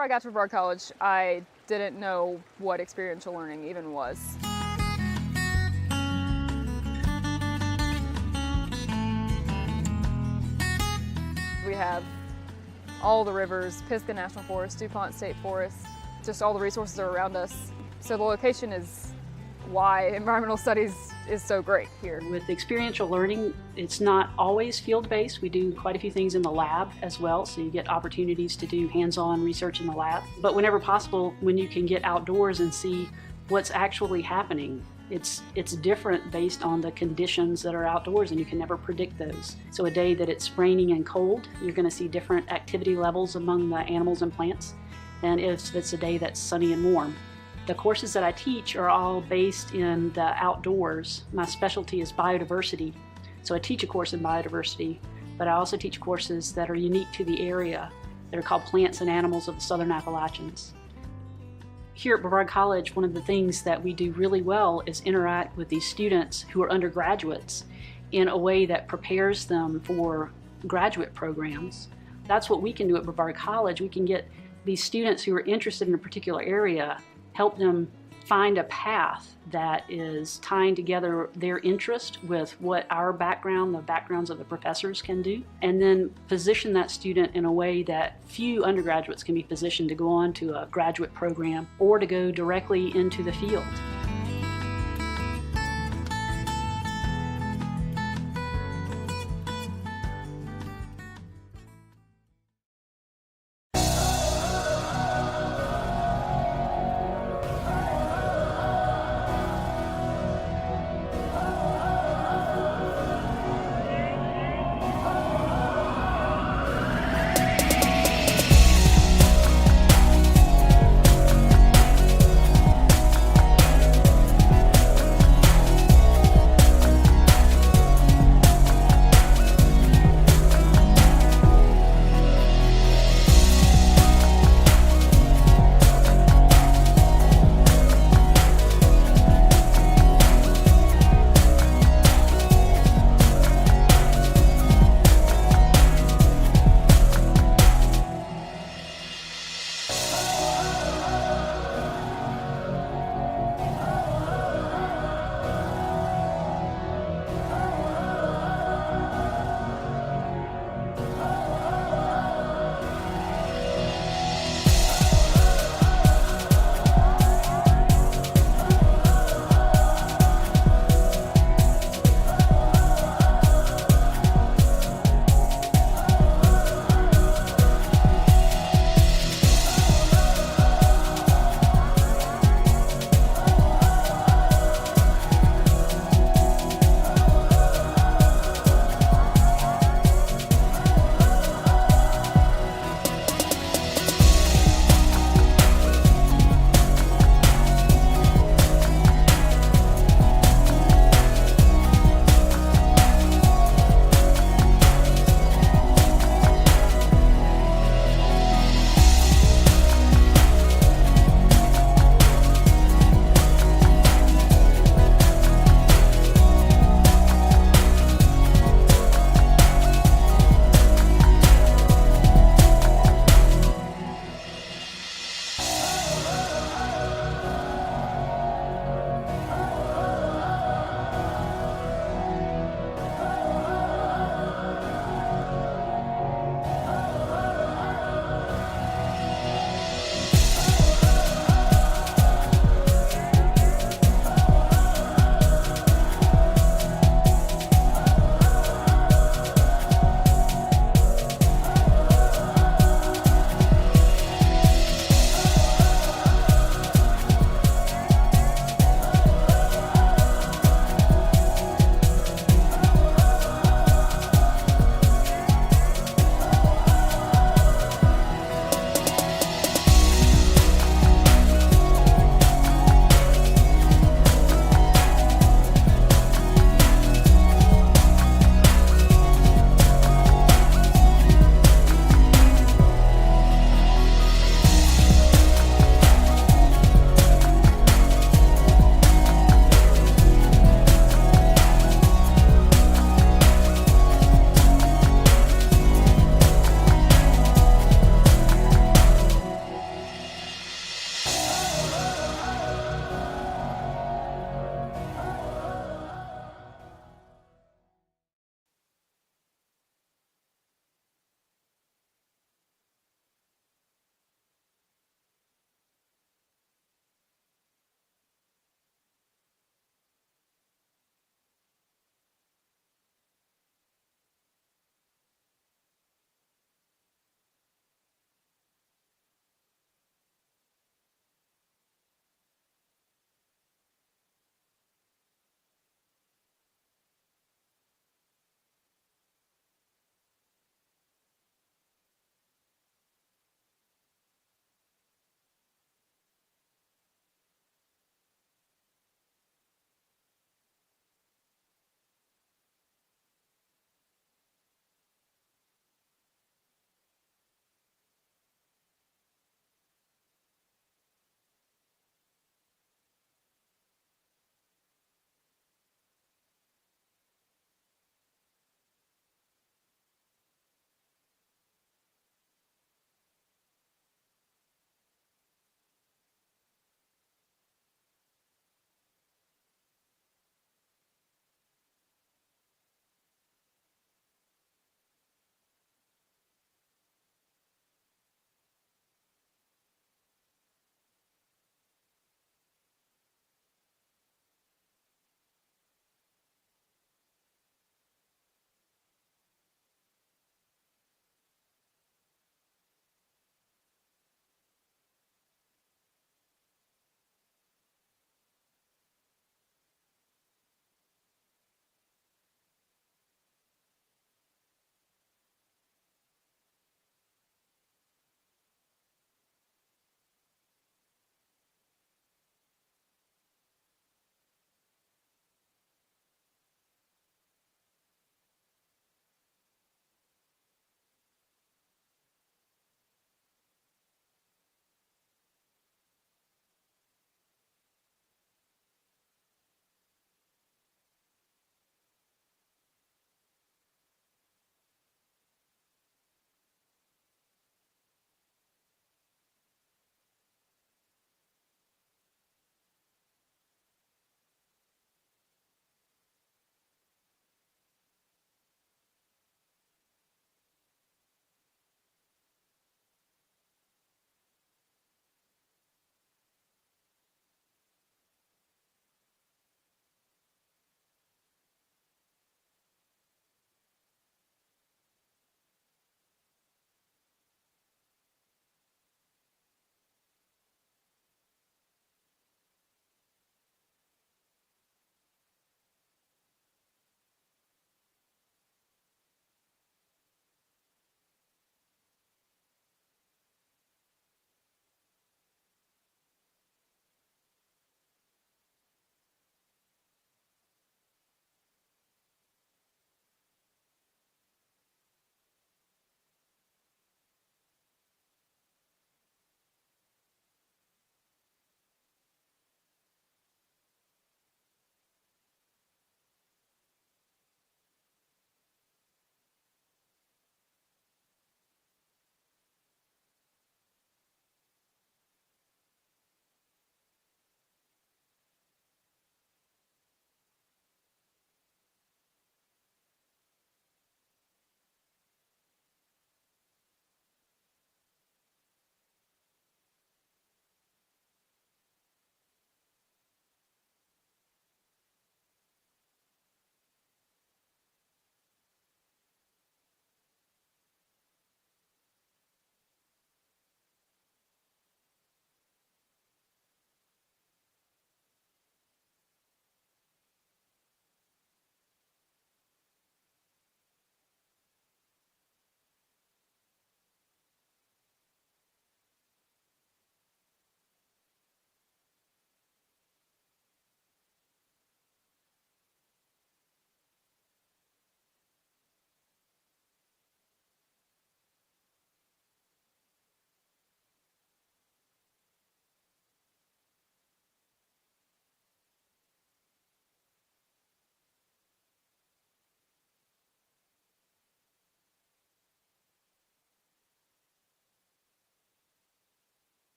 Before I got to Brevard College, I didn't know what experiential learning even was. We have all the rivers, Pisgah National Forest, DuPont State Forest, just all the resources are around us. So the location is why environmental studies is so great here. With experiential learning, it's not always field-based. We do quite a few things in the lab as well, so you get opportunities to do hands-on research in the lab. But whenever possible, when you can get outdoors and see what's actually happening, it's different based on the conditions that are outdoors, and you can never predict those. So a day that it's raining and cold, you're going to see different activity levels among the animals and plants than if it's a day that's sunny and warm. The courses that I teach are all based in the outdoors. My specialty is biodiversity, so I teach a course in biodiversity, but I also teach courses that are unique to the area that are called Plants and Animals of the Southern Appalachians. Here at Brevard College, one of the things that we do really well is interact with these students who are undergraduates in a way that prepares them for graduate programs. That's what we can do at Brevard College. We can get these students who are interested in a particular area, help them find a path that is tying together their interest with what our background, the backgrounds of the professors can do, and then position that student in a way that few undergraduates can be positioned to go on to a graduate program or to go directly into the field.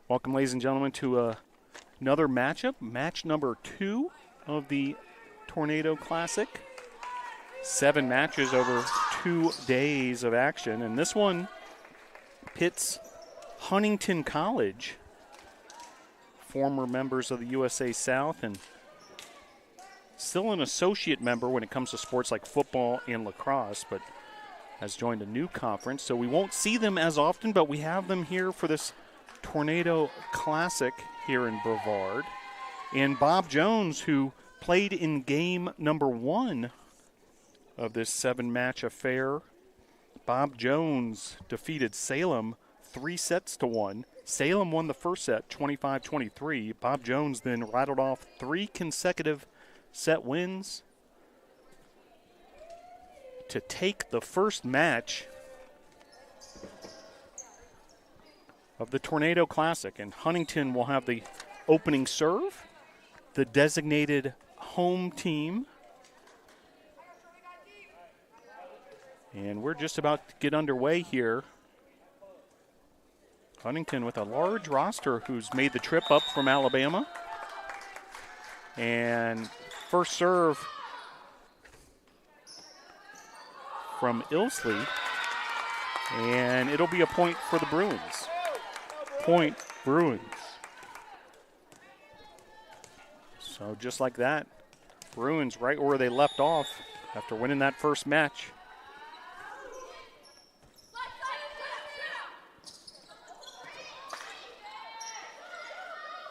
Welcome, ladies and gentlemen, to another matchup, match number 2 of the Tornado Classic. 7 matches over 2 days of action, and this one pits Huntington College, former members of the USA South and still an associate member when it comes to sports like football and lacrosse, but has joined a new conference. So we won't see them as often, but we have them here for this Tornado Classic here in Brevard. And Bob Jones, who played in game number 1 of this 7-match affair. Bob Jones defeated Salem 3-1. Salem won the first set 25-23. Bob Jones then rattled off 3 consecutive set wins to take the first match of the Tornado Classic. And Huntington will have the opening serve, the designated home team. And we're just about to get underway here. Huntington with a large roster who's made the trip up from Alabama. And first serve from Ilsley. And it'll be a point for the Bruins. Point Bruins. So just like that, Bruins right where they left off after winning that first match.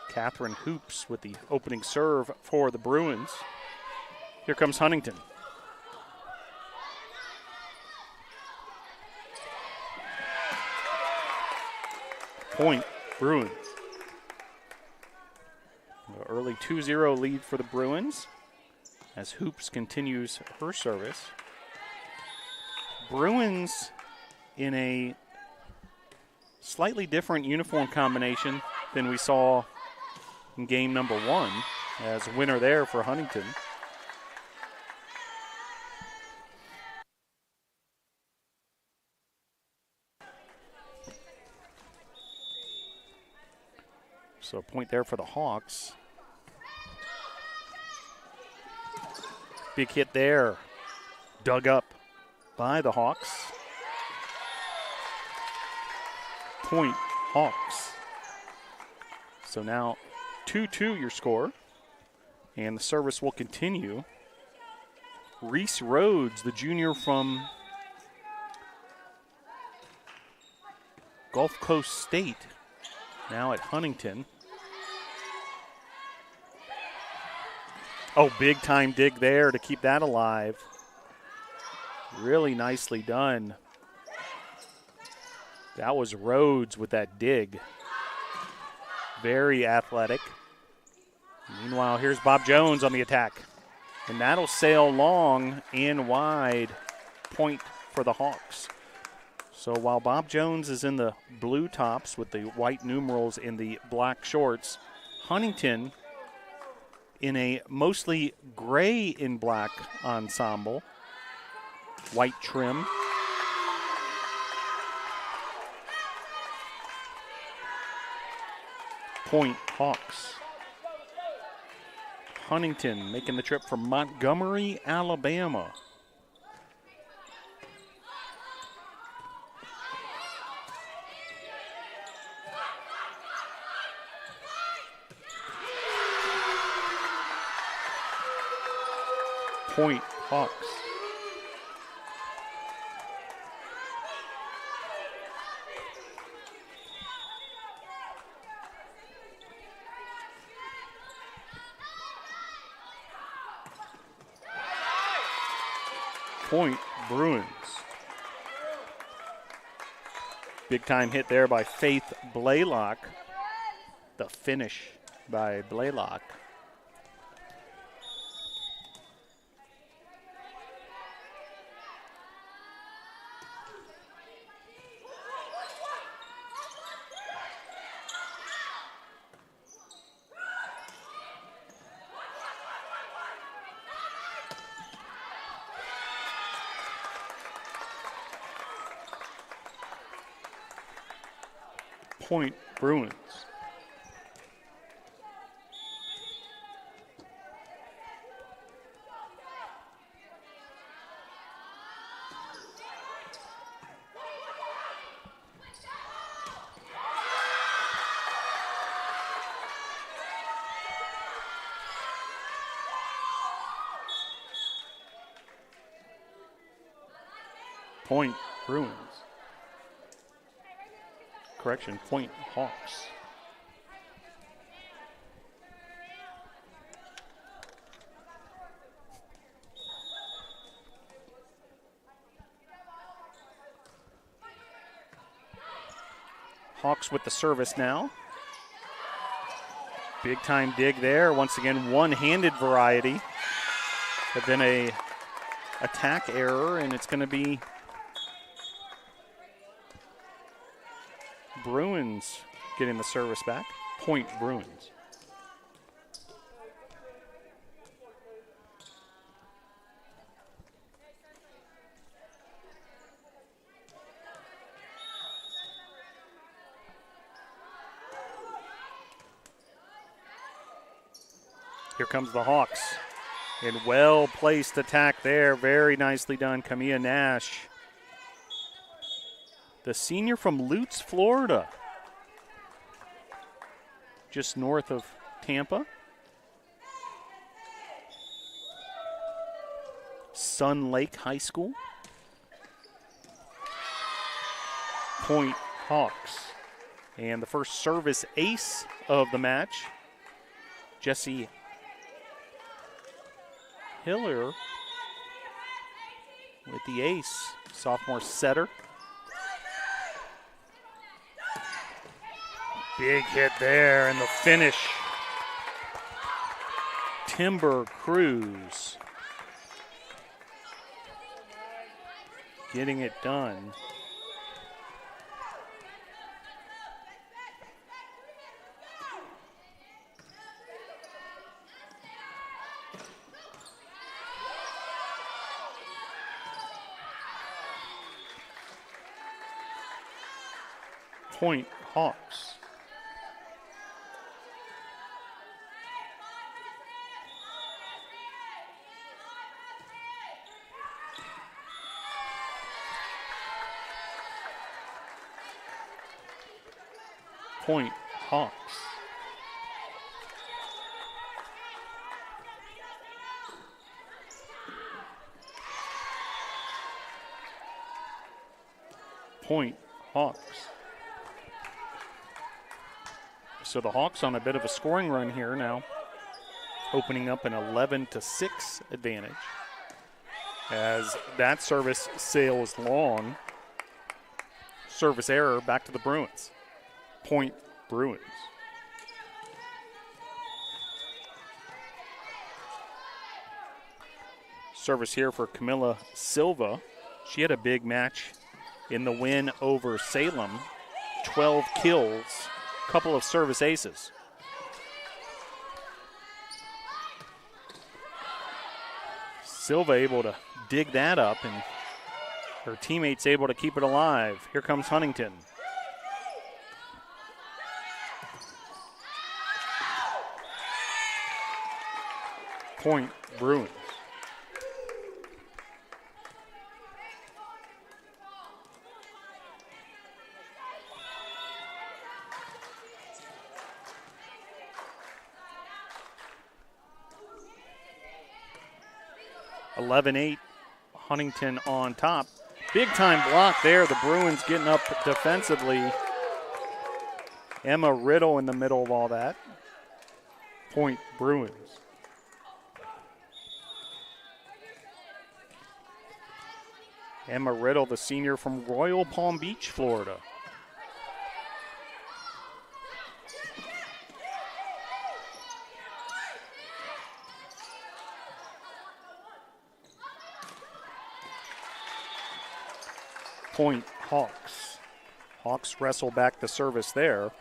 Catherine Hoops with the opening serve for the Bruins. Here comes Huntington. Point Bruins. An early 2-0 lead for the Bruins as Hoops continues her service. Bruins in a slightly different uniform combination than we saw in game number 1, as winner there for Huntington. So a point there for the Hawks. Big hit there. Dug up by the Hawks. Point Hawks. So now 2-2 your score. And the service will continue. Reese Rhodes, the junior from Gulf Coast State, now at Huntington. Oh, big time dig there to keep that alive. Really nicely done. That was Rhodes with that dig. Very athletic. Meanwhile, here's Bob Jones on the attack. And that'll sail long and wide. Point for the Hawks. So while Bob Jones is in the blue tops with the white numerals in the black shorts, Huntington in a mostly gray and black ensemble. White trim. Point Hawks. Huntington making the trip from Montgomery, Alabama. Point Hawks. Point Bruins. Big time hit there by Faith Blaylock. The finish by Blaylock. Point Bruins. Point Bruins. Correction, point Hawks. Hawks with the service now. Big time dig there. Once again, one-handed variety. But then a attack error, and it's going to be Bruins getting the service back. Point Bruins. Here comes the Hawks. And well-placed attack there. Very nicely done, Camilla Nash. The senior from Lutz, Florida. Just north of Tampa. Sun Lake High School. Point Hawks. And the first service ace of the match, Jesse Hiller with the ace, sophomore setter. Big hit there, and the finish. Timber Cruz getting it done. Point Hawks. Point Hawks. Point Hawks. So the Hawks on a bit of a scoring run here now, opening up an 11-6 advantage. As that service sails long. Service error back to the Bruins. Point Bruins. Service here for Camilla Silva. She had a big match in the win over Salem. 12 kills, couple of service aces. Silva able to dig that up, and her teammates able to keep it alive. Here comes Huntington. Point Bruins. (11-8), Huntington on top. Big time block there. The Bruins getting up defensively. Emma Riddle in the middle of all that. Point Bruins. Emma Riddle, the senior from Royal Palm Beach, Florida. Point Hawks. Hawks wrestle back the service there.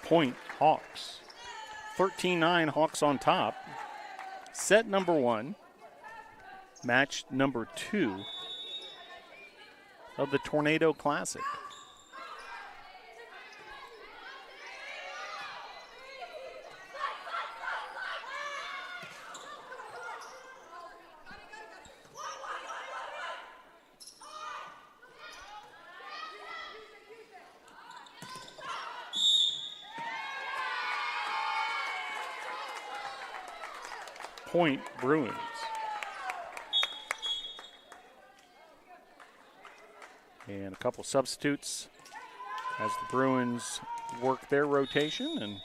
Point Hawks. 13-9, Hawks on top. Set number one. Match number two. of the Tornado Classic. Point Bruins. And a couple substitutes as the Bruins work their rotation. And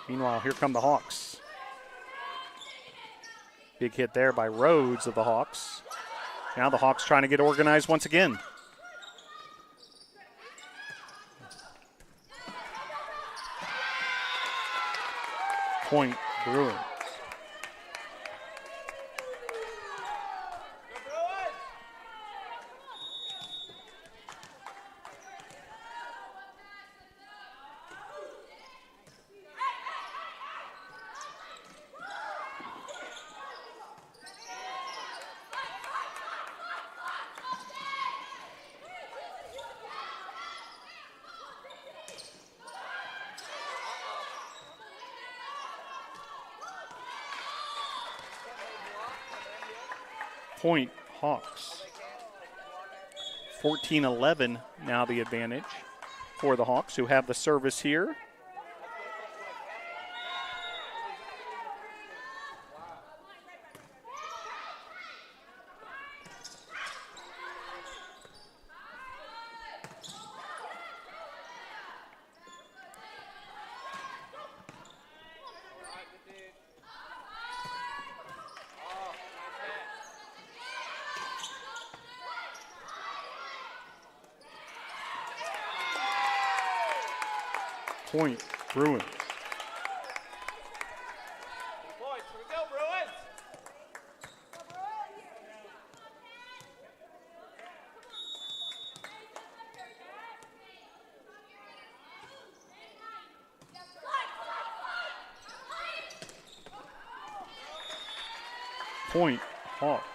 meanwhile, here come the Hawks. Big hit there by Rhodes of the Hawks. Now the Hawks trying to get organized once again. Point Bruins. Point Hawks. 14-11 now the advantage for the Hawks, who have the service here. Point Bruins. Point Hawks.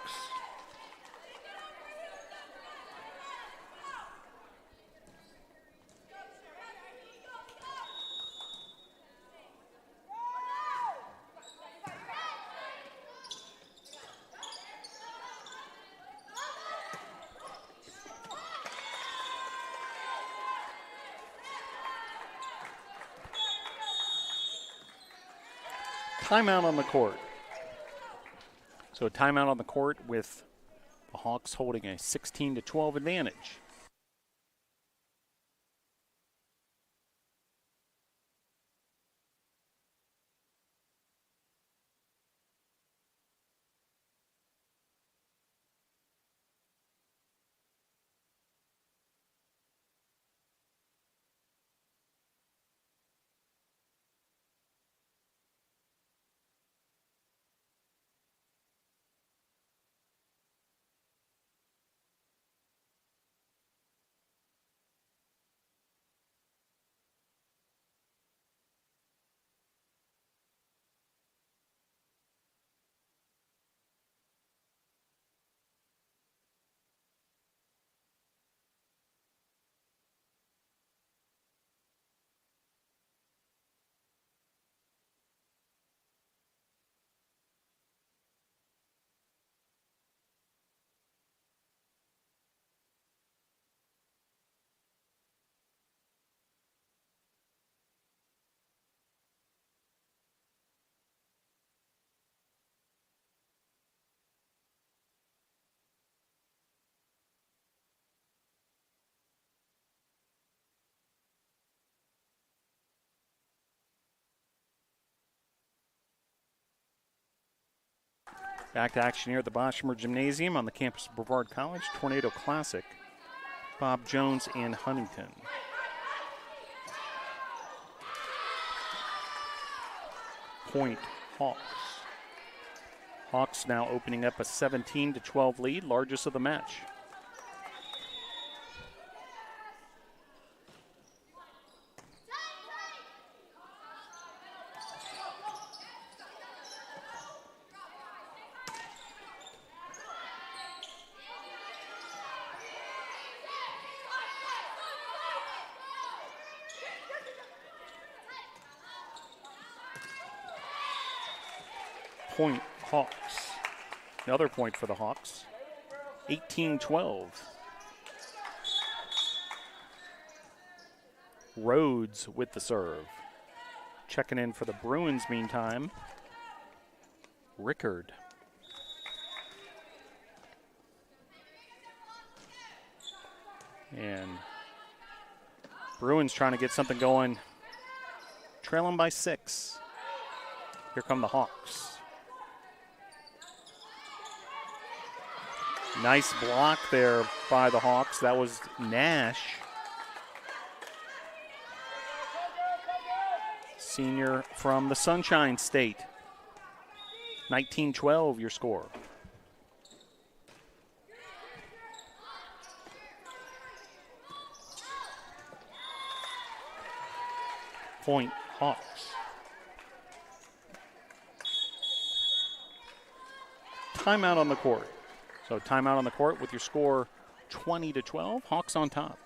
Timeout on the court. So a timeout on the court with the Hawks holding a 16-12 advantage. Back to action here at the Boshamer Gymnasium on the campus of Brevard College. Tornado Classic. Bob Jones and Huntington. Point Hawks. Hawks now opening up a 17-12 lead, largest of the match. Point Hawks. Another point for the Hawks. 18-12. Rhodes with the serve. Checking in for the Bruins meantime. Rickard. And Bruins trying to get something going. Trailing by 6. Here come the Hawks. Nice block there by the Hawks. That was Nash. Senior from the Sunshine State. 19-12 your score. Point Hawks. Timeout on the court. So timeout on the court with your score 20-12. Hawks on top.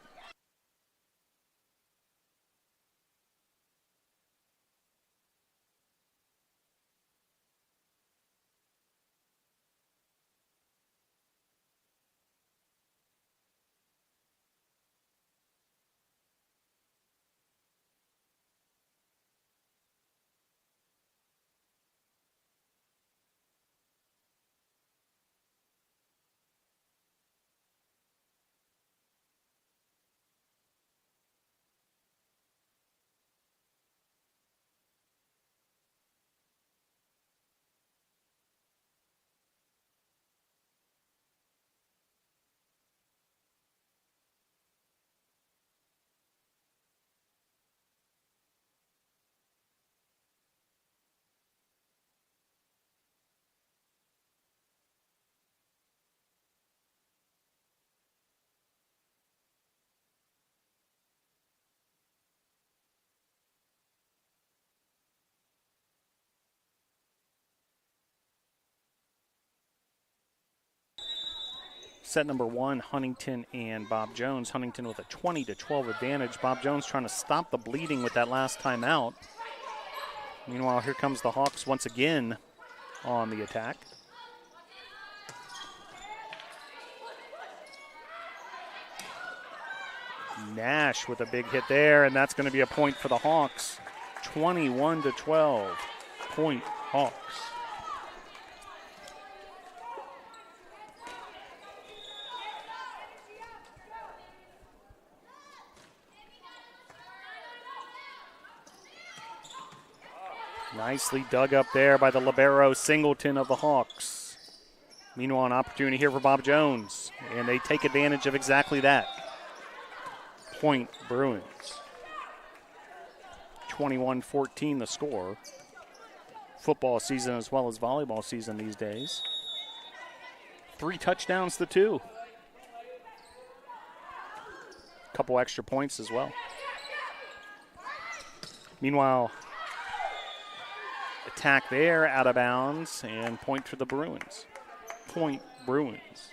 Set number 1, Huntington and Bob Jones. Huntington with a 20-12 advantage. Bob Jones trying to stop the bleeding with that last timeout. Meanwhile, here comes the Hawks once again on the attack. Nash with a big hit there, and that's going to be a point for the Hawks. 21-12. Point Hawks. Nicely dug up there by the libero Singleton of the Hawks. Meanwhile, an opportunity here for Bob Jones, and they take advantage of exactly that. Point Bruins. 21-14 the score. Football season as well as volleyball season these days. 3 touchdowns to 2. Couple extra points as well. Meanwhile, attack there, out of bounds, and point for the Bruins. Point Bruins.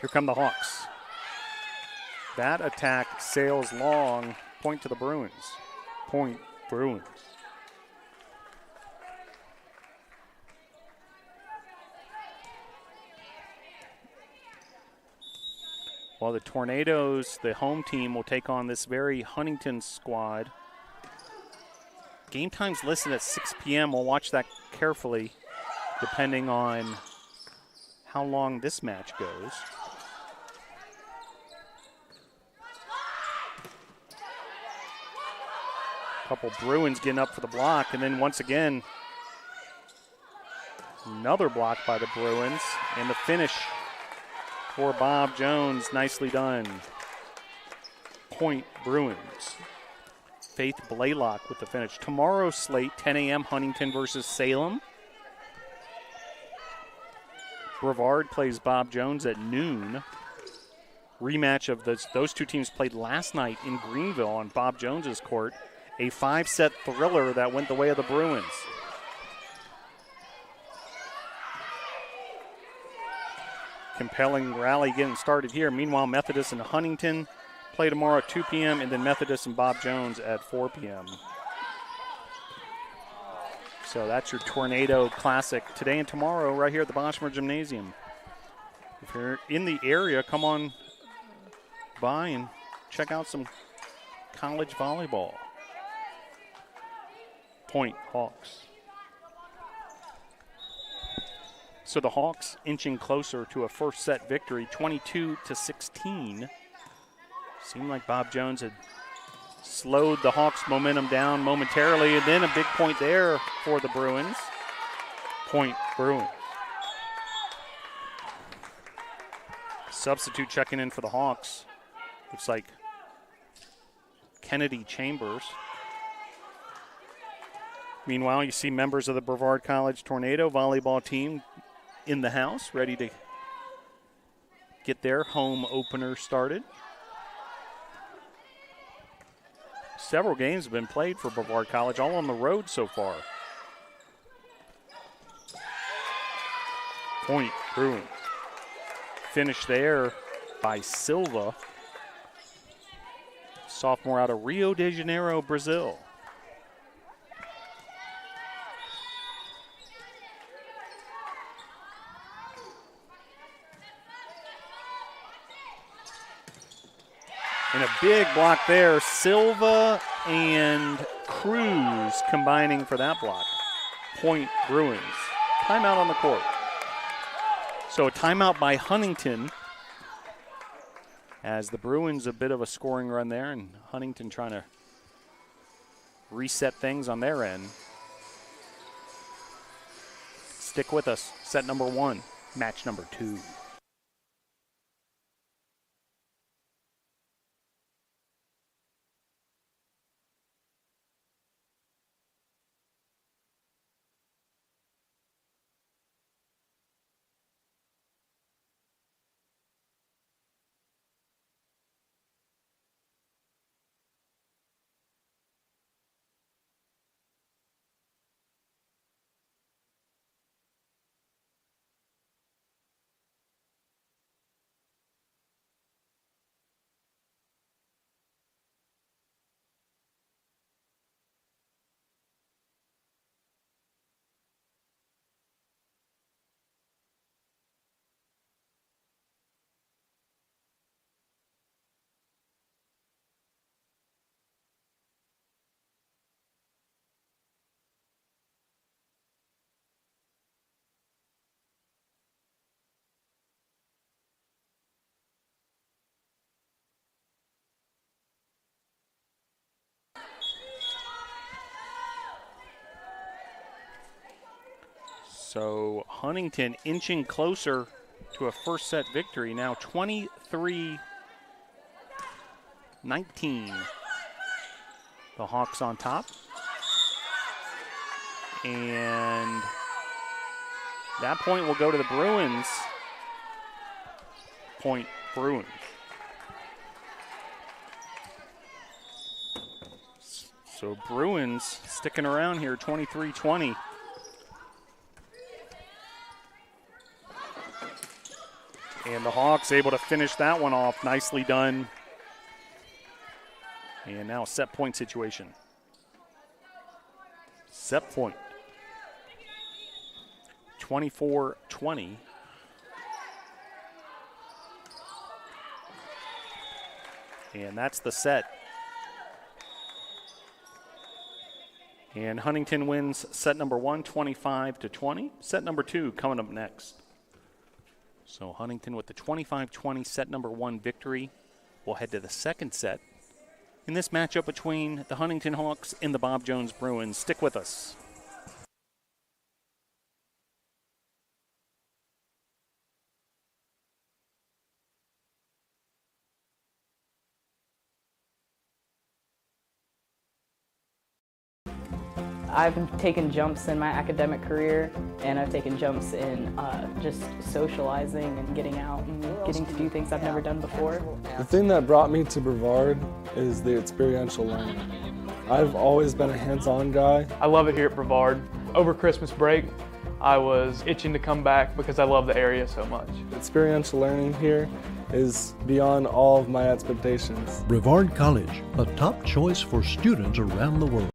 Here come the Hawks. That attack sails long. Point to the Bruins. Point Bruins. While the Tornadoes, the home team, will take on this very Huntington squad. Game time's listed at 6 p.m. We'll watch that carefully, depending on how long this match goes. Couple Bruins getting up for the block, and then once again, another block by the Bruins, and the finish for Bob Jones. Nicely done. Point Bruins. Faith Blaylock with the finish. Tomorrow's slate, 10 a.m., Huntington versus Salem. Brevard plays Bob Jones at noon. Rematch of those two teams played last night in Greenville on Bob Jones's court. A 5-set thriller that went the way of the Bruins. compelling rally getting started here. Meanwhile, Methodist and Huntington play tomorrow at 2 p.m. and then Methodist and Bob Jones at 4 p.m. So that's your Tornado Classic today and tomorrow right here at the Boschmer Gymnasium. If you're in the area, come on by and check out some college volleyball. Point Hawks. So the Hawks inching closer to a first set victory, 22-16. Seemed like Bob Jones had slowed the Hawks' momentum down momentarily, and then a big point there for the Bruins. Point Bruins. Substitute checking in for the Hawks. Looks like Kennedy Chambers. Meanwhile, you see members of the Brevard College Tornado volleyball team in the house, ready to get their home opener started. Several games have been played for Brevard College, all on the road so far. Point Bruins. Finish there by Silva, sophomore out of Rio de Janeiro, Brazil. And a big block there. Silva and Cruz combining for that block. Point Bruins. Timeout on the court. So a timeout by Huntington as the Bruins a bit of a scoring run there, and Huntington trying to reset things on their end. Stick with us. Set number 1, match number 2. So Huntington inching closer to a first set victory, now 23-19. The Hawks on top. And that point will go to the Bruins. Point Bruins. So Bruins sticking around here, 23-20. And the Hawks able to finish that one off. Nicely done. And now a set point situation. Set point. 24-20. And that's the set. And Huntington wins set number 1, 25-20. Set number 2 coming up next. So Huntington with the 25-20 set number 1 victory will head to the second set in this matchup between the Huntington Hawks and the Bob Jones Bruins. Stick with us. I've taken jumps in my academic career, and I've taken jumps in just socializing and getting out and getting to do things I've never done before. The thing that brought me to Brevard is the experiential learning. I've always been a hands-on guy. I love it here at Brevard. Over Christmas break, I was itching to come back because I love the area so much. Experiential learning here is beyond all of my expectations. Brevard College, a top choice for students around the world.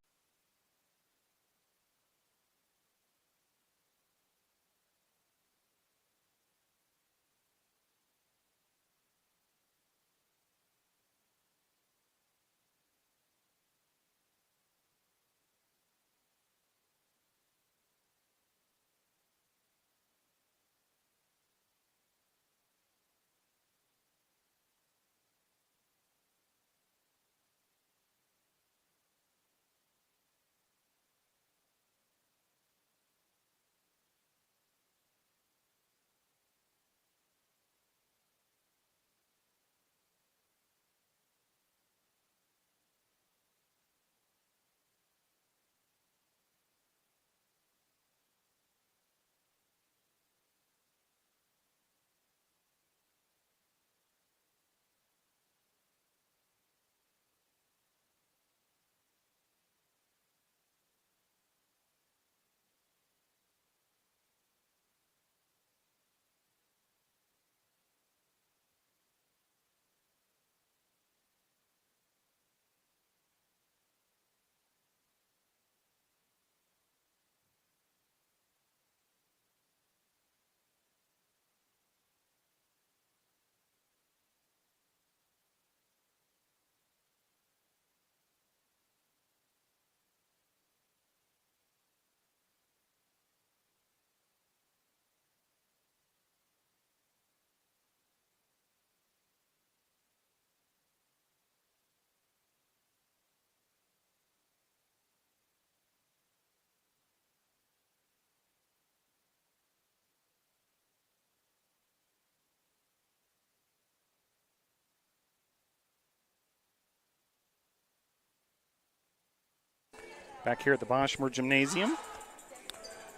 Back here at the Boschmer Gymnasium,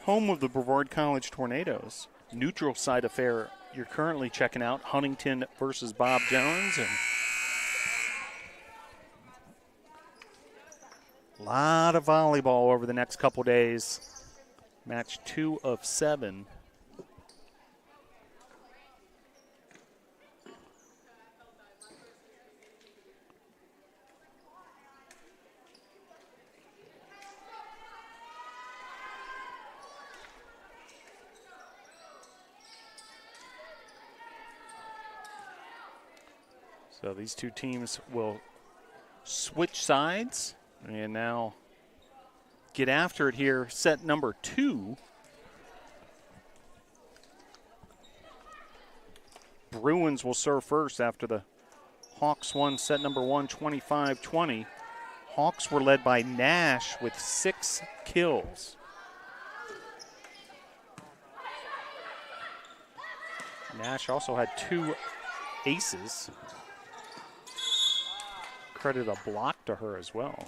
home of the Brevard College Tornadoes. Neutral site affair you're currently checking out, Huntington versus Bob Jones. And a lot of volleyball over the next couple days. Match 2 of 7. So these two teams will switch sides and now get after it here. Set number 2. Bruins will serve first after the Hawks won set number 1, 25-20. Hawks were led by Nash with 6 kills. Nash also had 2 aces. Credit a block to her as well.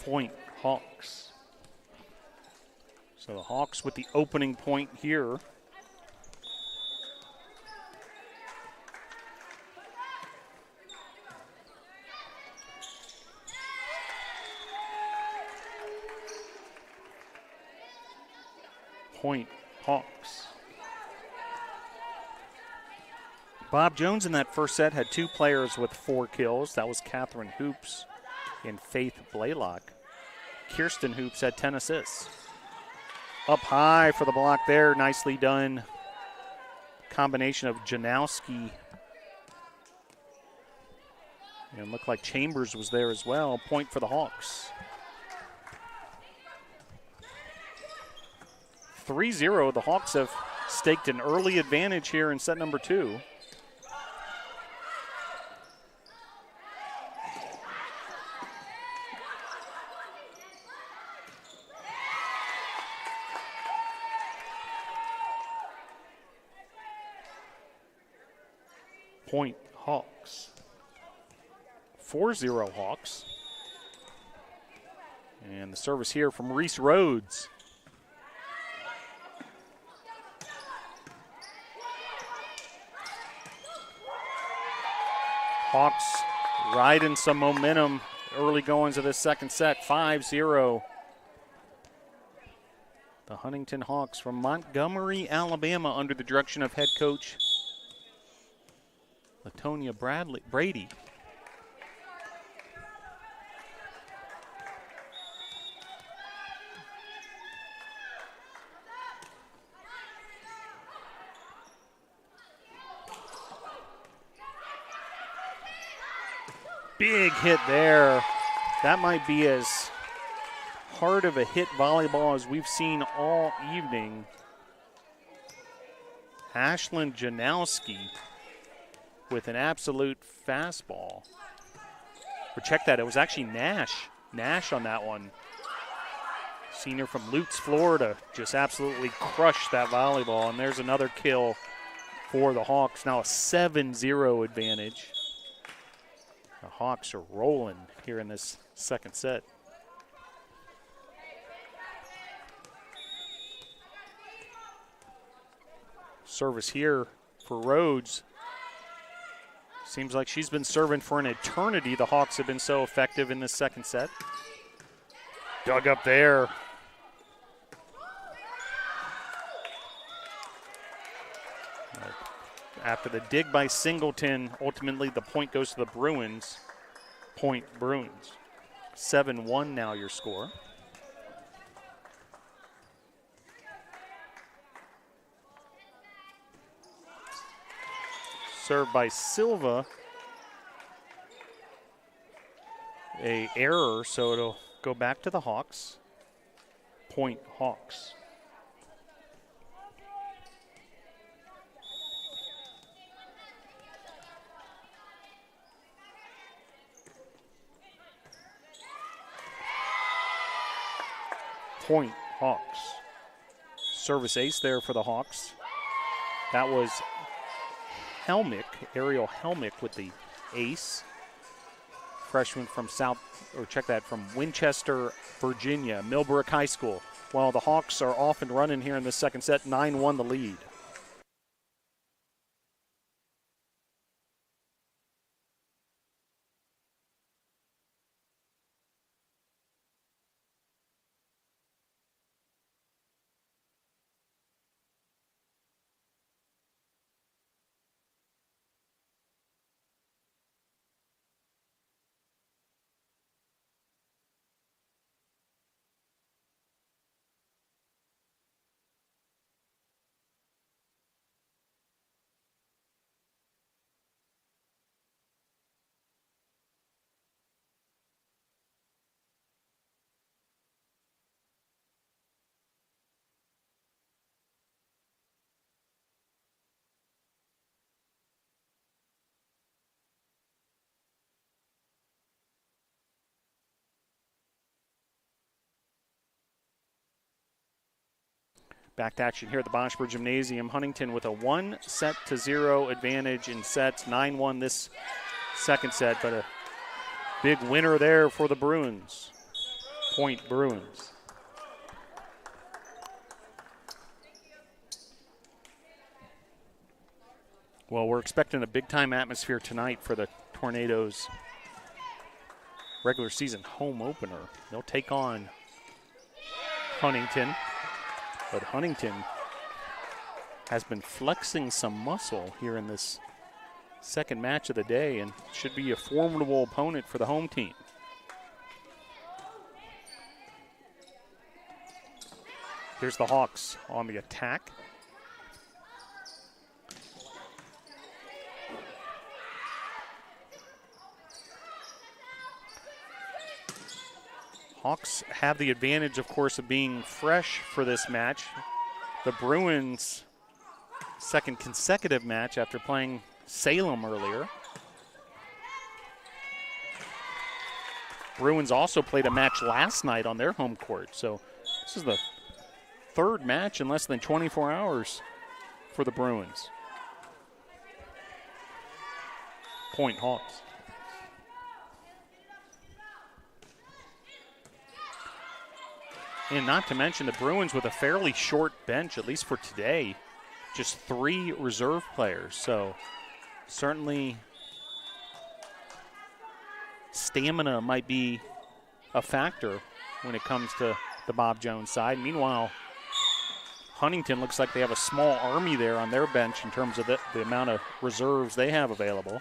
Point Hawks. So the Hawks with the opening point here. Point Hawks. Bob Jones in that first set had 2 players with 4 kills. That was Catherine Hoops and Faith Blaylock. Kirsten Hoops had 10 assists. Up high for the block there. Nicely done. Combination of Janowski. And looked like Chambers was there as well. Point for the Hawks. 3-0. The Hawks have staked an early advantage here in set number 2. Point Hawks. 4-0 Hawks. And the service here from Reese Rhodes. Hawks riding some momentum early goings of this second set, 5-0. The Huntington Hawks from Montgomery, Alabama, under the direction of head coach Latonia Brady. Big hit there. That might be as hard of a hit volleyball as we've seen all evening. Ashlyn Janowski with an absolute fastball. But check that, it was actually Nash on that one. Senior from Lutz, Florida, just absolutely crushed that volleyball. And there's another kill for the Hawks. Now a 7-0 advantage. The Hawks are rolling here in this second set. Service here for Rhodes. Seems like she's been serving for an eternity. The Hawks have been so effective in this second set. Dug up there. After the dig by Singleton, ultimately the point goes to the Bruins. Point Bruins. 7-1 now your score. Served by Silva. A error, so it'll go back to the Hawks. Point Hawks. Point Hawks. Service ace there for the Hawks. That was Helmick, Ariel Helmick with the ace. Freshman from from Winchester, Virginia, Millbrook High School. While the Hawks are off and running here in the second set, 9-1 the lead. Back to action here at the Boschberg Gymnasium. Huntington with a 1-0 advantage in sets. 9-1 this second set, but a big winner there for the Bruins. Point Bruins. Well, we're expecting a big-time atmosphere tonight for the Tornadoes' regular season home opener. They'll take on Huntington. But Huntington has been flexing some muscle here in this second match of the day and should be a formidable opponent for the home team. Here's the Hawks on the attack. Hawks have the advantage, of course, of being fresh for this match. The Bruins' second consecutive match after playing Salem earlier. Bruins also played a match last night on their home court. So this is the third match in less than 24 hours for the Bruins. Point Hawks. And not to mention the Bruins with a fairly short bench, at least for today. Just 3 reserve players. So certainly stamina might be a factor when it comes to the Bob Jones side. Meanwhile, Huntington looks like they have a small army there on their bench in terms of the amount of reserves they have available.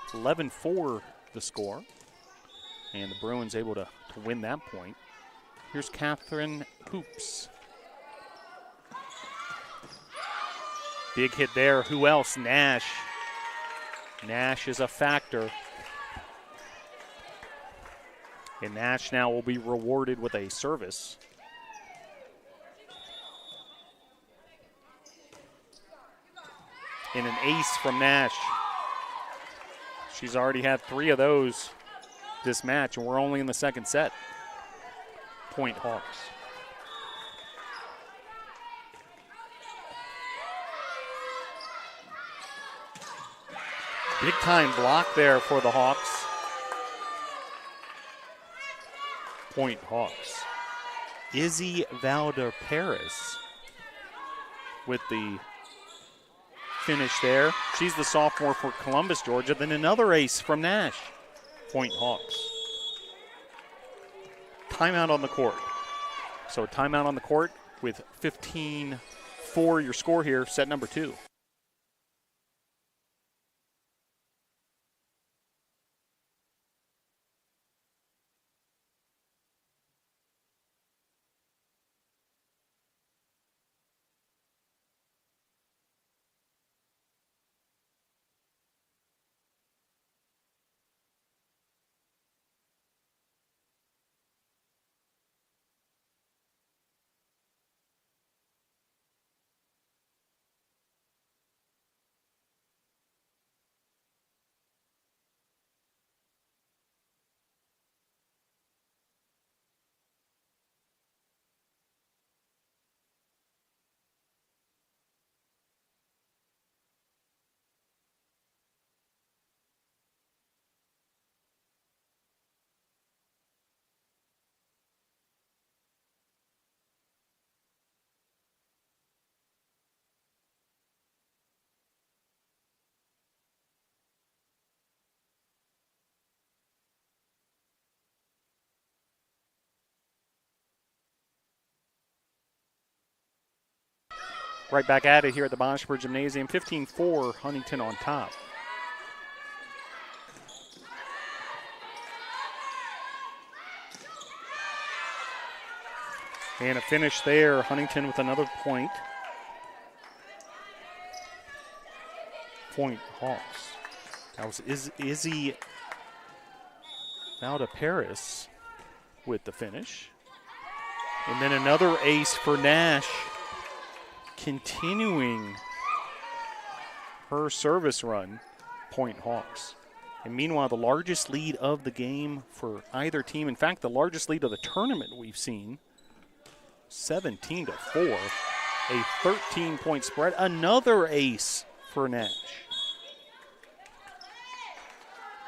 It's 11-4 the score. And the Bruins able to win that point. Here's Catherine Hoops. Big hit there. Who else? Nash. Nash is a factor. And Nash now will be rewarded with a service. And an ace from Nash. She's already had 3 of those this match, and we're only in the second set. Point Hawks. Big time block there for the Hawks. Point Hawks. Izzy Valder-Paris with the finish there. She's the sophomore for Columbus, Georgia. Then another ace from Nash. Point Hawks. Timeout on the court. So timeout on the court with 15-4 your score here, set number 2. Right back at it here at the Boschberg Gymnasium. 15-4, Huntington on top. And a finish there, Huntington with another point. Point Hawks. That was Izzy Valder-Paris with the finish. And then another ace for Nash, continuing her service run. Point Hawks. And meanwhile, the largest lead of the game for either team, in fact, the largest lead of the tournament we've seen, 17-4, a 13-point spread. Another ace for Nash.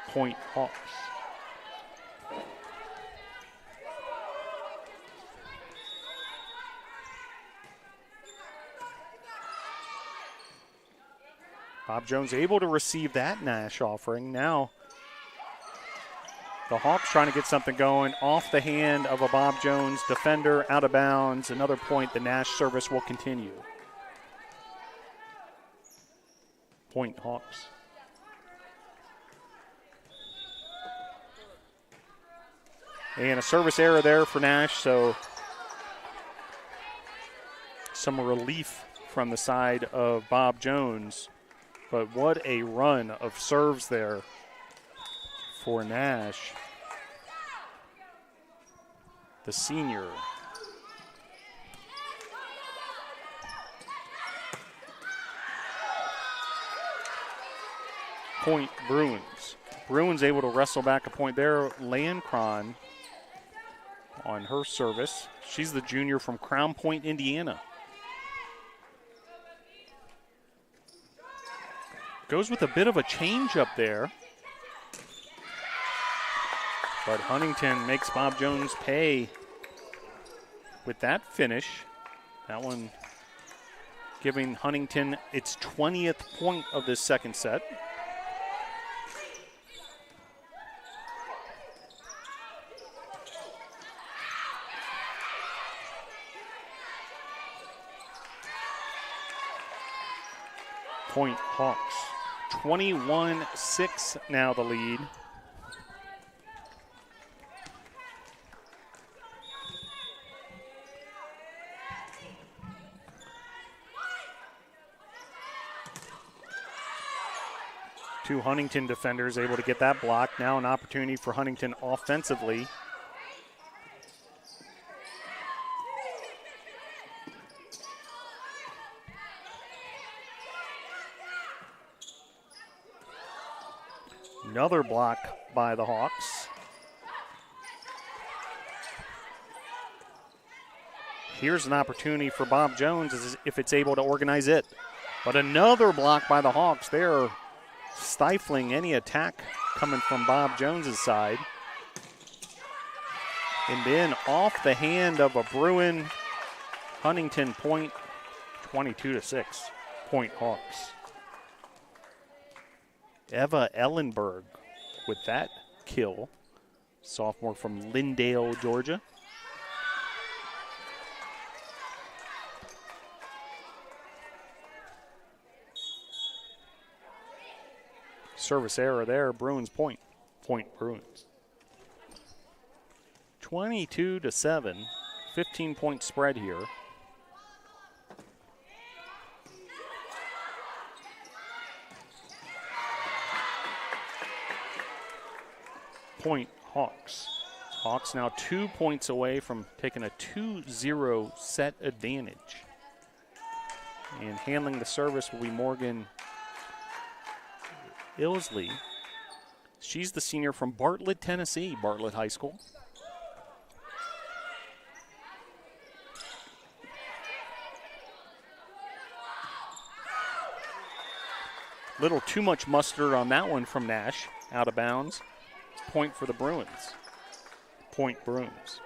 Point Hawks. Bob Jones able to receive that Nash offering. Now the Hawks trying to get something going off the hand of a Bob Jones defender, out of bounds. Another point. The Nash service will continue. Point Hawks. And a service error there for Nash, so some relief from the side of Bob Jones. But what a run of serves there for Nash, the senior. Point Bruins. Bruins able to wrestle back a point there. Lancron on her service. She's the junior from Crown Point, Indiana. Goes with a bit of a change up there. But Huntington makes Bob Jones pay with that finish. That one giving Huntington its 20th point of this second set. Point Hawks. 21-6 now the lead. Two Huntington defenders able to get that block. Now an opportunity for Huntington offensively. Another block by the Hawks. Here's an opportunity for Bob Jones if it's able to organize it. But another block by the Hawks. They're stifling any attack coming from Bob Jones's side. And then off the hand of a Bruin, Huntington point, 22-6, Point Hawks. Eva Ellenberg with that kill, sophomore from Lindale, Georgia. Service error there, Bruins point. Point Bruins. 22-7, 15-point spread here. Point Hawks. Hawks now 2 points away from taking a 2-0 set advantage. And handling the service will be Morgan Ilsley. She's the senior from Bartlett, Tennessee, Bartlett High School. Little too much mustard on that one from Nash, out of bounds. Point for the Bruins. Point Bruins.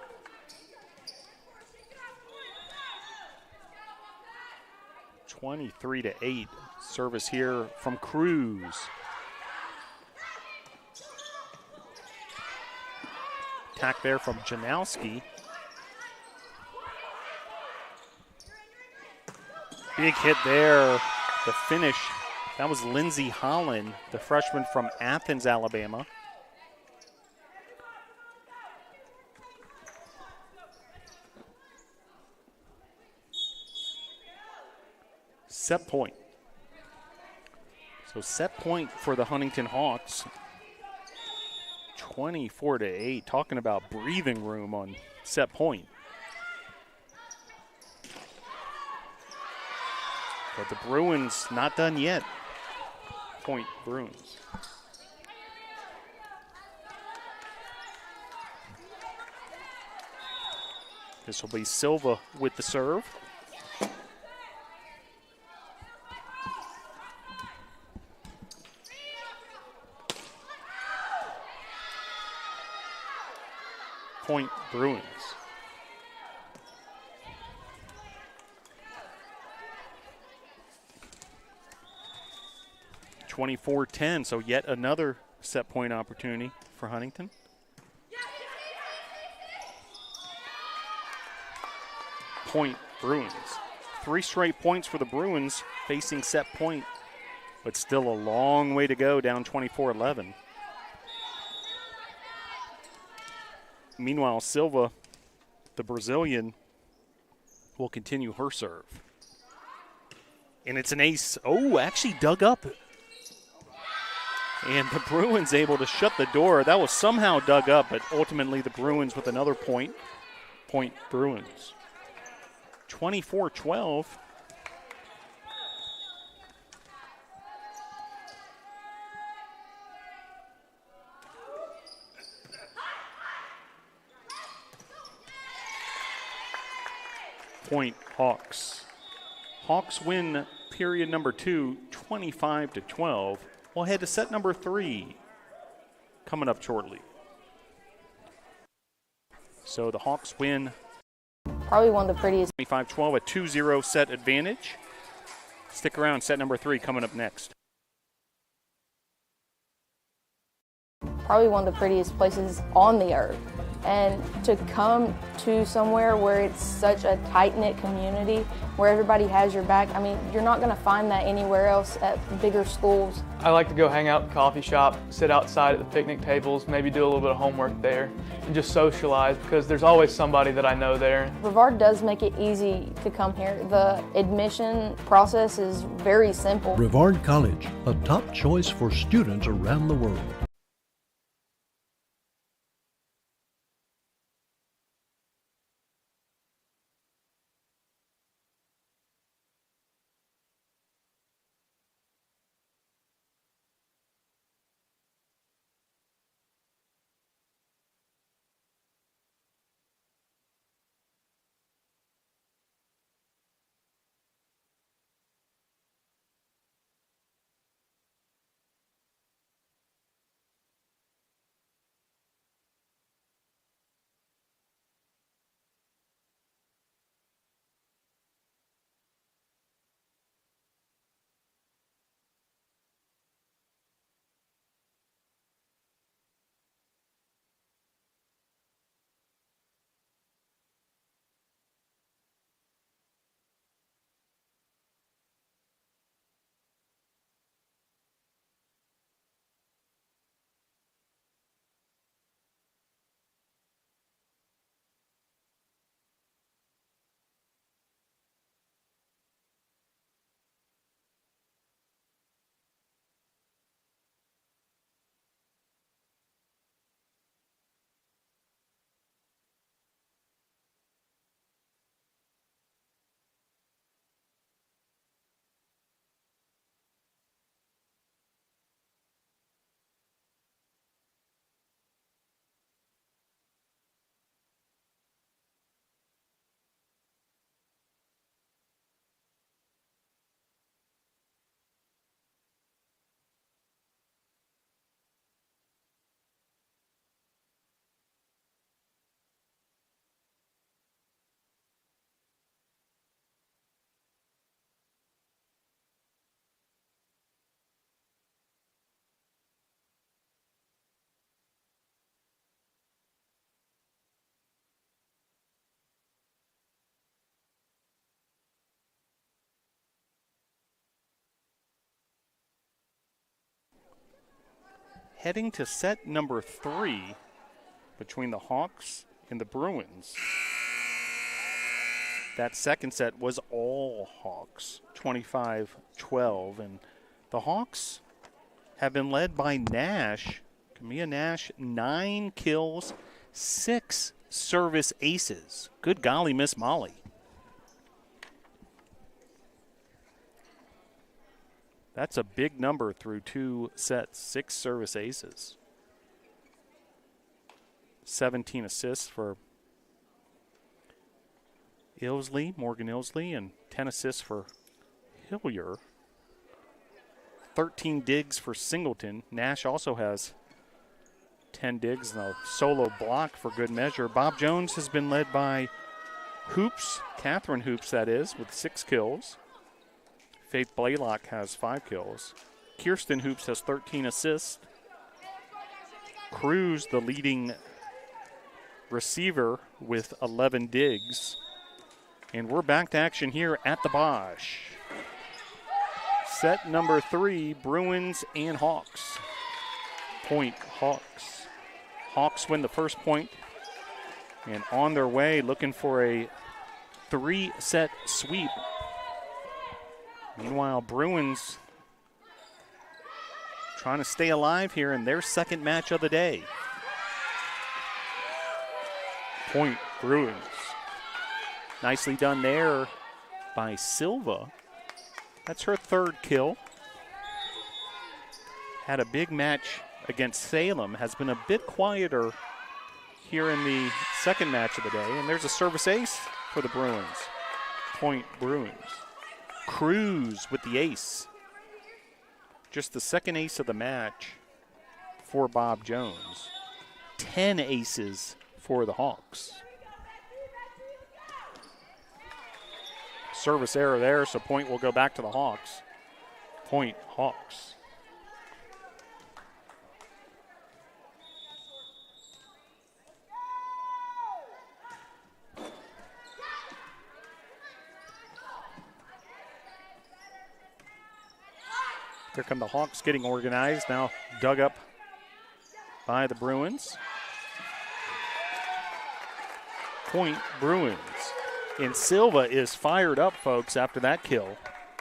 (23-8). Service here from Cruz. Attack there from Janowski. Big hit there. The finish. That was Lindsey Holland, the freshman from Athens, Alabama. Set point. So set point for the Huntington Hawks. 24-8. Talking about breathing room on set point. But the Bruins not done yet. Point Bruins. This will be Silva with the serve. Point Bruins. (24-10), so yet another set point opportunity for Huntington. Point Bruins. 3 straight points for the Bruins facing set point, but still a long way to go, down 24-11. Meanwhile, Silva, the Brazilian, will continue her serve. And it's an ace. Oh, actually dug up. And the Bruins able to shut the door. That was somehow dug up, but ultimately the Bruins with another point. Point Bruins. 24-12. Point Hawks. Hawks win period number 2, 25-12. We'll head to set number 3 coming up shortly. So the Hawks win. Probably one of the prettiest. 25-12, a 2-0 set advantage. Stick around, set number 3 coming up next. Probably one of the prettiest places on the earth. And to come to somewhere where it's such a tight-knit community, where everybody has your back, I mean, you're not going to find that anywhere else at bigger schools. I like to go hang out at the coffee shop, sit outside at the picnic tables, maybe do a little bit of homework there, and just socialize because there's always somebody that I know there. Brevard does make it easy to come here. The admission process is very simple. Brevard College, a top choice for students around the world. Heading to set number 3 between the Hawks and the Bruins. That second set was all Hawks, 25-12. And the Hawks have been led by Nash. Camilla Nash, 9 kills, 6 service aces. Good golly, Miss Molly. That's a big number through 2 sets, 6 service aces. 17 assists for Morgan Ilsley, and 10 assists for Hillier. 13 digs for Singleton. Nash also has 10 digs and a solo block for good measure. Bob Jones has been led by Hoops, Catherine Hoops that is, with 6 kills. Faith Blaylock has 5 kills. Kirsten Hoops has 13 assists. Cruz, the leading receiver, with 11 digs. And we're back to action here at the Bosch. Set number 3, Bruins and Hawks. Point Hawks. Hawks win the first point and on their way looking for a 3-set sweep. Meanwhile, Bruins trying to stay alive here in their second match of the day. Point Bruins. Nicely done there by Silva. That's her 3rd kill. Had a big match against Salem. Has been a bit quieter here in the second match of the day. And there's a service ace for the Bruins. Point Bruins. Cruz with the ace. Just the second ace of the match for Bob Jones. 10 aces for the Hawks. Service error there, so point will go back to the Hawks. Point Hawks. Here come the Hawks getting organized. Now dug up by the Bruins. Point Bruins. And Silva is fired up, folks, after that kill.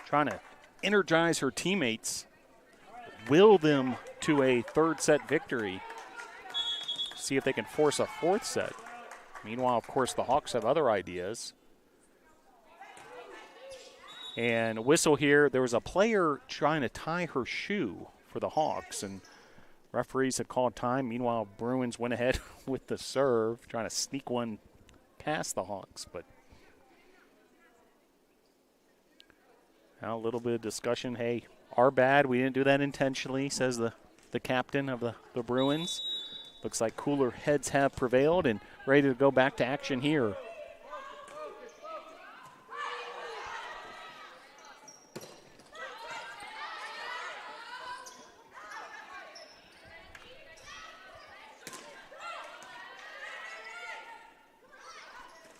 Trying to energize her teammates. Will them to a third set victory. See if they can force a fourth set. Meanwhile, of course, the Hawks have other ideas. And whistle here. There was a player trying to tie her shoe for the Hawks, and referees had called time. Meanwhile, Bruins went ahead with the serve, trying to sneak one past the Hawks. But now a little bit of discussion. Hey, our bad. We didn't do that intentionally, says the captain of the Bruins. Looks like cooler heads have prevailed and ready to go back to action here.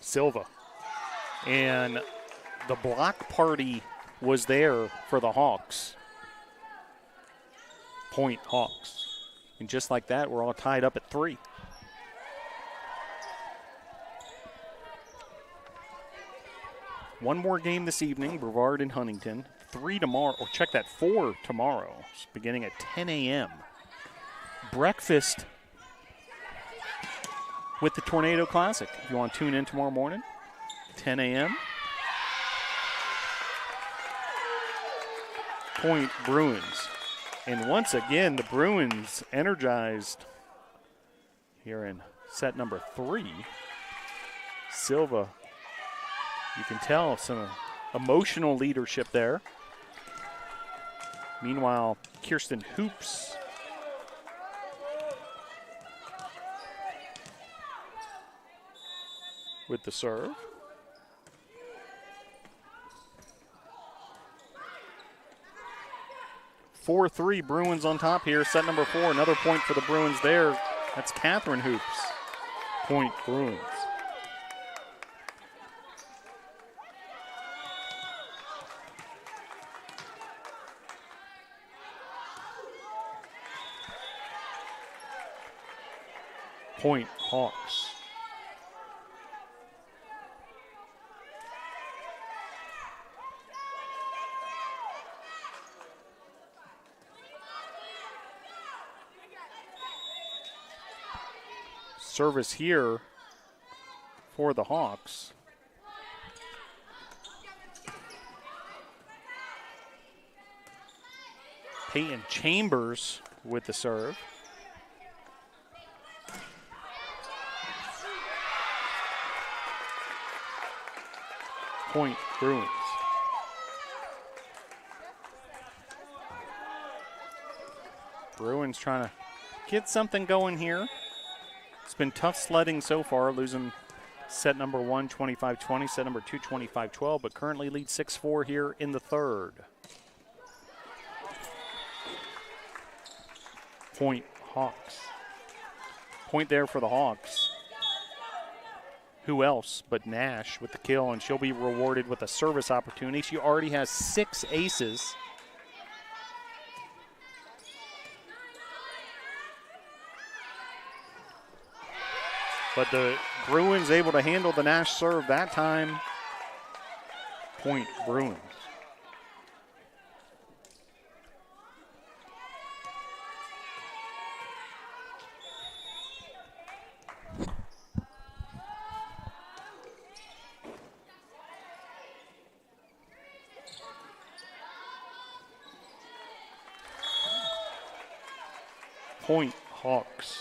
Silva. And the block party was there for the Hawks. Point Hawks. And just like that, we're all tied up at 3. One more game this evening, Brevard and Huntington. 3 tomorrow, or check that, 4 tomorrow, beginning at 10 a.m. Breakfast with the Tornado Classic. If you want to tune in tomorrow morning, 10 a.m. Point Bruins. And once again, the Bruins energized here in set number 3. Silva, you can tell some emotional leadership there. Meanwhile, Kirsten Hoops with the serve. Four 4-3 Bruins on top here. Set number 4. Another point for the Bruins there. That's Catherine Hoops. Point Bruins. Point Hawks. Service here for the Hawks. Peyton Chambers with the serve. Point Bruins. Bruins trying to get something going here. It's been tough sledding so far, losing set number 1, 25-20, set number 2, 25-12, but currently lead 6-4 here in the third. Point Hawks. Point there for the Hawks. Who else but Nash with the kill, and she'll be rewarded with a service opportunity. She already has 6 aces. But the Bruins able to handle the Nash serve that time. Point Bruins. Point Hawks.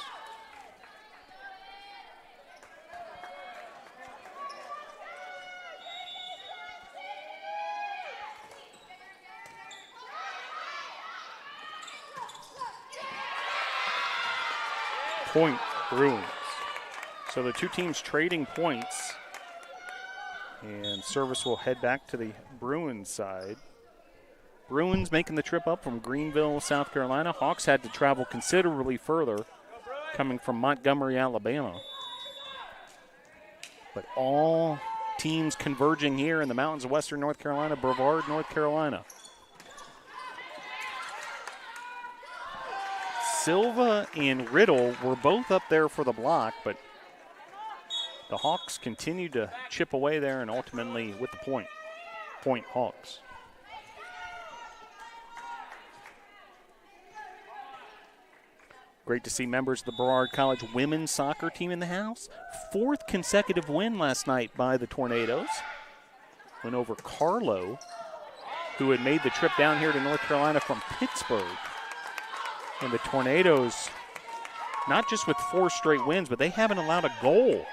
Point Bruins. So the two teams trading points, and service will head back to the Bruins side. Bruins making the trip up from Greenville, South Carolina. Hawks had to travel considerably further, coming from Montgomery, Alabama. But all teams converging here in the mountains of western North Carolina, Brevard, North Carolina. Silva and Riddle were both up there for the block, but the Hawks continued to chip away there and ultimately with the point. Point Hawks. Great to see members of the Brevard College women's soccer team in the house. 4th consecutive win last night by the Tornadoes. Went over Carlo, who had made the trip down here to North Carolina from Pittsburgh. And the Tornadoes, not just with 4 straight wins, but they haven't allowed a goal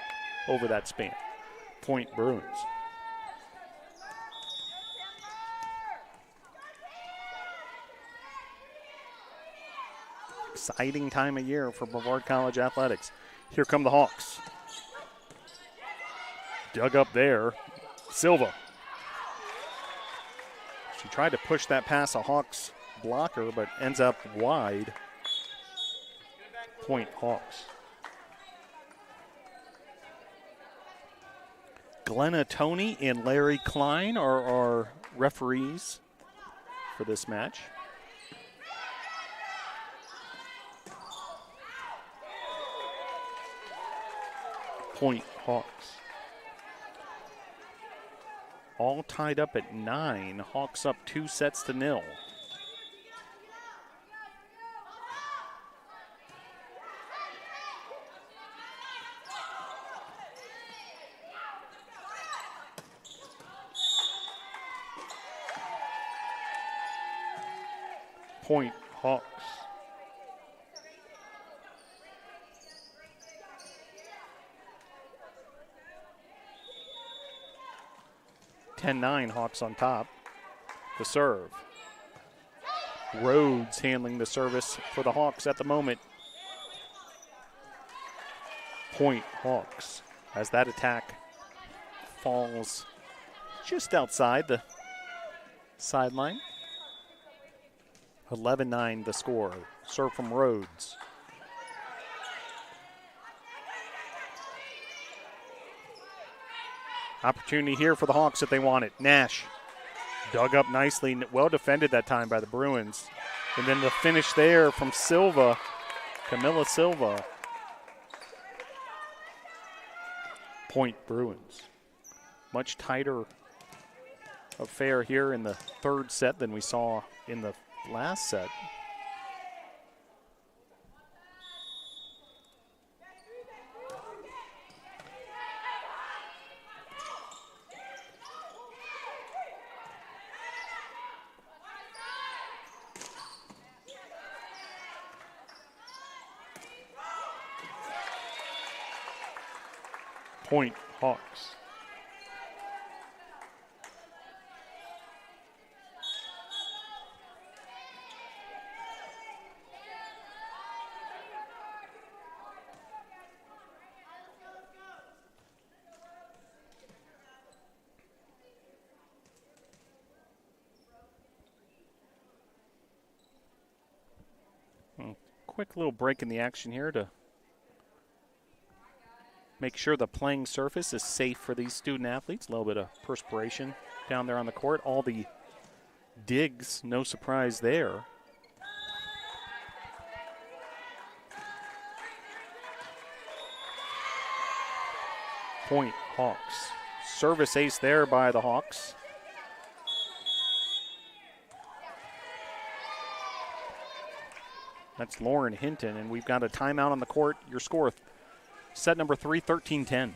over that span. Point Bruins. Exciting time of year for Brevard College athletics. Here come the Hawks. Dug up there. Silva. She tried to push that past a Hawks blocker, but ends up wide. Point Hawks. Glenna Toney and Larry Klein are our referees for this match. Point Hawks. All tied up at 9. Hawks up 2-0. Point Hawks. (10-9) Hawks on top. The serve. Rhodes handling the service for the Hawks at the moment. Point Hawks as that attack falls just outside the sideline. 11-9 the score. Serve from Rhodes. Opportunity here for the Hawks if they want it. Nash dug up nicely, well defended that time by the Bruins. And then the finish there from Silva, Camilla Silva. Point Bruins. Much tighter affair here in the third set than we saw in the last set. Point Hawks. Quick little break in the action here to make sure the playing surface is safe for these student athletes. A little bit of perspiration down there on the court. All the digs, no surprise there. Point Hawks. Service ace there by the Hawks. That's Lauren Hinton, and we've got a timeout on the court. Your score, set number 3, 13-10.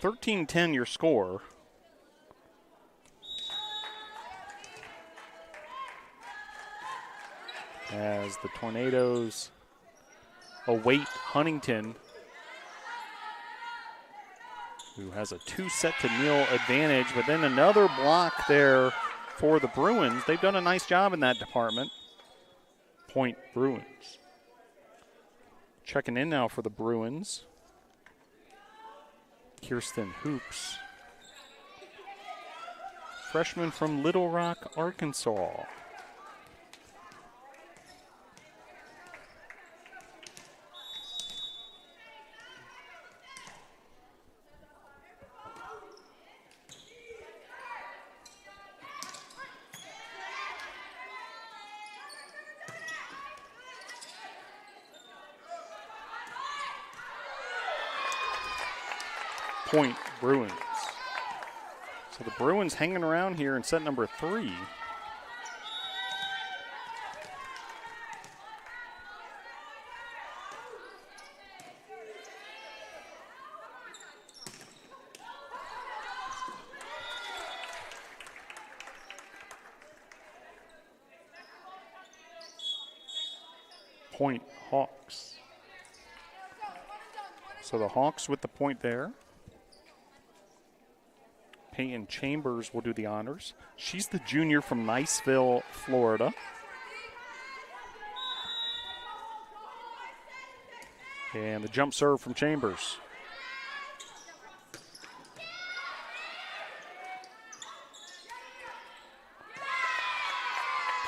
13-10 your score. As the Tornadoes await Huntington, who has a 2-set-to-0 advantage, but then another block there for the Bruins. They've done a nice job in that department. Point Bruins. Checking in now for the Bruins, Kirsten Hoops, freshman from Little Rock, Arkansas. Point Bruins. So the Bruins hanging around here in set number 3. Point Hawks. So the Hawks with the point there. Peyton Chambers will do the honors. She's the junior from Niceville, Florida. And the jump serve from Chambers.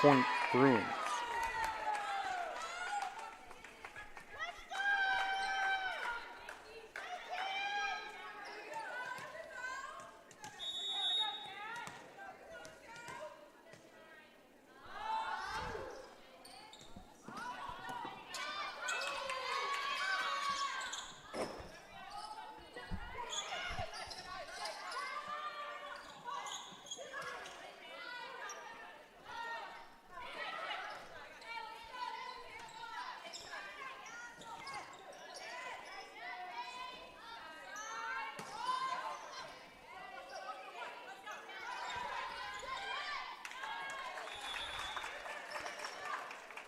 Point Bruins.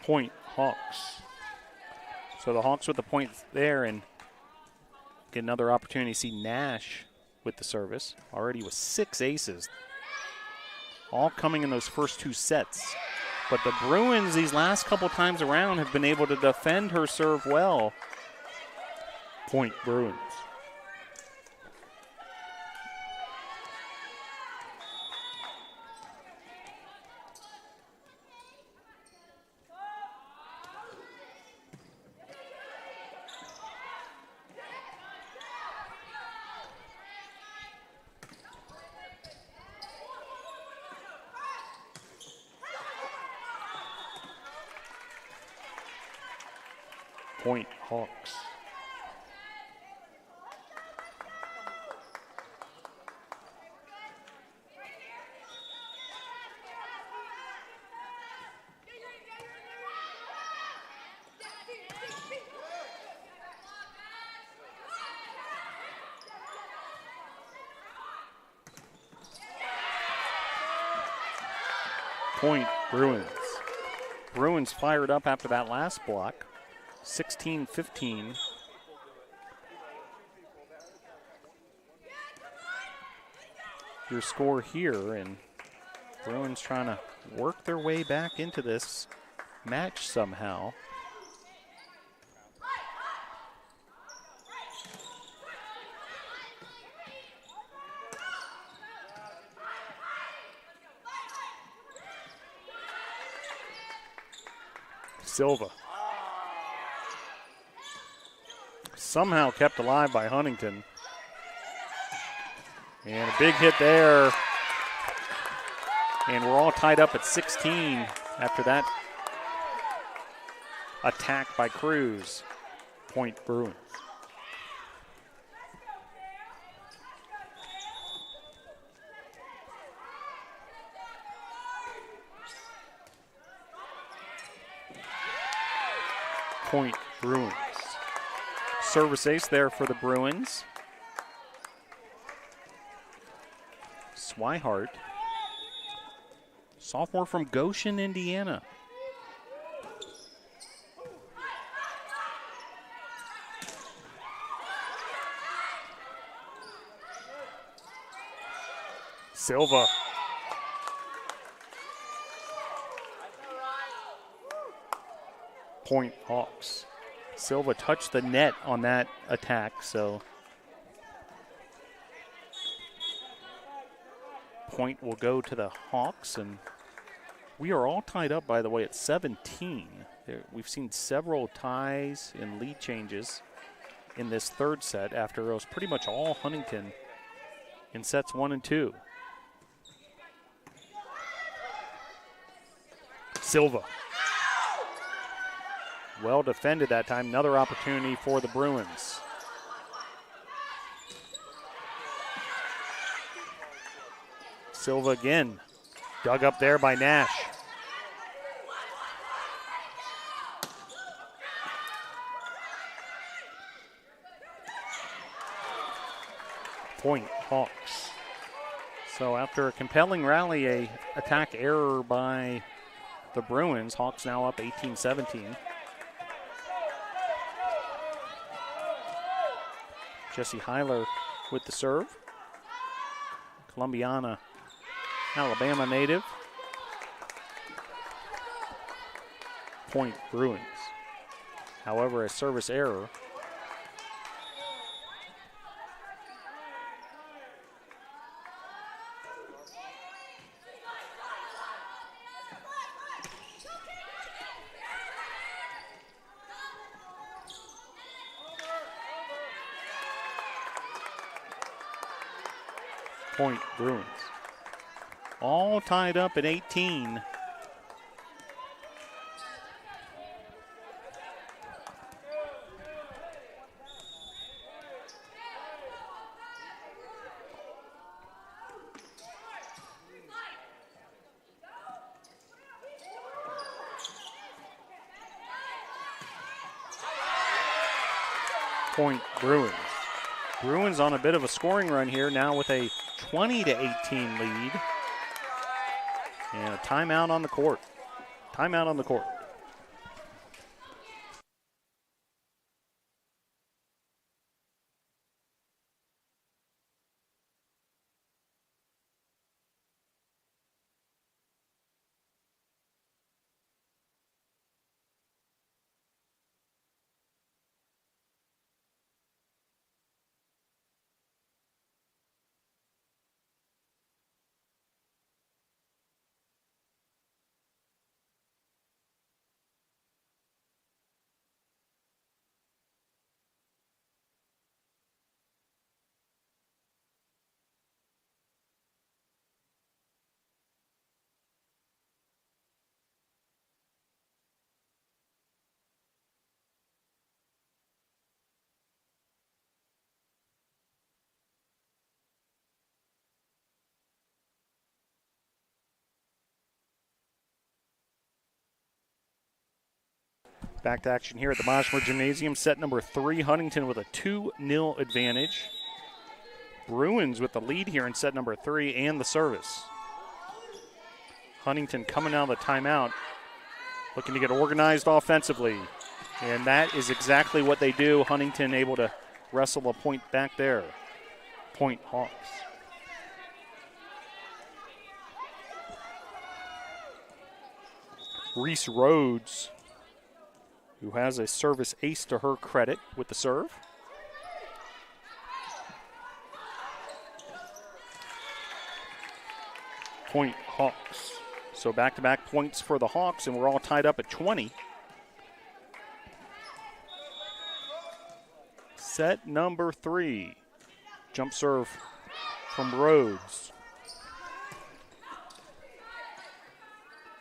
Point Hawks. So the Hawks with the point there, and get another opportunity to see Nash with the service. Already with 6 aces. All coming in those first 2 sets. But the Bruins these last couple times around have been able to defend her serve well. Point Bruins. Point Hawks. Point Bruins. Bruins fired up after that last block. 16-15. Your score here, and Bruins trying to work their way back into this match somehow. Silva. Somehow kept alive by Huntington. And a big hit there. And we're all tied up at 16 after that attack by Cruz. Point Bruins. Point Bruins. Service ace there for the Bruins. Swihart, sophomore from Goshen, Indiana. Silva. Point Hawks. Silva touched the net on that attack, so point will go to the Hawks, and we are all tied up, by the way, at 17. We've seen several ties and lead changes in this third set after it was pretty much all Huntington in sets 1 and 2. Silva. Well defended that time. Another opportunity for the Bruins. Silva again. Dug up there by Nash. Point Hawks. So after a compelling rally, a attack error by the Bruins, Hawks now up 18-17. Jesse Heiler with the serve. Columbiana, Alabama native. Point Bruins. However, a service error. Point Bruins. All tied up at 18. Point Bruins. Bruins on a bit of a scoring run here now with a 20-18 lead. And a timeout on the court. Timeout on the court. Back to action here at the Boschmer Gymnasium. Set number 3, Huntington with a 2-0 advantage. Bruins with the lead here in set number 3 and the service. Huntington coming out of the timeout, looking to get organized offensively. And that is exactly what they do. Huntington able to wrestle a point back there. Point Hawks. Reese Rhodes, who has a service ace to her credit with the serve. Point Hawks. So back-to-back points for the Hawks, and we're all tied up at 20. Set number 3. Jump serve from Rhodes.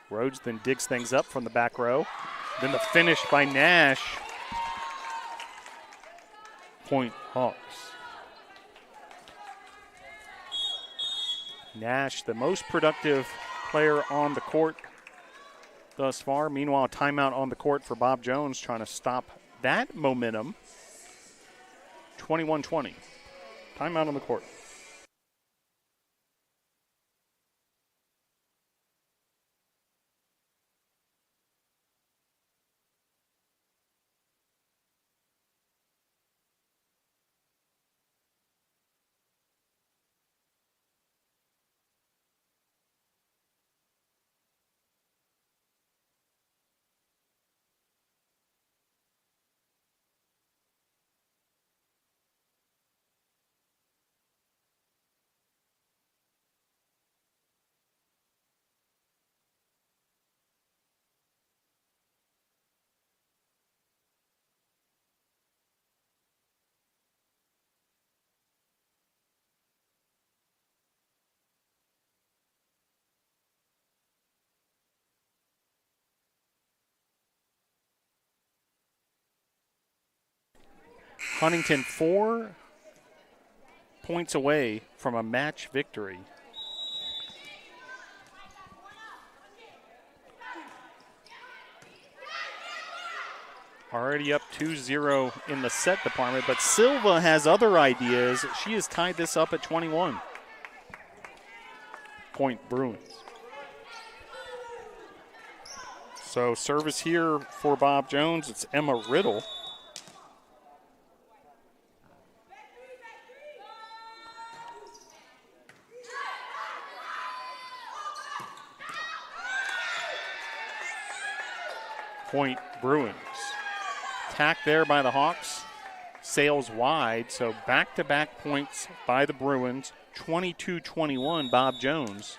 Rhodes then digs things up from the back row. Then the finish by Nash. Point Hawks. Nash, the most productive player on the court thus far. Meanwhile, timeout on the court for Bob Jones, trying to stop that momentum. 21-20. Timeout on the court. Huntington 4 points away from a match victory. Already up 2-0 in the set department, but Silva has other ideas. She has tied this up at 21. Point Bruins. So service here for Bob Jones. It's Emma Riddle. Point Bruins. Attack there by the Hawks. Sails wide, so back-to-back points by the Bruins. 22-21, Bob Jones.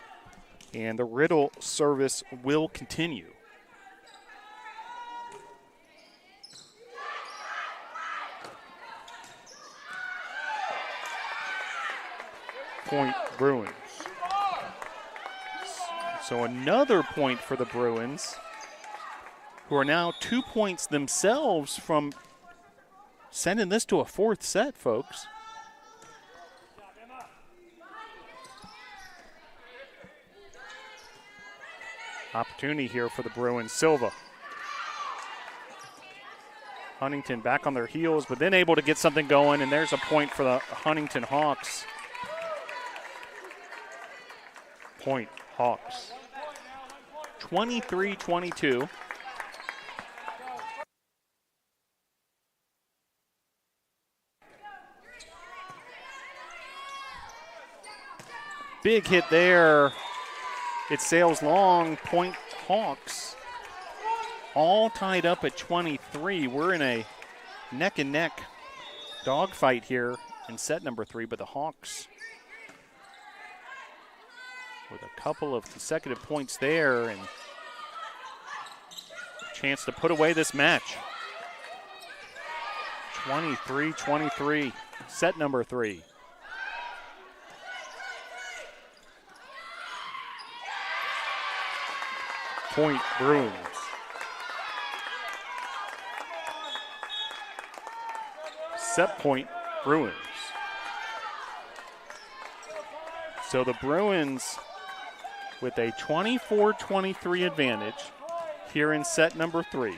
And the Riddle service will continue. Point Bruins. So another point for the Bruins, who are now 2 points themselves from sending this to a fourth set, folks. Opportunity here for the Bruins. Silva. Huntington back on their heels, but then able to get something going, and there's a point for the Huntington Hawks. Point Hawks. 23-22. Big hit there. It sails long. Point Hawks. All tied up at 23. We're in a neck-and-neck dogfight here in set number 3, but the Hawks with a couple of consecutive points there and a chance to put away this match. 23-23, set number 3. Point Bruins. Set point Bruins. So the Bruins with a 24-23 advantage here in set number 3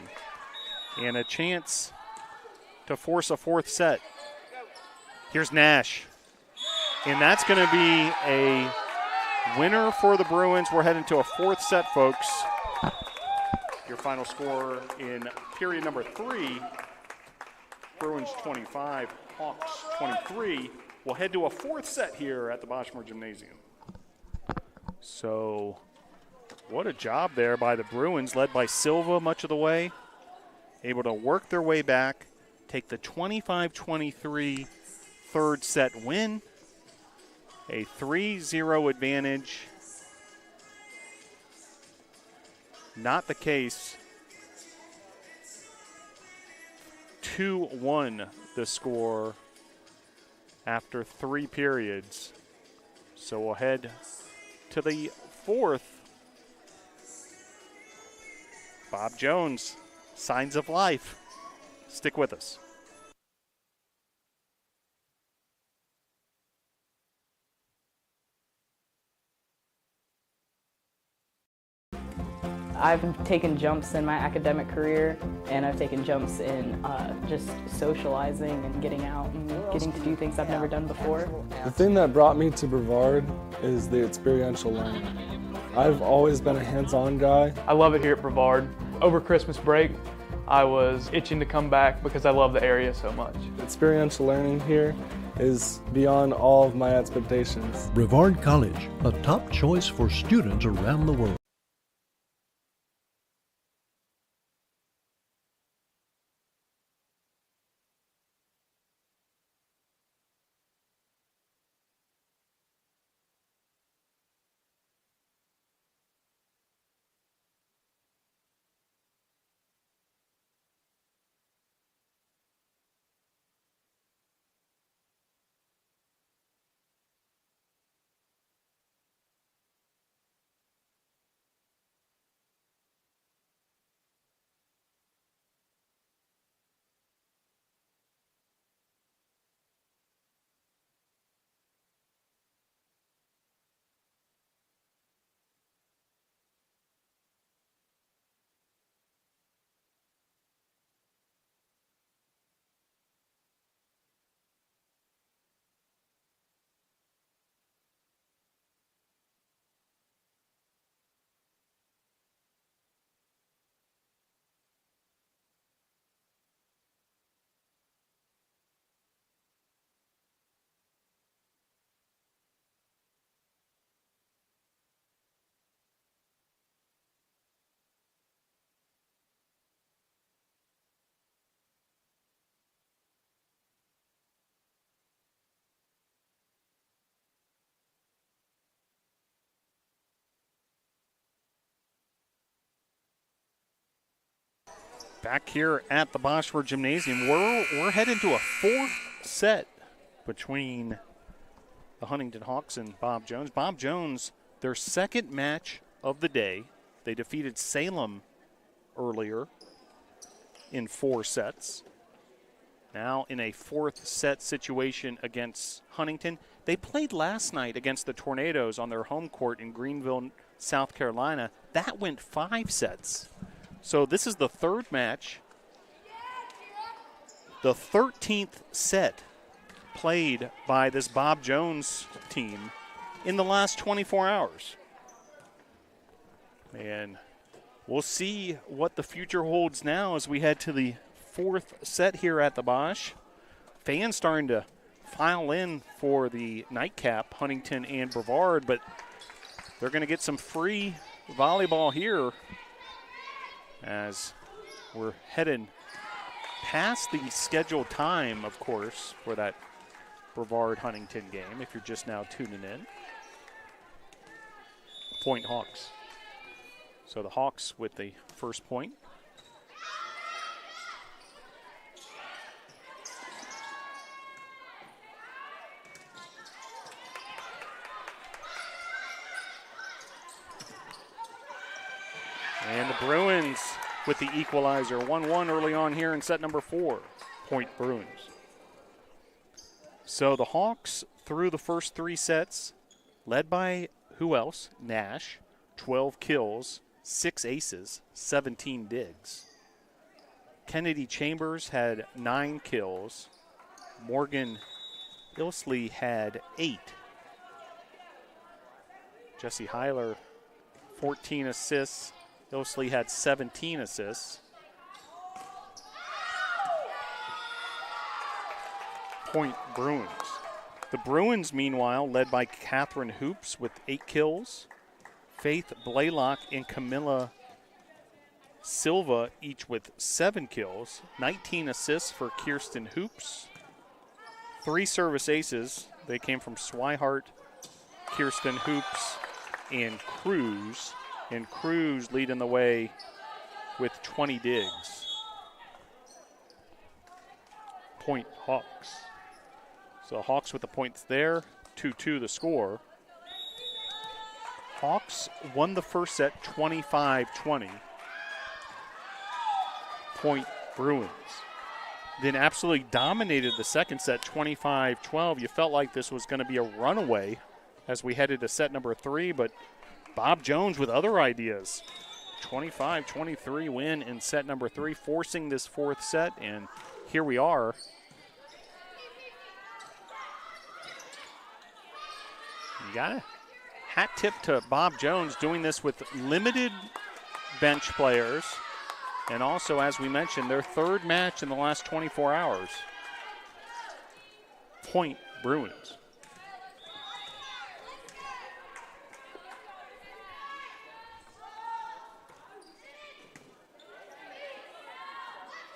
and a chance to force a fourth set. Here's Nash. And that's going to be a winner for the Bruins. We're heading to a fourth set, folks. Your final score in period number 3, Bruins 25, Hawks 23. We'll head to a fourth set here at the Boschmer Gymnasium. So what a job there by the Bruins, led by Silva much of the way. Able to work their way back, take the 25-23 third set win. A 3-0 advantage. Not the case. 2-1 the score after 3 periods. So we'll head to the fourth. Bob Jones, signs of life. Stick with us. I've taken jumps in my academic career, and I've taken jumps in just socializing and getting out and getting to do things I've never done before. The thing that brought me to Brevard is the experiential learning. I've always been a hands-on guy. I love it here at Brevard. Over Christmas break, I was itching to come back because I love the area so much. Experiential learning here is beyond all of my expectations. Brevard College, a top choice for students around the world. Back here at the Boschmer Gymnasium, we're heading to a fourth set between the Huntington Hawks and Bob Jones. Bob Jones, their second match of the day. They defeated Salem earlier in 4 sets. Now in a fourth set situation against Huntington. They played last night against the Tornadoes on their home court in Greenville, South Carolina. That went 5 sets. So this is the third match. The 13th set played by this Bob Jones team in the last 24 hours. And we'll see what the future holds now as we head to the fourth set here at the Bosch. Fans starting to file in for the nightcap, Huntington and Brevard, but they're going to get some free volleyball here as we're heading past the scheduled time, of course, for that Brevard-Huntington game, if you're just now tuning in. Point Hawks. So the Hawks with the first point. And the Bruins with the equalizer. 1-1 early on here in set number 4. Point Bruins. So the Hawks through the first 3 sets, led by who else? Nash. 12 kills, 6 aces, 17 digs. Kennedy Chambers had 9 kills. Morgan Ilsley had 8. Jesse Heiler, 14 assists. Ilsley had 17 assists. Point Bruins. The Bruins, meanwhile, led by Catherine Hoops with 8 kills. Faith Blaylock and Camilla Silva each with 7 kills. 19 assists for Kirsten Hoops. 3 service aces. They came from Swihart, Kirsten Hoops, and Cruz. And Cruz leading the way with 20 digs. Point Hawks. So Hawks with the points there. 2-2 the score. Hawks won the first set 25-20. Point Bruins. Then absolutely dominated the second set 25-12. You felt like this was going to be a runaway as we headed to set number 3, but Bob Jones with other ideas. 25-23 win in set number 3, forcing this fourth set, and here we are. You got a hat tip to Bob Jones doing this with limited bench players, and also, as we mentioned, their third match in the last 24 hours. Point Bruins.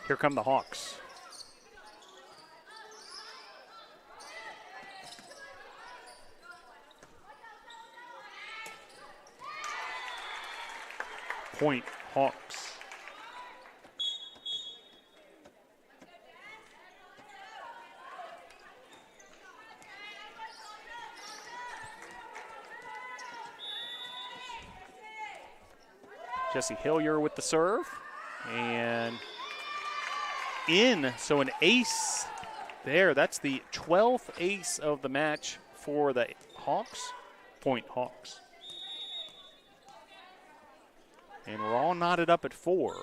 Here come the Hawks. Point Hawks. Jesse Hillier with the serve. And in, so an ace there. That's the 12th ace of the match for the Hawks. Point Hawks. And we're all knotted up at 4.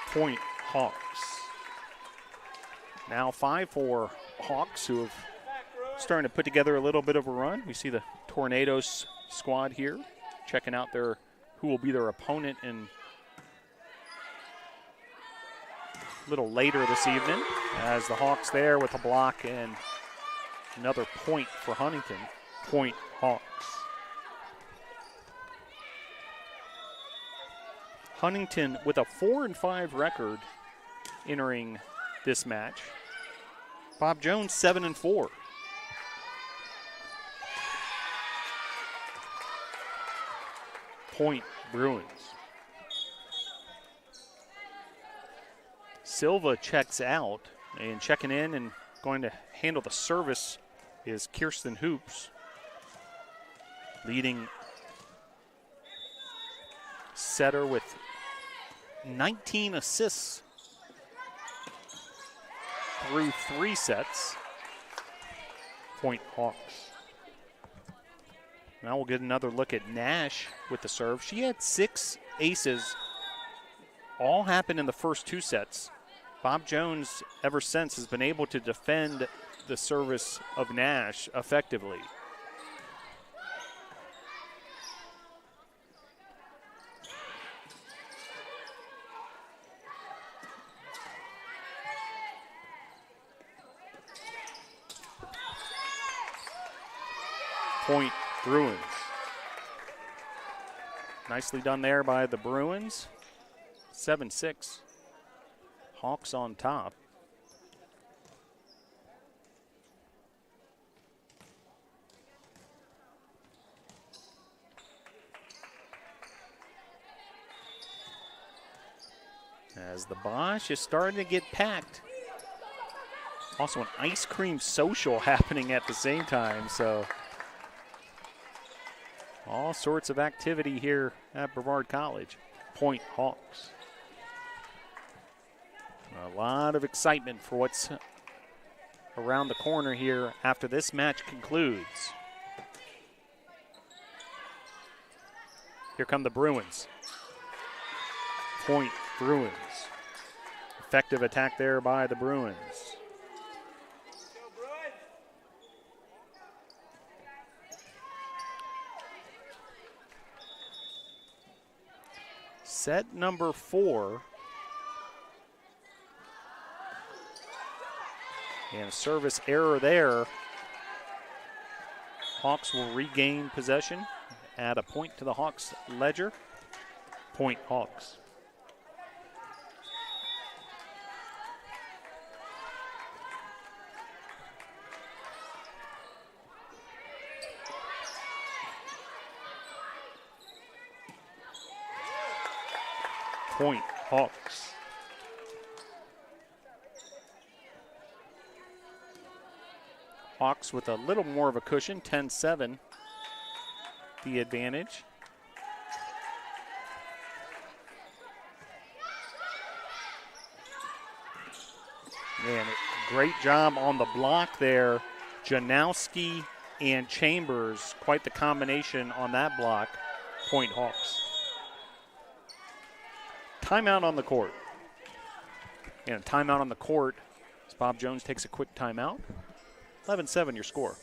Point Hawks. Now 5 for Hawks, who have starting to put together a little bit of a run. We see the Tornadoes squad here checking out who will be their opponent in a little later this evening, as the Hawks there with a block and another point for Huntington. Point Hawks. Huntington with a 4-5 record entering this match. Bob Jones 7-4. Point Bruins. Silva checks out, and checking in and going to handle the service is Kirsten Hoops, leading setter with 19 assists through 3 sets. Point Hawks. Now we'll get another look at Nash with the serve. She had 6 aces. All happened in the first 2 sets. Bob Jones, ever since, has been able to defend the service of Nash effectively. Point Bruins. Nicely done there by the Bruins. 7-6. Hawks on top. As the Bosch is starting to get packed. Also an ice cream social happening at the same time, so all sorts of activity here at Brevard College. Point Hawks. A lot of excitement for what's around the corner here after this match concludes. Here come the Bruins. Point Bruins. Effective attack there by the Bruins. Set number 4. And a service error there. Hawks will regain possession. Add a point to the Hawks ledger. Point Hawks. Point Hawks. Hawks with a little more of a cushion, 10-7, the advantage. And great job on the block there. Janowski and Chambers, quite the combination on that block. Point Hawks. Timeout on the court. And a timeout on the court as Bob Jones takes a quick timeout. 11-7 your score.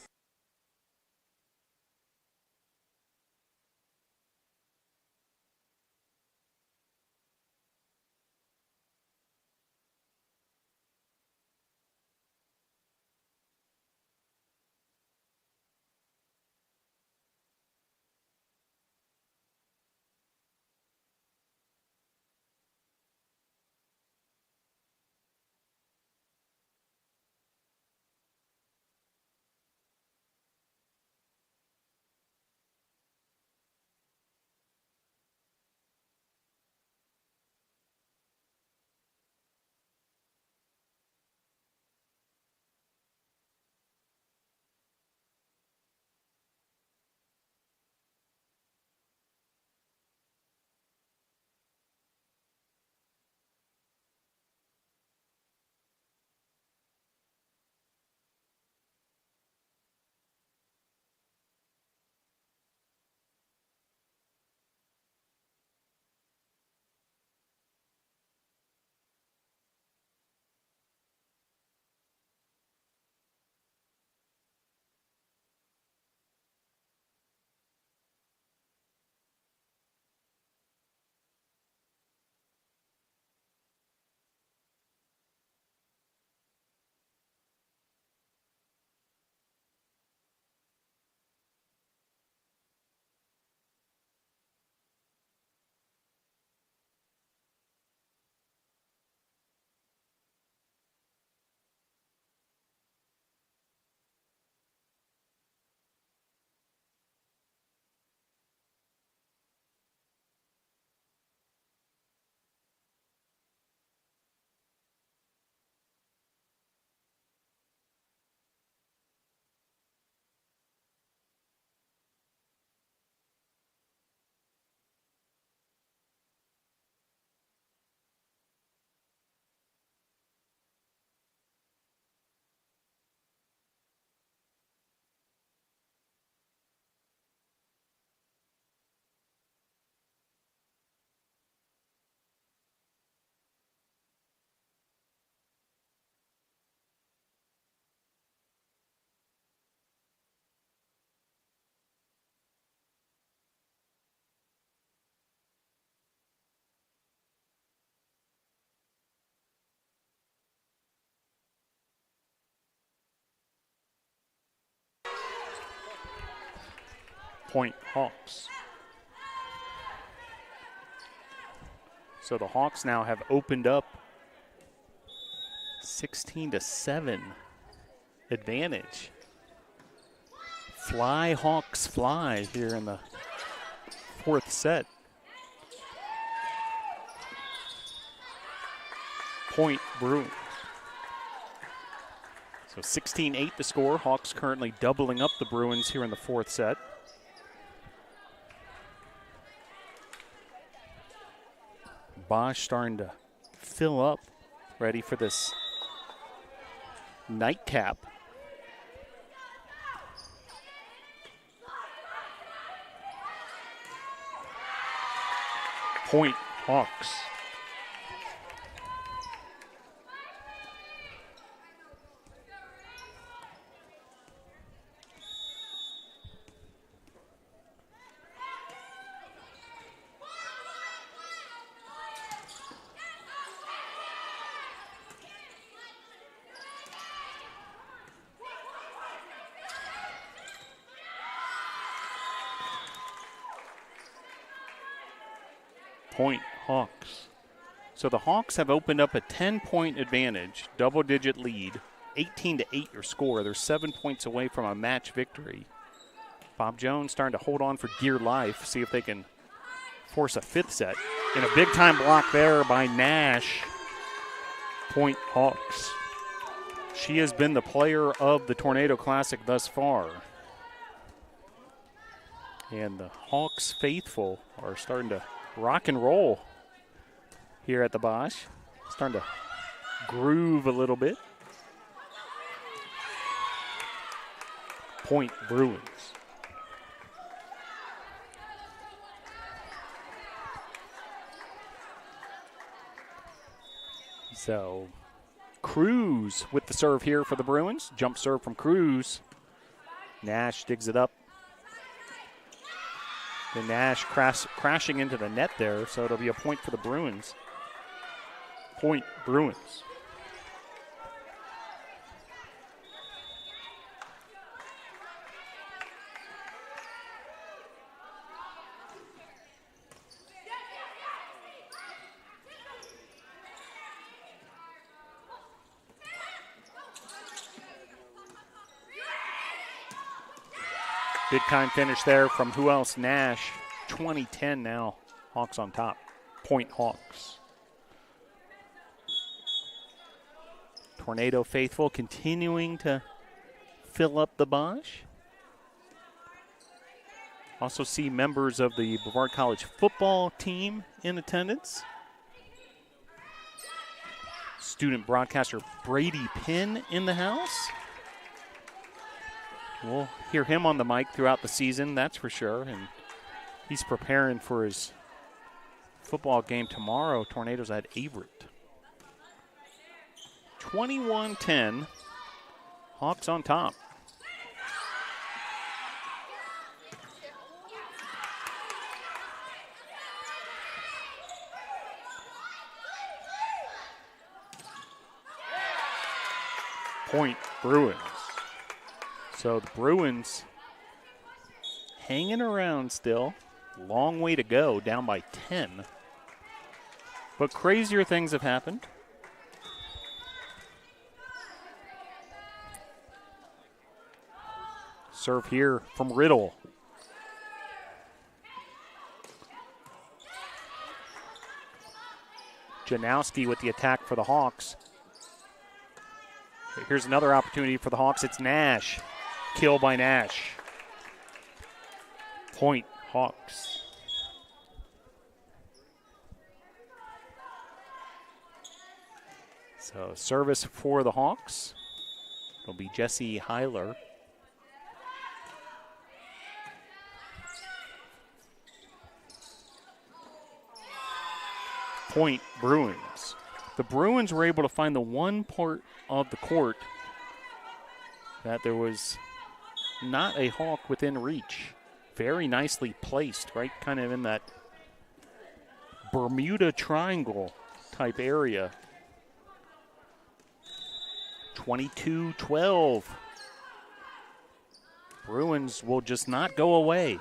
Point Hawks. So the Hawks now have opened up 16-7 advantage. Fly Hawks fly here in the fourth set. Point Bruins. So 16-8 the score. Hawks currently doubling up the Bruins here in the fourth set. Bosch starting to fill up, ready for this nightcap. Point Hawks. Point Hawks. So the Hawks have opened up a 10-point advantage, double-digit lead, 18-8 your score. They're 7 points away from a match victory. Bob Jones starting to hold on for dear life, see if they can force a fifth set. And a big-time block there by Nash. Point Hawks. She has been the player of the Tornado Classic thus far. And the Hawks faithful are starting to rock and roll here at the Bosch. Starting to groove a little bit. Point Bruins. So Cruz with the serve here for the Bruins. Jump serve from Cruz. Nash digs it up. The Nash crashing into the net there, so it'll be a point for the Bruins. Point Bruins. Big time finish there from who else? Nash. 20-10 now. Hawks on top. Point Hawks. Tornado faithful continuing to fill up the Bosch. Also see members of the Brevard College football team in attendance. Student broadcaster Brady Pinn in the house. We'll hear him on the mic throughout the season, that's for sure. And he's preparing for his football game tomorrow. Tornadoes at Averett. 21-10. Hawks on top. Point Bruins. So the Bruins hanging around still. Long way to go, down by 10. But crazier things have happened. Serve here from Riddle. Janowski with the attack for the Hawks. Here's another opportunity for the Hawks. It's Nash. Kill by Nash. Point Hawks. So service for the Hawks. It'll be Jesse Heiler. Point Bruins. The Bruins were able to find the one part of the court that there was not a Hawk within reach. Very nicely placed, right kind of in that Bermuda Triangle type area. 22-12. Bruins will just not go away.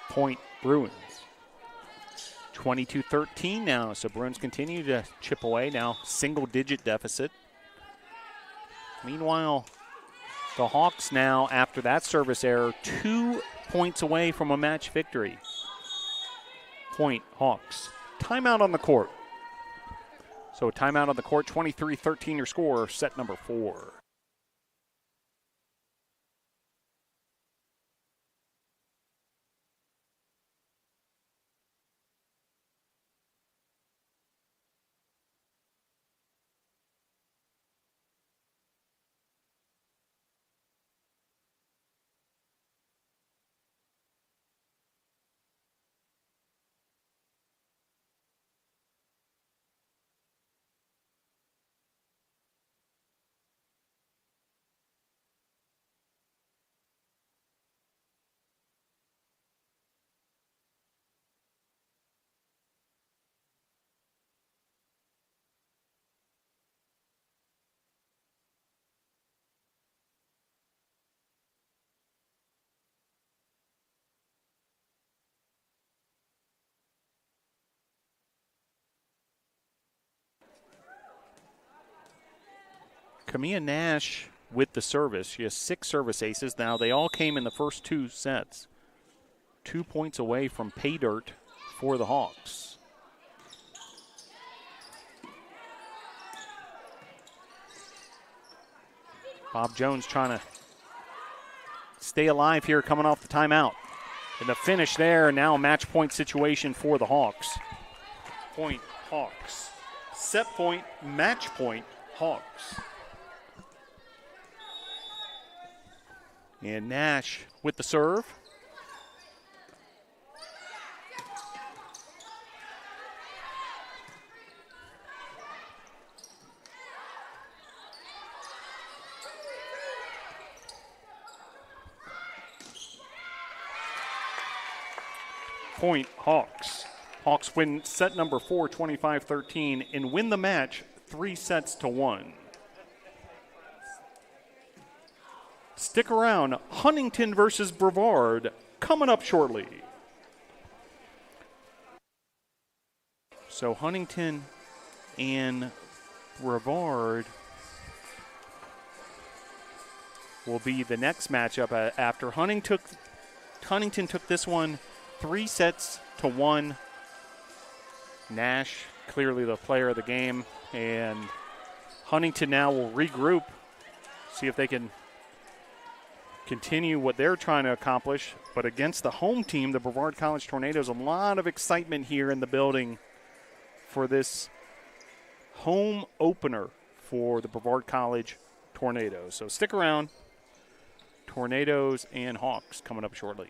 Point Bruins. 22-13 now, so Bruins continue to chip away now, single-digit deficit. Meanwhile, the Hawks now, after that service error, 2 points away from a match victory. Point Hawks. Timeout on the court. So timeout on the court, 23-13 your score, set number 4. Camilla Nash with the service. She has 6 service aces. Now, they all came in the first 2 sets. 2 points away from pay dirt for the Hawks. Bob Jones trying to stay alive here coming off the timeout. And the finish there, now a match point situation for the Hawks. Point Hawks. Set point, match point, Hawks. And Nash with the serve. Point Hawks. Hawks win set number 4, 25-13, and win the match 3-1. Stick around. Huntington versus Brevard coming up shortly. So Huntington and Brevard will be the next matchup after Huntington took this one 3-1. Nash, clearly the player of the game, and Huntington now will regroup, see if they can continue what they're trying to accomplish. But against the home team, the Brevard College Tornadoes, a lot of excitement here in the building for this home opener for the Brevard College Tornadoes. So stick around. Tornadoes and Hawks coming up shortly.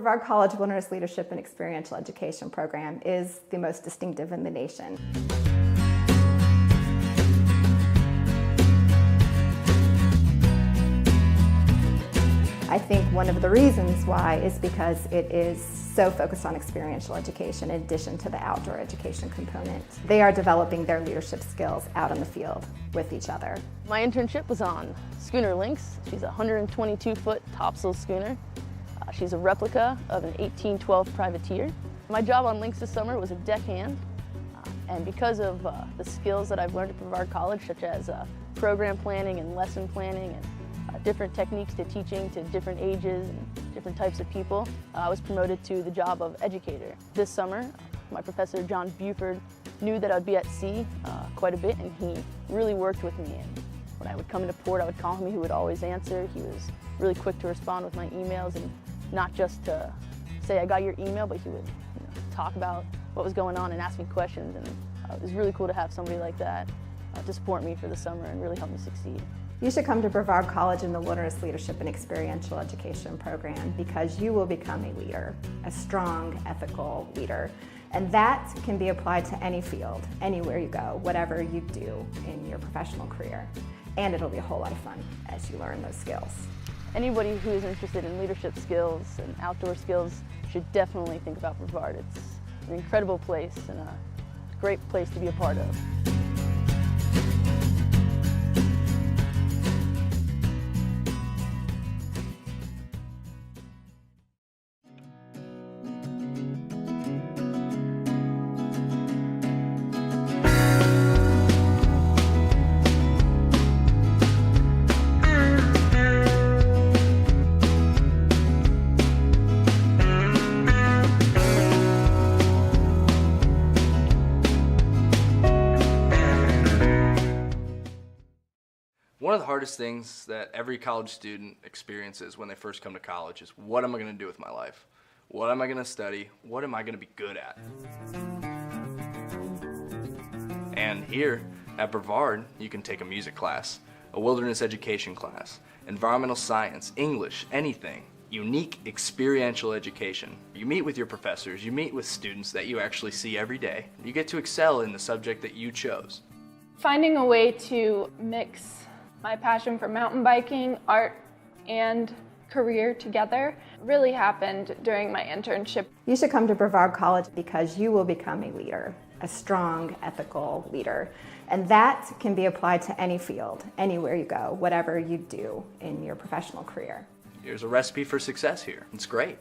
Brevard College Wilderness Leadership and Experiential Education program is the most distinctive in the nation. I think one of the reasons why is because it is so focused on experiential education in addition to the outdoor education component. They are developing their leadership skills out in the field with each other. My internship was on Schooner Lynx. She's a 122-foot topsail schooner. She's a replica of an 1812 privateer. My job on Lynx this summer was a deckhand, and because of the skills that I've learned at Brevard College, such as program planning and lesson planning and different techniques to teaching to different ages and different types of people, I was promoted to the job of educator. This summer, my professor, John Buford, knew that I'd be at sea quite a bit, and he really worked with me. And when I would come into port, I would call him. He would always answer. He was really quick to respond with my emails, and not just to say, I got your email, but he would talk about what was going on and ask me questions. And it was really cool to have somebody like that to support me for the summer and really help me succeed. You should come to Brevard College in the Wilderness Leadership and Experiential Education program because you will become a leader, a strong, ethical leader. And that can be applied to any field, anywhere you go, whatever you do in your professional career. And it'll be a whole lot of fun as you learn those skills. Anybody who is interested in leadership skills and outdoor skills should definitely think about Brevard. It's an incredible place and a great place to be a part of. One of the hardest things that every college student experiences when they first come to college is, what am I going to do with my life? What am I going to study? What am I going to be good at? And here at Brevard, you can take a music class, a wilderness education class, environmental science, English, anything. Unique experiential education. You meet with your professors, you meet with students that you actually see every day. You get to excel in the subject that you chose. Finding a way to mix my passion for mountain biking, art, and career together really happened during my internship. You should come to Brevard College because you will become a leader, a strong, ethical leader. And that can be applied to any field, anywhere you go, whatever you do in your professional career. Here's a recipe for success here. It's great.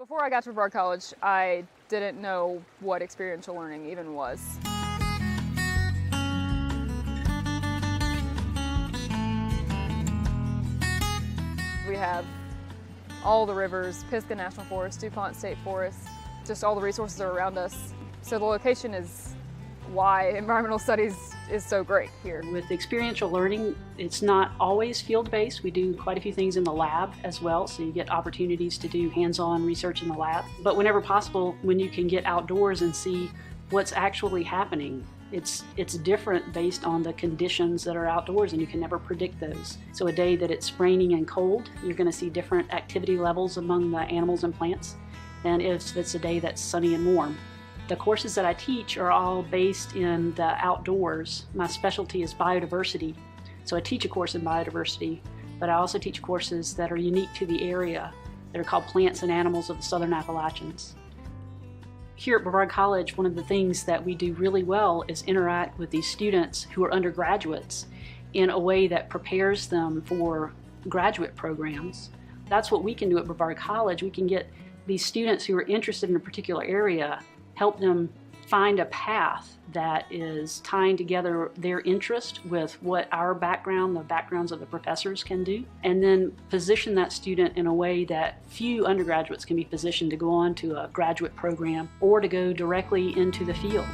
Before I got to Brevard College, I didn't know what experiential learning even was. We have all the rivers, Pisgah National Forest, DuPont State Forest, just all the resources are around us. So the location is why environmental studies is so great here. With experiential learning, it's not always field-based. We do quite a few things in the lab as well, so you get opportunities to do hands-on research in the lab. But whenever possible, when you can get outdoors and see what's actually happening, it's different based on the conditions that are outdoors, and you can never predict those. So a day that it's raining and cold, you're going to see different activity levels among the animals and plants than if it's a day that's sunny and warm. The courses that I teach are all based in the outdoors. My specialty is biodiversity, so I teach a course in biodiversity, but I also teach courses that are unique to the area. They're called Plants and Animals of the Southern Appalachians. Here at Brevard College, one of the things that we do really well is interact with these students who are undergraduates in a way that prepares them for graduate programs. That's what we can do at Brevard College. We can get these students who are interested in a particular area, help them find a path that is tying together their interest with what our background, the backgrounds of the professors can do, and then position that student in a way that few undergraduates can be positioned to go on to a graduate program or to go directly into the field.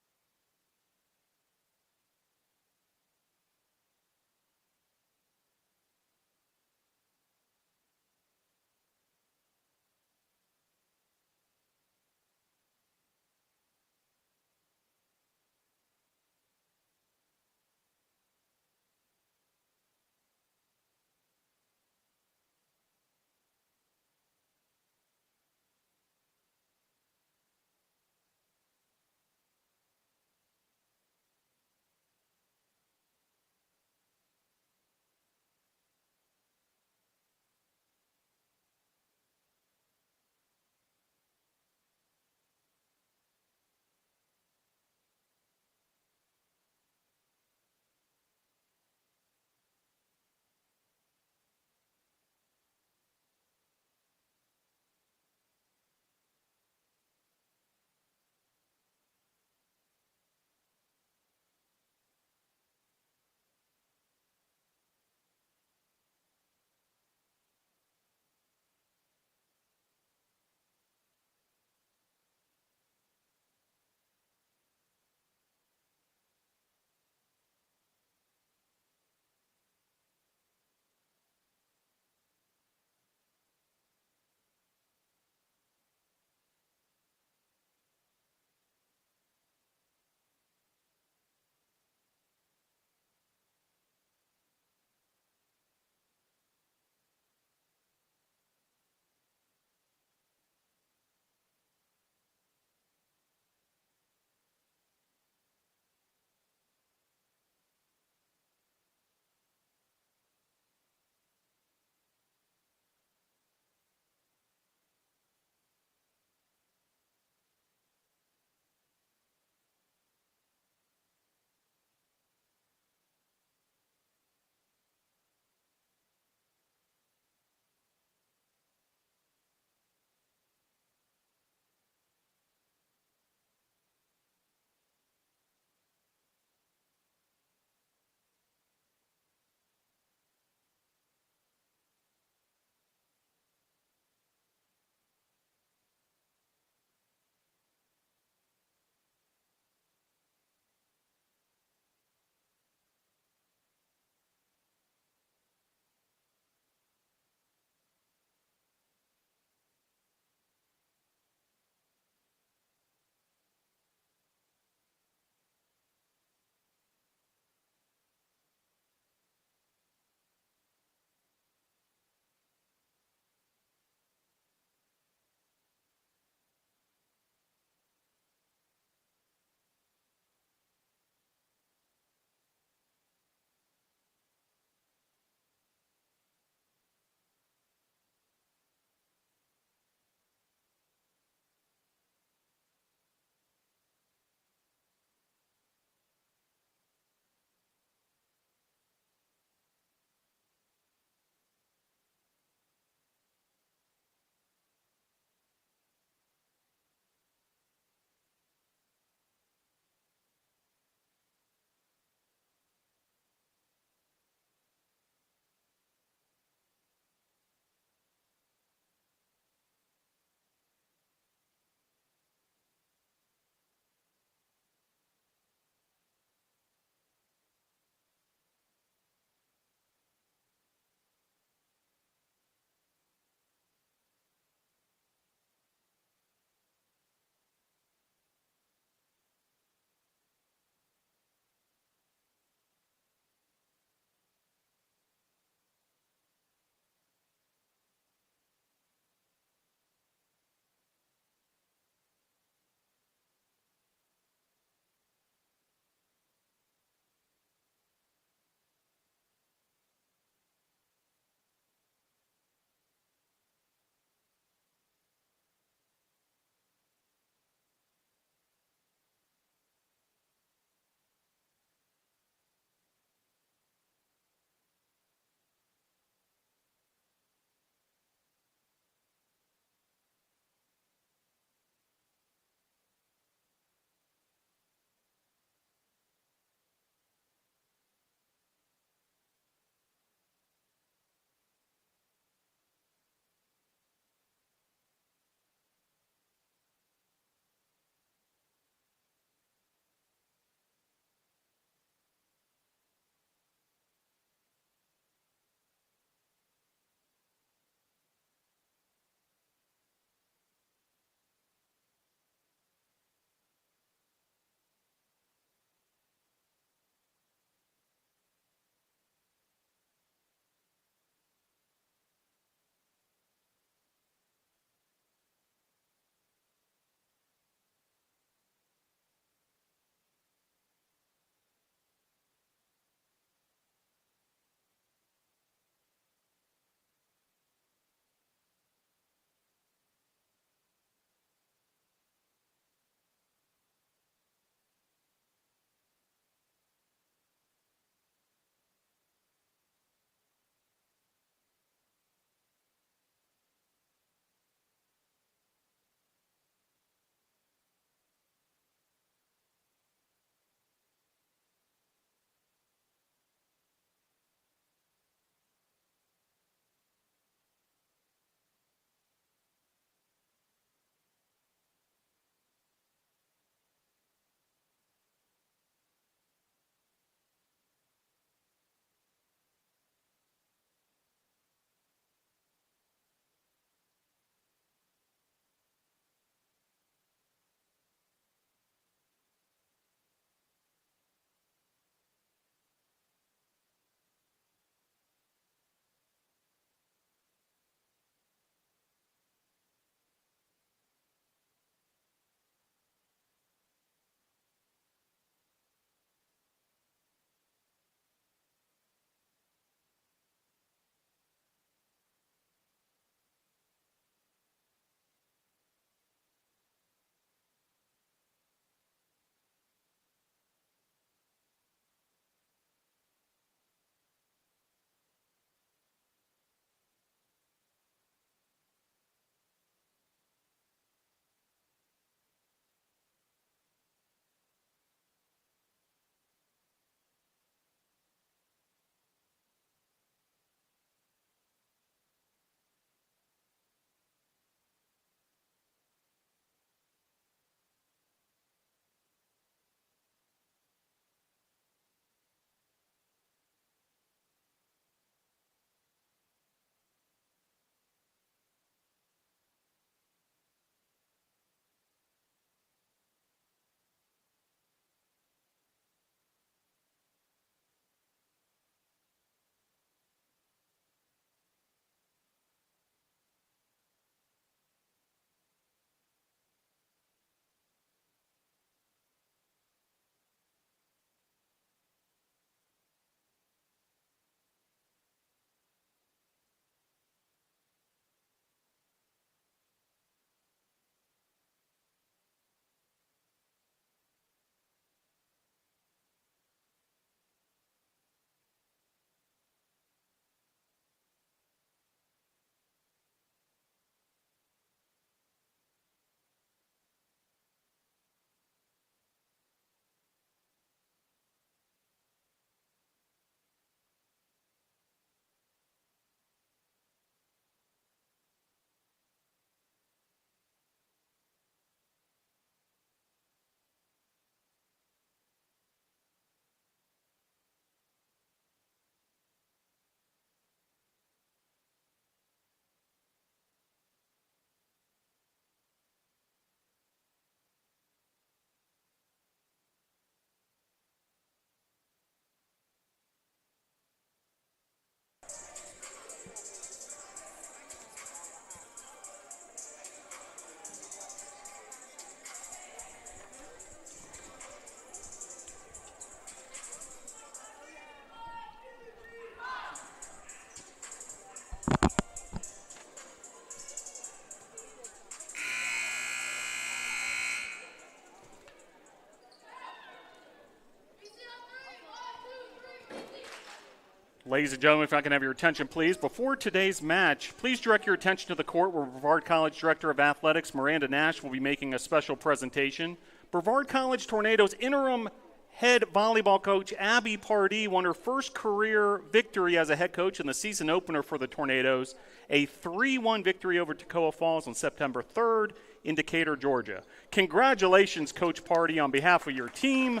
Ladies and gentlemen, if I can have your attention, please. Before today's match, please direct your attention to the court where Brevard College Director of Athletics, Miranda Nash, will be making a special presentation. Brevard College Tornadoes interim head volleyball coach Abby Pardee won her first career victory as a head coach in the season opener for the Tornadoes, a 3-1 victory over Toccoa Falls on September 3rd in Decatur, Georgia. Congratulations, Coach Pardee, on behalf of your team,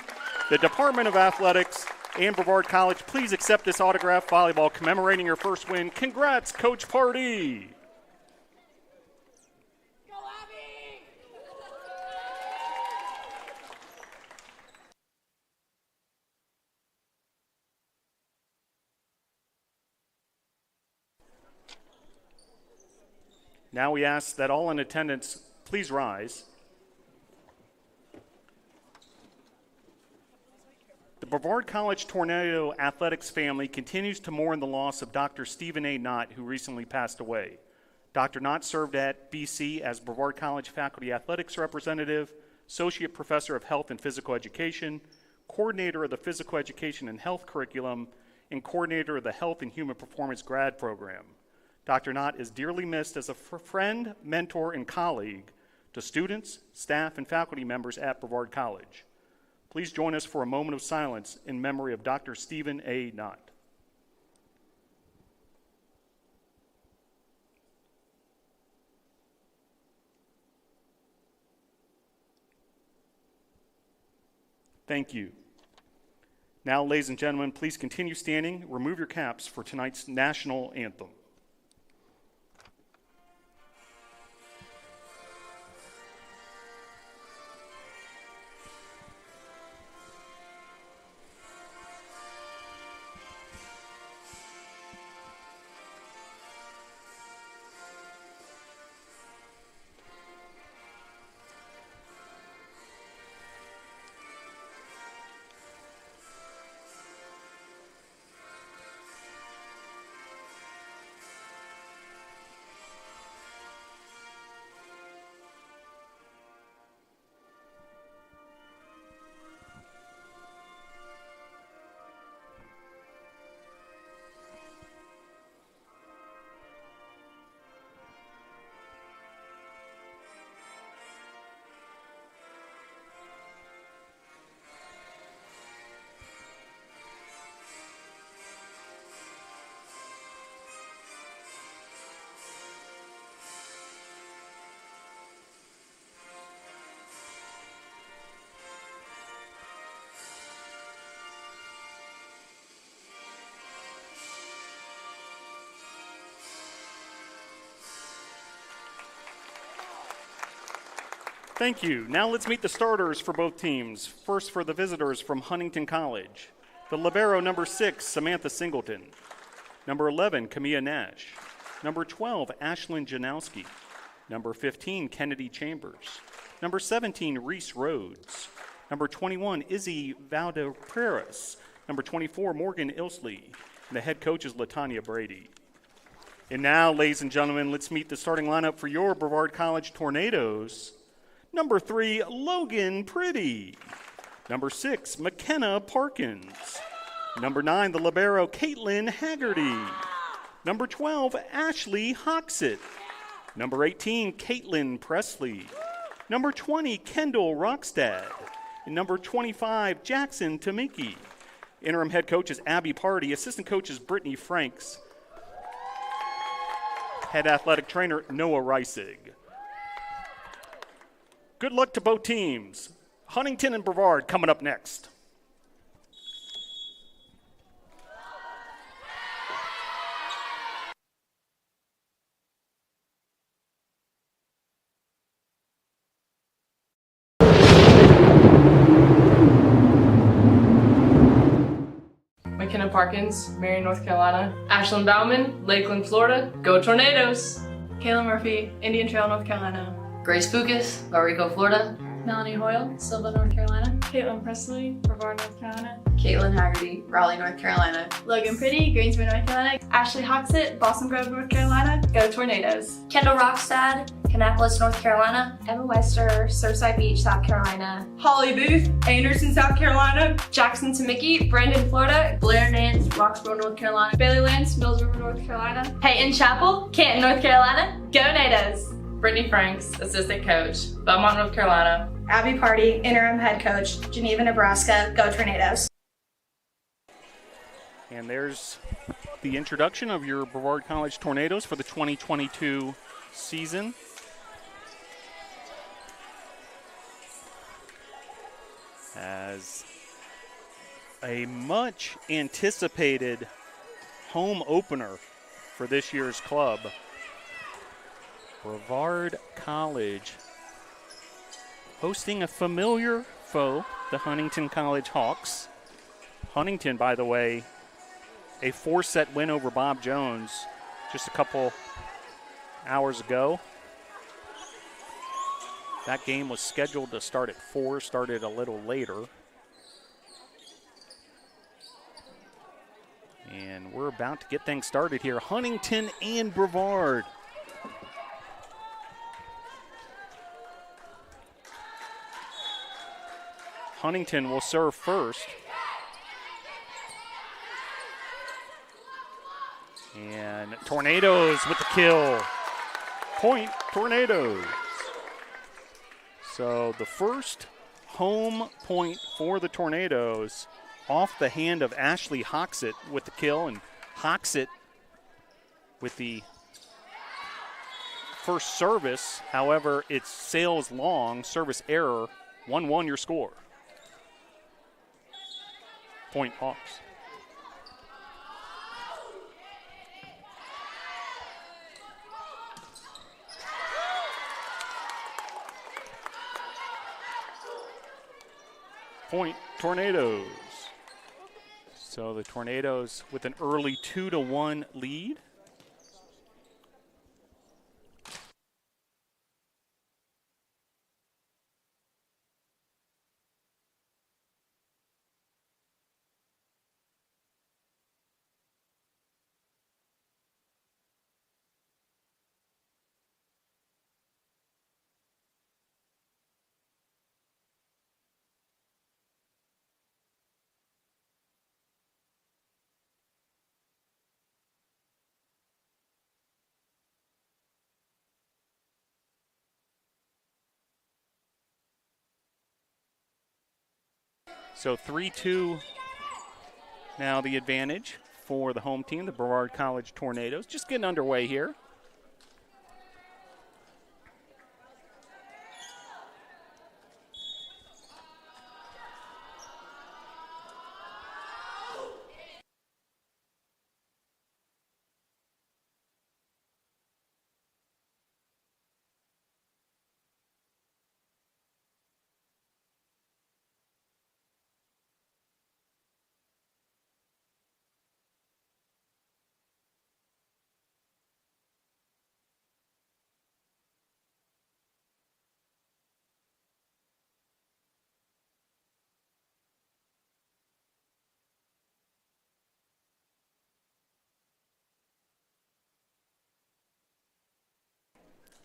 the Department of Athletics, and Brevard College. Please accept this autographed volleyball commemorating your first win. Congrats, Coach Pardee. Now we ask that all in attendance please rise. The Brevard College Tornado Athletics family continues to mourn the loss of Dr. Stephen A. Knott, who recently passed away. Dr. Knott served at BC as Brevard College Faculty Athletics Representative, Associate Professor of Health and Physical Education, Coordinator of the Physical Education and Health Curriculum, and Coordinator of the Health and Human Performance Grad Program. Dr. Knott is dearly missed as a friend, mentor, and colleague to students, staff, and faculty members at Brevard College. Please join us for a moment of silence in memory of Dr. Stephen A. Knott. Thank you. Now, ladies and gentlemen, please continue standing. Remove your caps for tonight's national anthem. Thank you. Now let's meet the starters for both teams. First, for the visitors from Huntington College, the libero number 6, Samantha Singleton. Number 11, Camilla Nash. Number 12, Ashlyn Janowski. Number 15, Kennedy Chambers. Number 17, Reese Rhodes. Number 21, Izzy Valdeperas. Number 24, Morgan Ilsley. And the head coach is LaTanya Brady. And now, ladies and gentlemen, let's meet the starting lineup for your Brevard College Tornadoes. Number 3, Logan Pretty. Number 6, McKenna Parkins. Number 9, the libero, Caitlin Haggerty. Number 12, Ashley Hoxett. Number 18, Caitlin Presley. Number 20, Kendall Rockstad. And number 25, Jackson Tamiki. Interim head coach is Abby Pardee. Assistant coach is Brittany Franks. Head athletic trainer, Noah Reisig. Good luck to both teams. Huntington and Brevard coming up next. McKenna Parkins, Marion, North Carolina. Ashlyn Bauman, Lakeland, Florida. Go Tornadoes! Kayla Murphy, Indian Trail, North Carolina. Grace Fucus, Barico, Florida. Melanie Hoyle, Silva, North Carolina. Caitlin Presley, Brevard, North Carolina. Caitlin Haggerty, Raleigh, North Carolina. Logan Pretty, Greensboro, North Carolina. Ashley Hoxett, Boston Grove, North Carolina. Go Tornadoes. Kendall Rockstad, Kannapolis, North Carolina. Emma Wester, Surfside Beach, South Carolina. Holly Booth, Anderson, South Carolina. Jackson Tamiki, Brandon, Florida. Blair Nance, Roxborough, North Carolina. Bailey Lance, Mills River, North Carolina. Peyton Chapel, Canton, North Carolina. Go NATOs! Brittany Franks, assistant coach, Belmont, North Carolina. Abby Party, interim head coach, Geneva, Nebraska. Go Tornadoes! And there's the introduction of your Brevard College Tornadoes for the 2022 season. As a much anticipated home opener for this year's club, Brevard College hosting a familiar foe, the Huntington College Hawks. Huntington, by the way, a 4-set win over Bob Jones just a couple hours ago. That game was scheduled to start at 4, started a little later. And we're about to get things started here. Huntington and Brevard. Huntington will serve first. And Tornadoes with the kill. Point Tornadoes. So the first home point for the Tornadoes off the hand of Ashley Hoxett with the kill. And Hoxett with the first service. However, it sails long. Service error. 1-1 your score. Point Hawks. Point Tornadoes. So the Tornadoes with an early 2-1 lead. So 3-2 now the advantage for the home team, the Brevard College Tornadoes. Just getting underway here.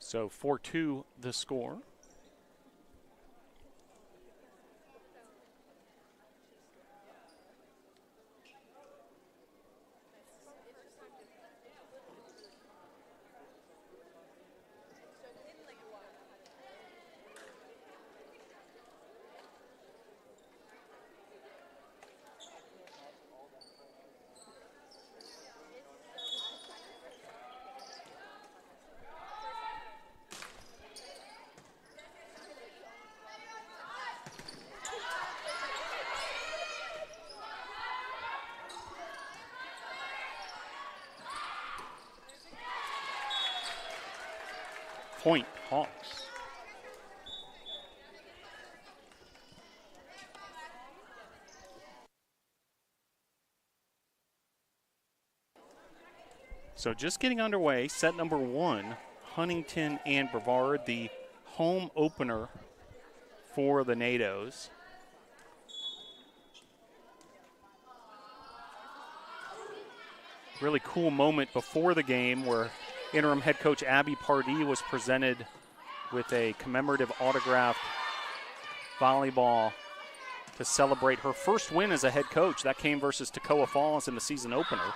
So 4-2 the score. Point Hawks. So just getting underway, set number 1, Huntington and Brevard, the home opener for the NATOs. Really cool moment before the game where Interim head coach Abby Pardee was presented with a commemorative autographed volleyball to celebrate her first win as a head coach. That came versus Toccoa Falls in the season opener.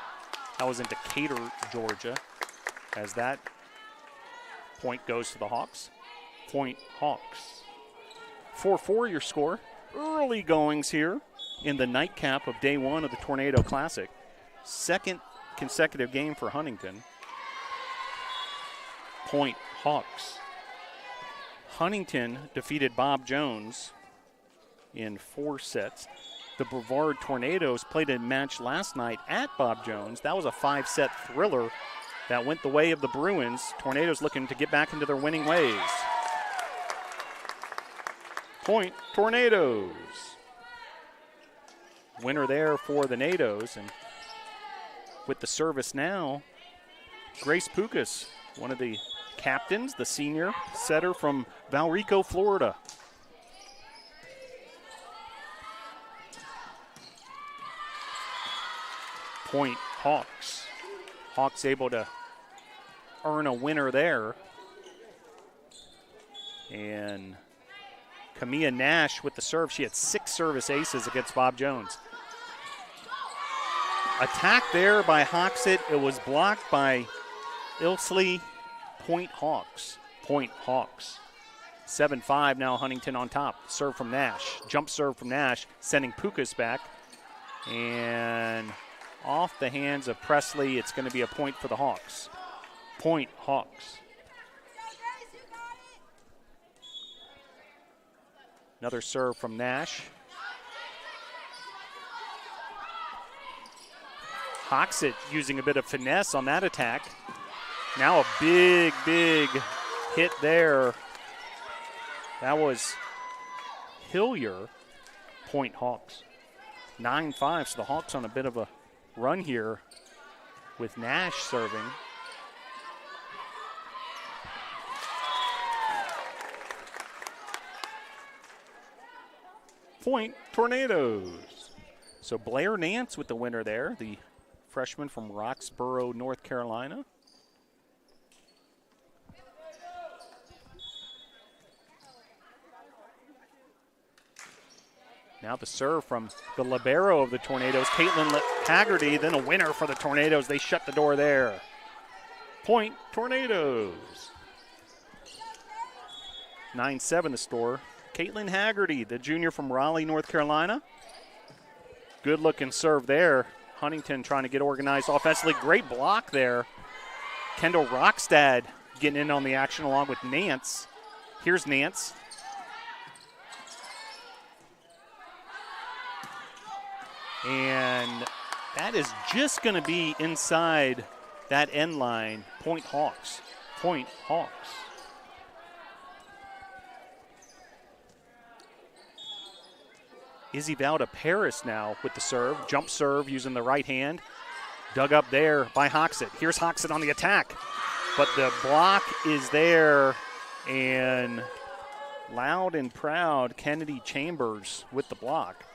That was in Decatur, Georgia, as that point goes to the Hawks. Point Hawks. 4-4 your score. Early goings here in the nightcap of day one of the Tornado Classic. Second consecutive game for Huntington. Point Hawks. Huntington defeated Bob Jones in 4 sets. The Brevard Tornadoes played a match last night at Bob Jones. That was a 5-set thriller that went the way of the Bruins. Tornadoes looking to get back into their winning ways. Point Tornadoes. Winner there for the Nados. And with the service now, Grace Pukas, one of the captains, the senior setter from Valrico, Florida. Point Hawks. Hawks able to earn a winner there. And Camilla Nash with the serve. She had 6 service aces against Bob Jones. Attack there by Hoxett. It was blocked by Ilsley. Point Hawks. Point Hawks. 7-5 now, Huntington on top. Serve from Nash. Jump serve from Nash, sending Pukas back. And off the hands of Presley, it's going to be a point for the Hawks. Point Hawks. Another serve from Nash. Hoxett using a bit of finesse on that attack. Now a big, big hit there. That was Hillier. Point Hawks. 9-5, so the Hawks on a bit of a run here with Nash serving. Point Tornadoes. So Blair Nance with the winner there, the freshman from Roxborough, North Carolina. Now the serve from the libero of the Tornadoes, Caitlin Haggerty, then a winner for the Tornadoes. They shut the door there. Point Tornadoes. 9-7 the score. Caitlin Haggerty, the junior from Raleigh, North Carolina. Good looking serve there. Huntington trying to get organized offensively. Great block there. Kendall Rockstad getting in on the action along with Nance. Here's Nance. And that is just going to be inside that end line. Point Hawks. Point Hawks. Izzy Valda Paris now with the serve. Jump serve using the right hand. Dug up there by Hoxett. Here's Hoxett on the attack. But the block is there. And loud and proud, Kennedy Chambers with the block.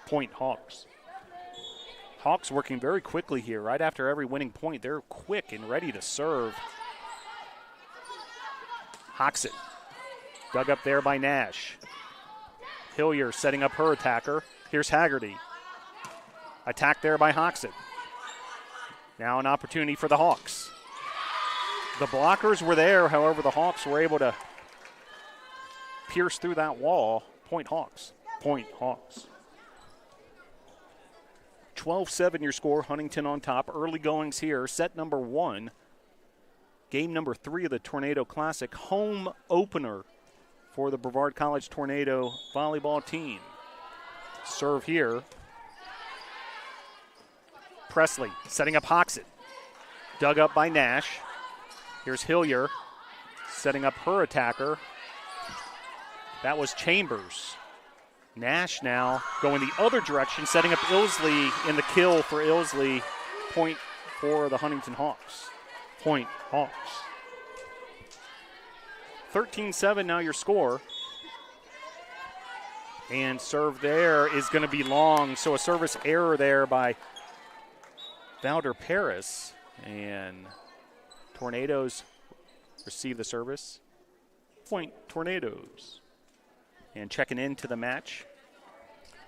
Point Hawks. Hawks working very quickly here. Right after every winning point, they're quick and ready to serve. Hoxett. Dug up there by Nash. Hillier setting up her attacker. Here's Haggerty. Attack there by Hoxett. Now an opportunity for the Hawks. The blockers were there, however, the Hawks were able to pierce through that wall. Point Hawks. Point Hawks. 12-7 your score. Huntington on top. Early goings here. Set number 1. Game number 3 of the Tornado Classic. Home opener for the Brevard College Tornado volleyball team. Serve here. Presley setting up Hoxett. Dug up by Nash. Here's Hillier setting up her attacker. That was Chambers. Nash now going the other direction, setting up Ilsley in the kill for Ilsley. Point for the Huntington Hawks. Point Hawks. 13-7 now your score. And serve there is going to be long, so a service error there by Valder Paris. And Tornadoes receive the service. Point Tornadoes. And checking into the match,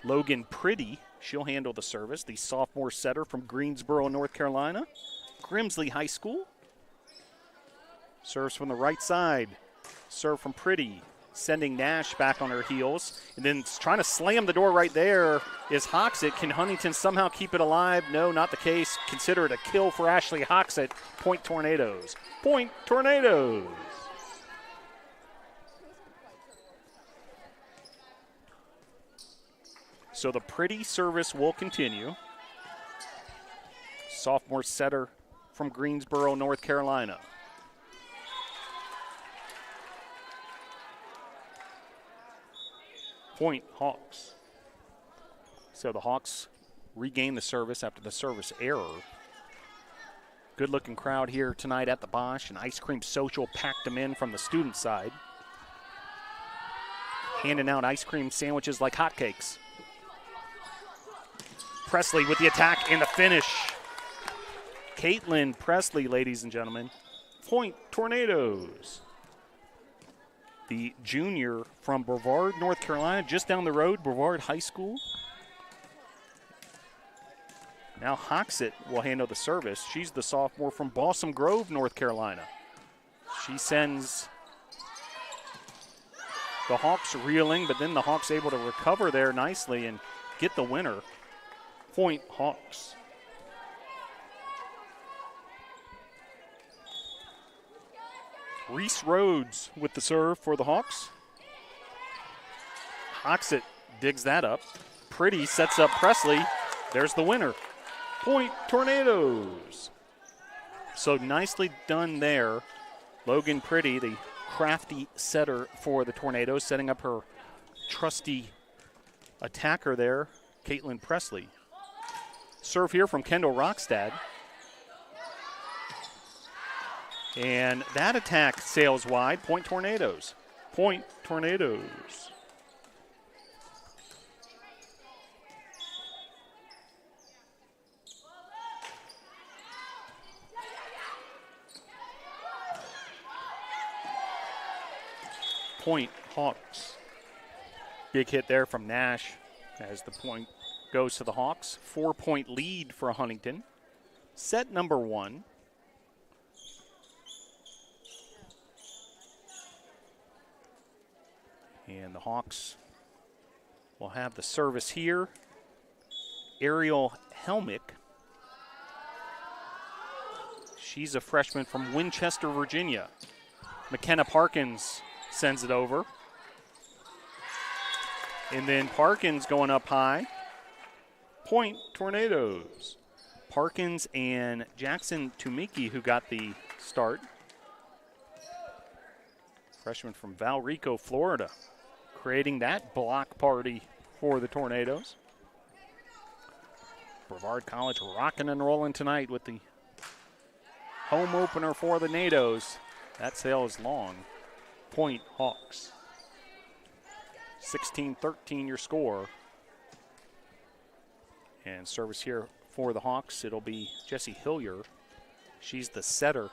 Logan Pretty. She'll handle the service, the sophomore setter from Greensboro, North Carolina. Grimsley High School. Serves from the right side. Serve from Pretty. Sending Nash back on her heels. And then trying to slam the door right there is Hoxett. Can Huntington somehow keep it alive? No, not the case. Consider it a kill for Ashley Hoxett. Point Tornadoes. Point Tornadoes. So the Pretty service will continue. Sophomore setter from Greensboro, North Carolina. Point Hawks. So the Hawks regain the service after the service error. Good looking crowd here tonight at the Bosch, and Ice Cream Social packed them in from the student side. Handing out ice cream sandwiches like hotcakes. Presley with the attack and the finish. Caitlin Presley, ladies and gentlemen. Point Tornadoes. The junior from Brevard, North Carolina, just down the road, Brevard High School. Now Hoxett will handle the service. She's the sophomore from Balsam Grove, North Carolina. She sends the Hawks reeling, but then the Hawks able to recover there nicely and get the winner. Point Hawks. Reese Rhodes with the serve for the Hawks. Hoxett digs that up. Pretty sets up Presley. There's the winner. Point Tornadoes. So nicely done there. Logan Pretty, the crafty setter for the Tornadoes, setting up her trusty attacker there, Caitlin Presley. Serve here from Kendall Rockstad. And that attack sails wide. Point Tornadoes. Point Tornadoes. Point Hawks. Big hit there from Nash as the point goes to the Hawks. 4-point lead for Huntington. Set number 1. And the Hawks will have the service here. Ariel Helmick. She's a freshman from Winchester, Virginia. McKenna Parkins sends it over. And then Parkins going up high. Point Tornadoes. Parkins and Jackson Tumiki, who got the start. Freshman from Valrico, Florida, creating that block party for the Tornadoes. Brevard College rocking and rolling tonight with the home opener for the NATOs. That sail is long. Point Hawks. 16-13 your score. And service here for the Hawks, it'll be Jessie Hillier. She's the setter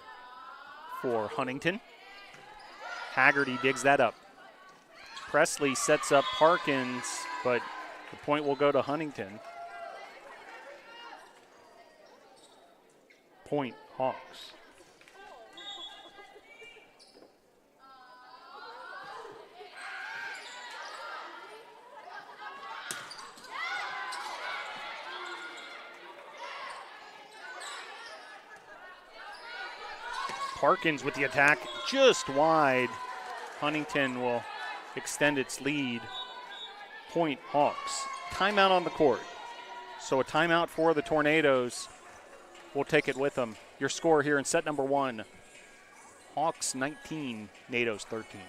for Huntington. Haggerty digs that up. Presley sets up Parkins, but the point will go to Huntington. Point Hawks. Parkins with the attack just wide. Huntington will extend its lead. Point Hawks. Timeout on the court. So a timeout for the Tornadoes. We'll take it with them. Your score here in set number 1. Hawks 19, NATOs 13.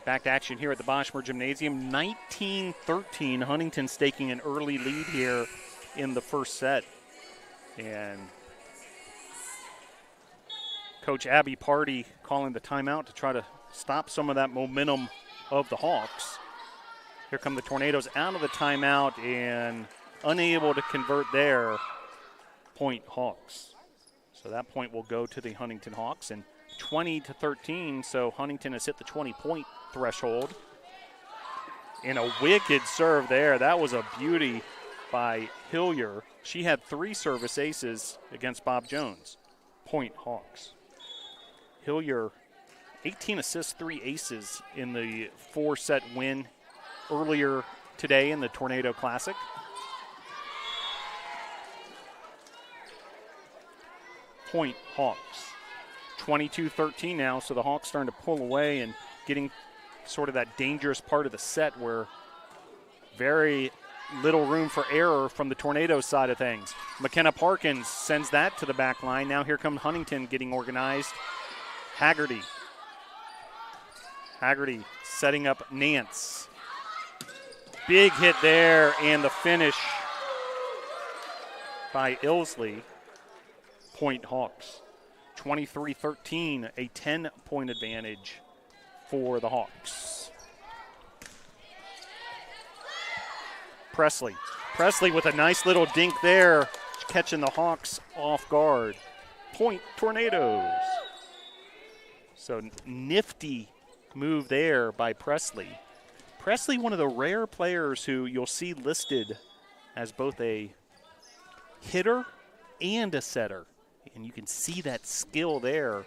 Back to action here at the Boschmer Gymnasium. 19-13. Huntington's taking an early lead here in the first set. And Coach Abby Party calling the timeout to try to stop some of that momentum of the Hawks. Here come the Tornadoes out of the timeout and unable to convert there. Point Hawks. So that point will go to the Huntington Hawks. And 20-13, so Huntington has hit the 20-point threshold. And a wicked serve there. That was a beauty by Hillier. She had 3 service aces against Bob Jones. Point Hawks. Hillier, 18 assists, 3 aces in the 4-set win earlier today in the Tornado Classic. Point Hawks. 22-13 now, so the Hawks starting to pull away and getting sort of that dangerous part of the set where very little room for error from the Tornado side of things. McKenna Parkins sends that to the back line. Now here comes Huntington getting organized. Haggerty setting up Nance. Big hit there, and the finish by Ilsley. Point Hawks. 23-13, a 10-point advantage for the Hawks. Presley with a nice little dink there, catching the Hawks off guard. Point Tornadoes. So nifty move there by Presley. Presley, one of the rare players who you'll see listed as both a hitter and a setter. And you can see that skill there.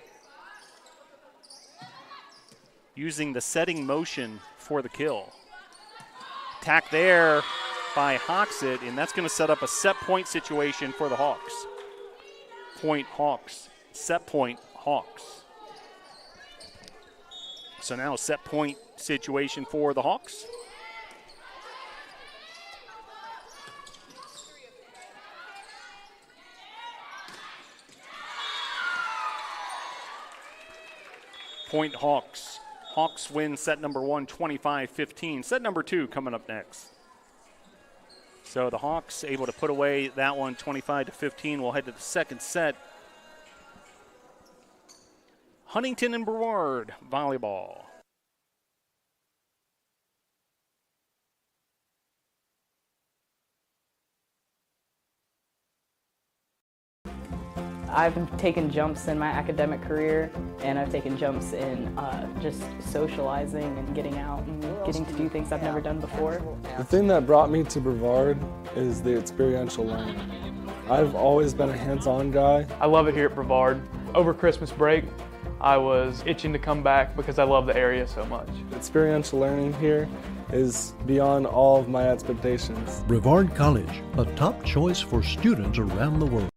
Using the setting motion for the kill. Attack there by Hoxit, and that's going to set up a set point situation for the Hawks. Point Hawks. Set point Hawks. So now a set point situation for the Hawks. Point Hawks. Hawks win set number 1, 25-15. Set number 2 coming up next. So the Hawks able to put away that one 25-15. We'll head to the second set. Huntington and Brevard volleyball. I've taken jumps in my academic career, and I've taken jumps in just socializing and getting out and getting to do things I've never done before. The thing that brought me to Brevard is the experiential learning. I've always been a hands-on guy. I love it here at Brevard. Over Christmas break, I was itching to come back because I love the area so much. Experiential learning here is beyond all of my expectations. Brevard College, a top choice for students around the world.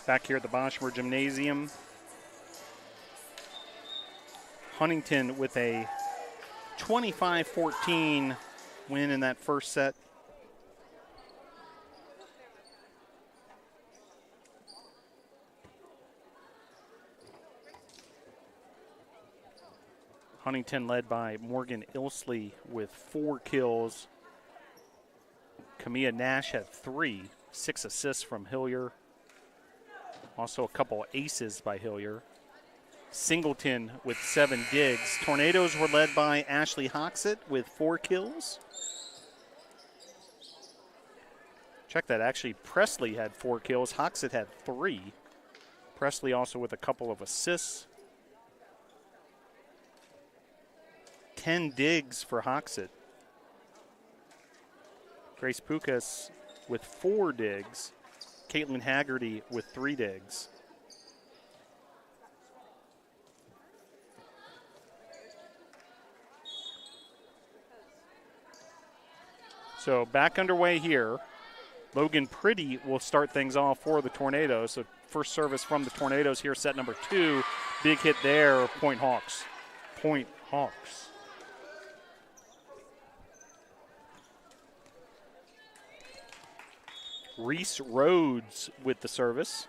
back here at the Boschmer Gymnasium. Huntington with a 25-14 win in that first set. Huntington led by Morgan Ilsley with 4 kills. Camilla Nash had 3, 6 assists from Hillier. Also a couple aces by Hillier. Singleton with 7 digs. Tornadoes were led by Ashley Hoxett with 4 kills. Check that, actually Presley had 4 kills. Hoxett had 3. Presley also with a couple of assists. 10 digs for Hoxett. Grace Pukas with 4 digs. Caitlin Haggerty with 3 digs. So back underway here. Logan Pretty will start things off for the Tornadoes. So first service from the Tornadoes here, set number 2. Big hit there, Point Hawks. Point Hawks. Reese Rhodes with the service.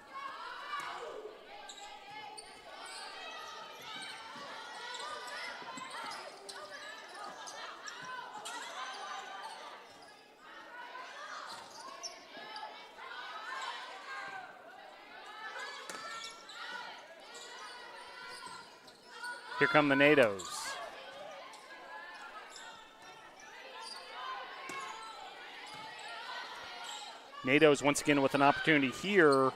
Here come the NATOs. NATOs once again with an opportunity here.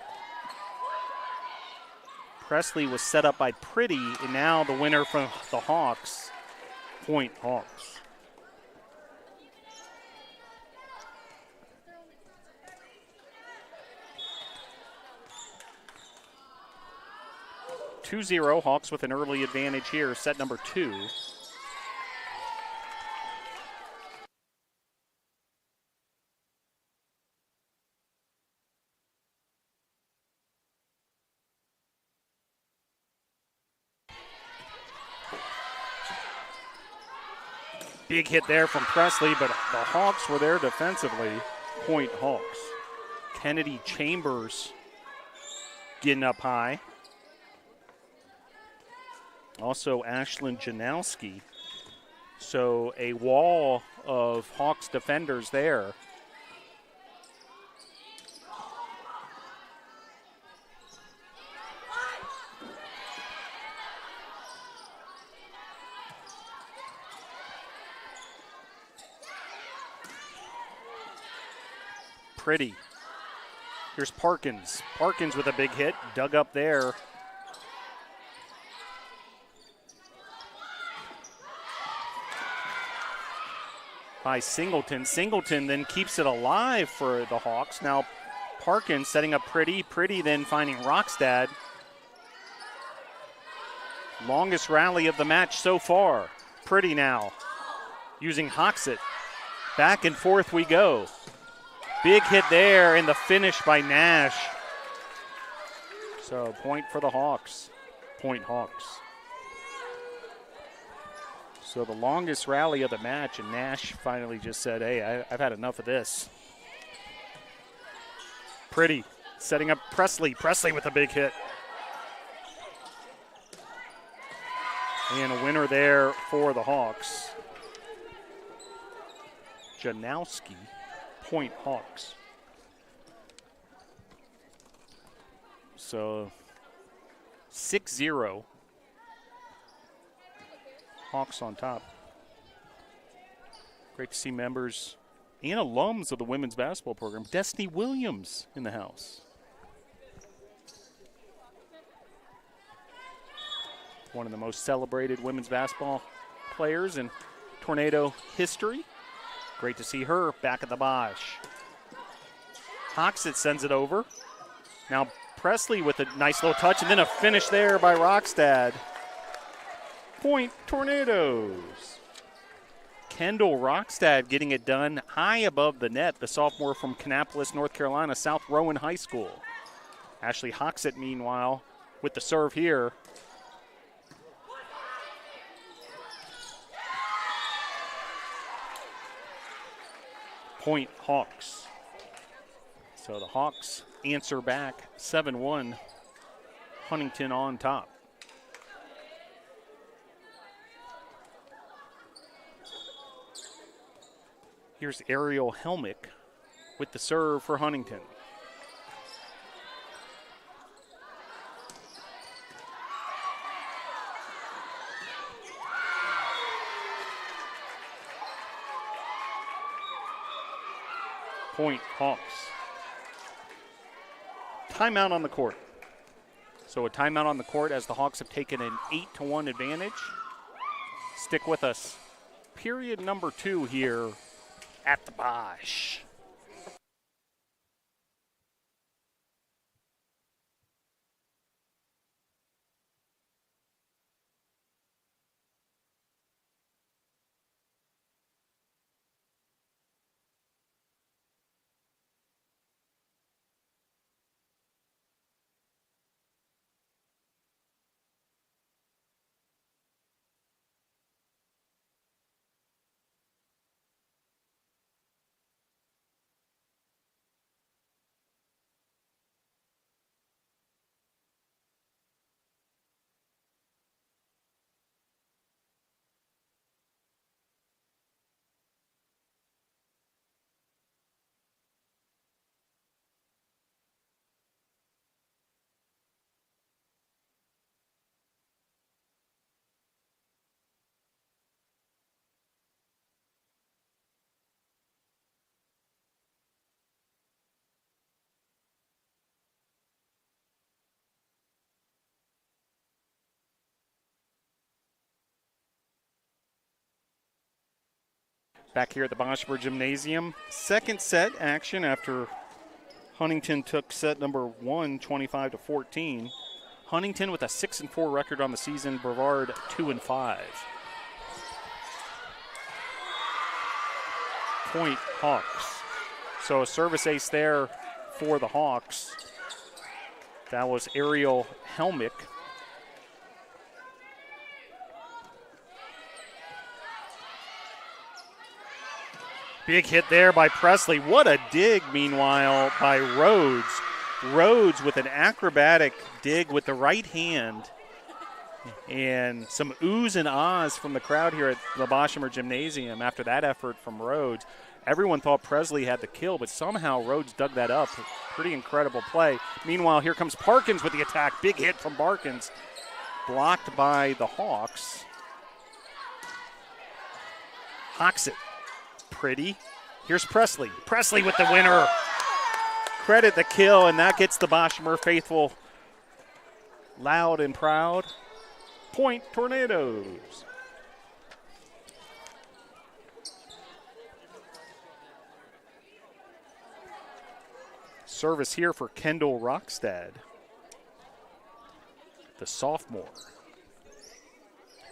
Presley was set up by Pretty, and now the winner from the Hawks, Point Hawks. (2-0) Hawks with an early advantage here, set number 2. Big hit there from Presley, but the Hawks were there defensively. Point Hawks. Kennedy Chambers getting up high. Also Ashlyn Janowski. So a wall of Hawks defenders there. Pretty. Here's Parkins. Parkins with a big hit, dug up there. By Singleton. Singleton then keeps it alive for the Hawks. Now Parkins setting up Pretty. Pretty then finding Rockstad. Longest rally of the match so far. Pretty now using Hoxett. Back and forth we go. Big hit there in the finish by Nash. So point for the Hawks. Point Hawks. So the longest rally of the match, and Nash finally just said, hey, I've had enough of this. Pretty setting up Presley. Presley with a big hit. And a winner there for the Hawks. Janowski, Point Hawks. So 6-0. Hawks on top. Great to see members and alums of the women's basketball program. Destiny Williams in the house. One of the most celebrated women's basketball players in Tornado history. Great to see her back at the Bosch. Hoxett sends it over. Now Presley with a nice little touch, and then a finish there by Rockstad. Point Tornadoes. Kendall Rockstad getting it done high above the net, the sophomore from Kannapolis, North Carolina, South Rowan High School. Ashley Hoxett, meanwhile, with the serve here. Point Hawks. So the Hawks answer back 7-1. Huntington on top. Here's Ariel Helmick with the serve for Huntington. Point Hawks. Timeout on the court. So a timeout on the court as the Hawks have taken an 8-1 advantage. Stick with us. Period number 2 here at the Bosch. Back here at the Boschberg Gymnasium. Second set action after Huntington took set number 1, 25-14. Huntington with a 6-4 record on the season. Brevard 2-5. Point Hawks. So a service ace there for the Hawks. That was Ariel Helmick. Big hit there by Presley. What a dig, meanwhile, by Rhodes. Rhodes with an acrobatic dig with the right hand. And some oohs and ahs from the crowd here at the Boschmer Gymnasium after that effort from Rhodes. Everyone thought Presley had the kill, but somehow Rhodes dug that up. Pretty incredible play. Meanwhile, here comes Parkins with the attack. Big hit from Parkins. Blocked by the Hawks. Hoxett. Pretty. Here's Presley. Presley with the winner. Credit the kill, and that gets the Boschmer faithful loud and proud. Point Tornadoes. Service here for Kendall Rockstad, the sophomore.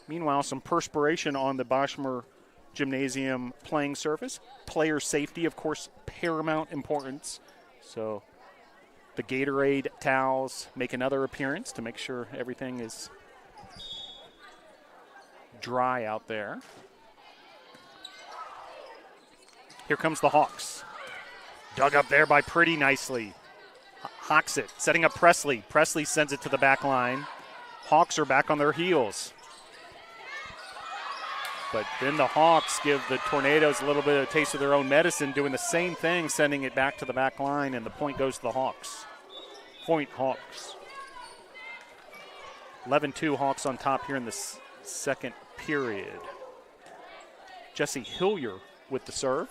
Meanwhile, some perspiration on the Boschmer Gymnasium playing surface. Player safety, of course, paramount importance. So the Gatorade towels make another appearance to make sure everything is dry out there. Here comes the Hawks. Dug up there by Pretty nicely. Hoxett setting up Presley. Presley sends it to the back line. Hawks are back on their heels. But then the Hawks give the Tornadoes a little bit of a taste of their own medicine, doing the same thing, sending it back to the back line, and the point goes to the Hawks. Point Hawks. 11-2 Hawks on top here in the second period. Jesse Hillier with the serve.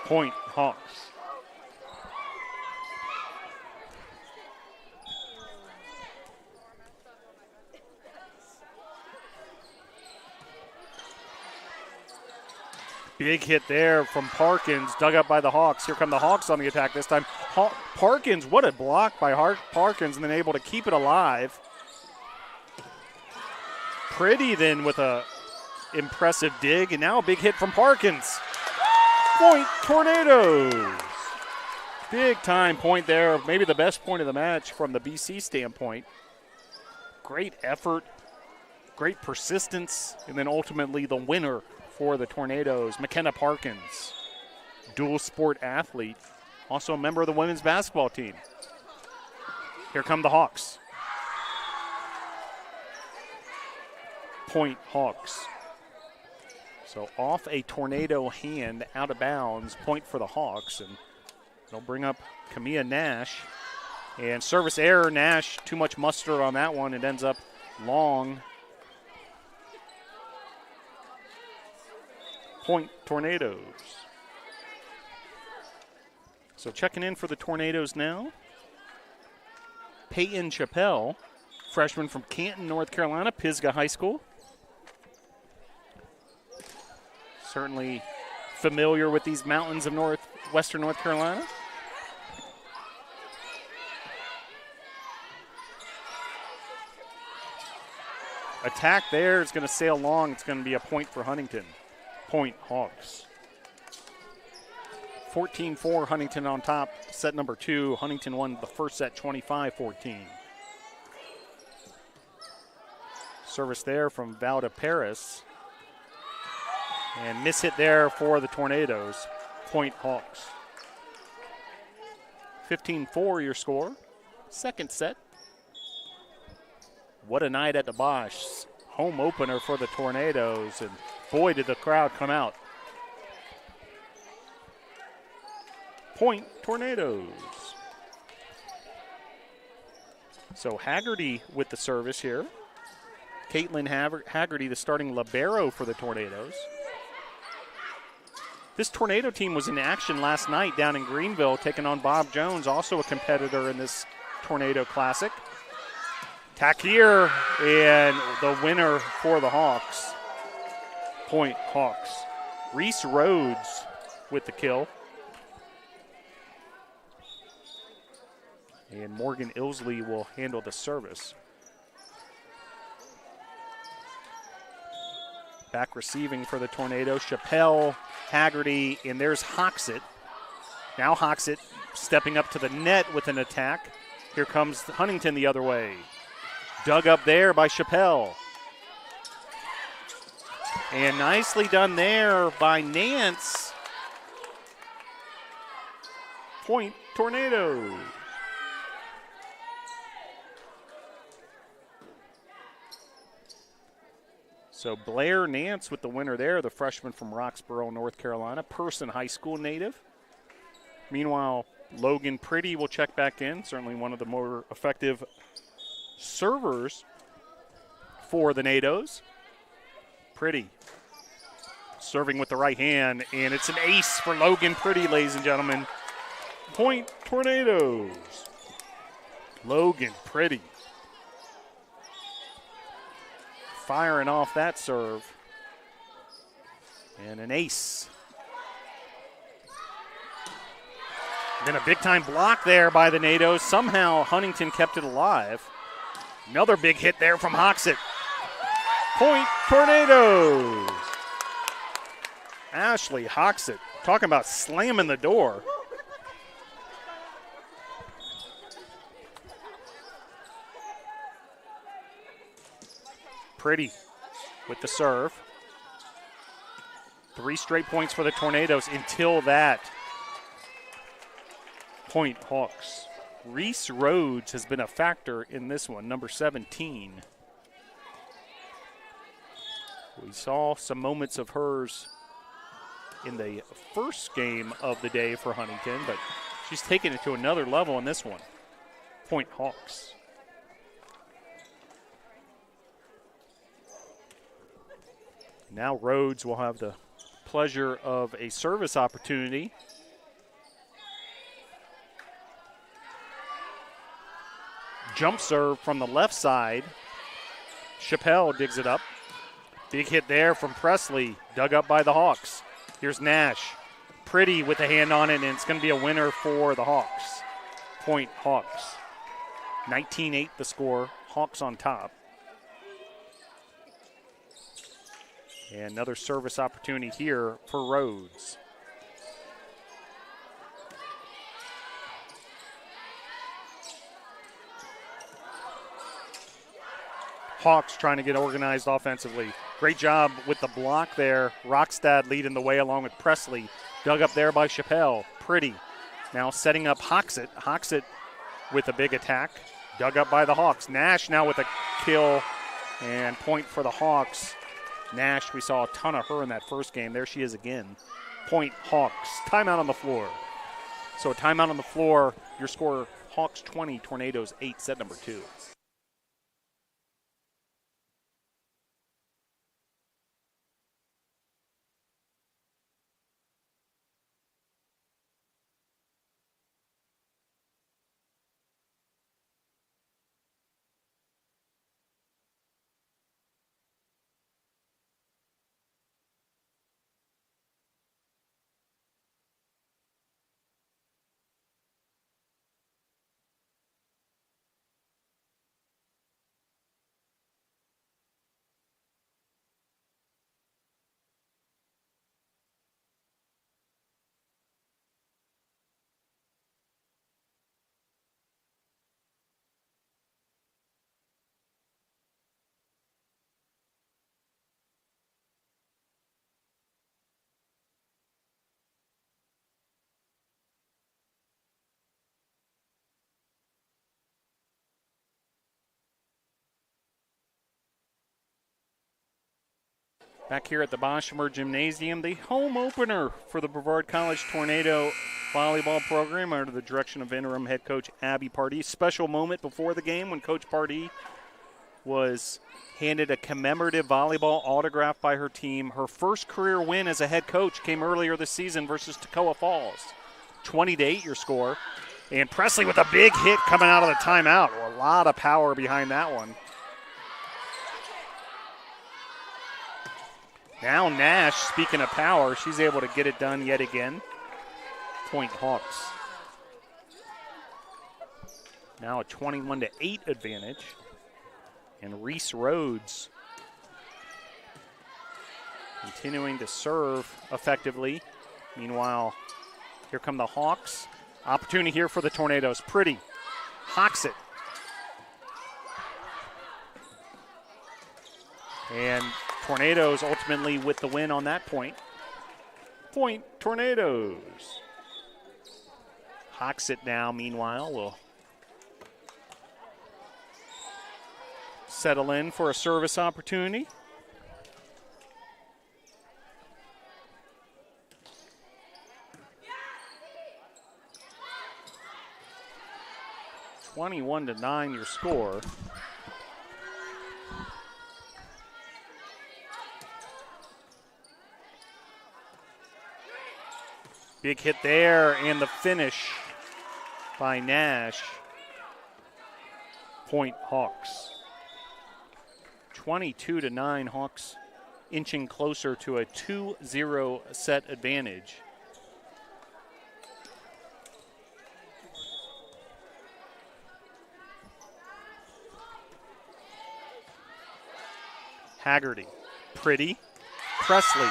Point Hawks. Big hit there from Parkins, dug up by the Hawks. Here come the Hawks on the attack this time. Parkins, what a block by Parkins, and then able to keep it alive. Pretty then with a impressive dig, and now a big hit from Parkins. Point Tornadoes. Big time point there, maybe the best point of the match from the BC standpoint. Great effort, great persistence, and then ultimately the winner for the Tornadoes, McKenna Parkins, dual sport athlete, also a member of the women's basketball team. Here come the Hawks. Point Hawks. So off a Tornado hand, out of bounds, point for the Hawks, and they'll bring up Kamia Nash. And service error, Nash, too much mustard on that one. It ends up long. Point Tornadoes. So checking in for the Tornadoes now. Peyton Chappelle, freshman from Canton, North Carolina, Pisgah High School. Certainly familiar with these mountains of western North Carolina. Attack there is going to sail long. It's going to be a point for Huntington. Point Hawks. 14-4 Huntington on top. Set number 2. Huntington won the first set 25-14. Service there from Valda Paris. And miss hit there for the Tornadoes. Point Hawks. 15-4 your score. Second set. What a night at the Bosch. Home opener for the Tornadoes, and boy, did the crowd come out. Point Tornadoes. So Haggerty with the service here. Caitlin Haggerty, the starting libero for the Tornadoes. This Tornado team was in action last night down in Greenville, taking on Bob Jones, also a competitor in this Tornado Classic. Tack here, and the winner for the Hawks. Point Hawks. Reese Rhodes with the kill. And Morgan Ilsley will handle the service. Back receiving for the Tornadoes, Chappelle, Haggerty, and there's Hoxett. Now Hoxett stepping up to the net with an attack. Here comes Huntington the other way. Dug up there by Chappelle. And nicely done there by Nance. Point Tornadoes. So Blair Nance with the winner there, the freshman from Roxborough, North Carolina, Person High School native. Meanwhile, Logan Pretty will check back in, certainly one of the more effective servers for the Nados. Pretty serving with the right hand, and it's an ace for Logan Pretty, ladies and gentlemen. Point Tornadoes. Logan Pretty firing off that serve. And an ace. Then a big time block there by the Nados. Somehow Huntington kept it alive. Another big hit there from Hoxett. Point Tornadoes. Ashley Hoxett, talking about slamming the door. Pretty with the serve. 3 straight points for the Tornadoes until that. Point Hawks. Reese Rhodes has been a factor in this one, number 17. We saw some moments of hers in the first game of the day for Huntington, but she's taken it to another level in this one. Point Hawks. Now Rhodes will have the pleasure of a service opportunity. Jump serve from the left side. Chappelle digs it up. Big hit there from Presley, dug up by the Hawks. Here's Nash. Pretty with the hand on it, and it's going to be a winner for the Hawks. Point Hawks. 19-8 the score. Hawks on top. And another service opportunity here for Rhodes. Hawks trying to get organized offensively. Great job with the block there. Rockstad leading the way along with Presley. Dug up there by Chappelle. Pretty. Now setting up Hoxett. Hoxett with a big attack. Dug up by the Hawks. Nash now with a kill and point for the Hawks. Nash, we saw a ton of her in that first game. There she is again. Point Hawks. Timeout on the floor. So a timeout on the floor. Your score, Hawks 20, Tornadoes 8, set number 2. Back here at the Boshamer Gymnasium, the home opener for the Brevard College Tornado volleyball program under the direction of interim head coach Abby Pardee. Special moment before the game when Coach Pardee was handed a commemorative volleyball autograph by her team. Her first career win as a head coach came earlier this season versus Toccoa Falls. 20-8 your score. And Presley with a big hit coming out of the timeout. A lot of power behind that one. Now Nash, speaking of power, she's able to get it done yet again. Point Hawks. Now a 21-8 advantage. And Reese Rhodes continuing to serve effectively. Meanwhile, here come the Hawks. Opportunity here for the Tornadoes. Pretty. Hawks it. And Tornadoes ultimately with the win on that point. Point Tornadoes. Hawks it now, meanwhile, will settle in for a service opportunity. Yeah. 21-9 your score. Big hit there, and the finish by Nash. Point Hawks. 22-9, Hawks inching closer to a 2-0 set advantage. Haggerty, Pretty, Presley,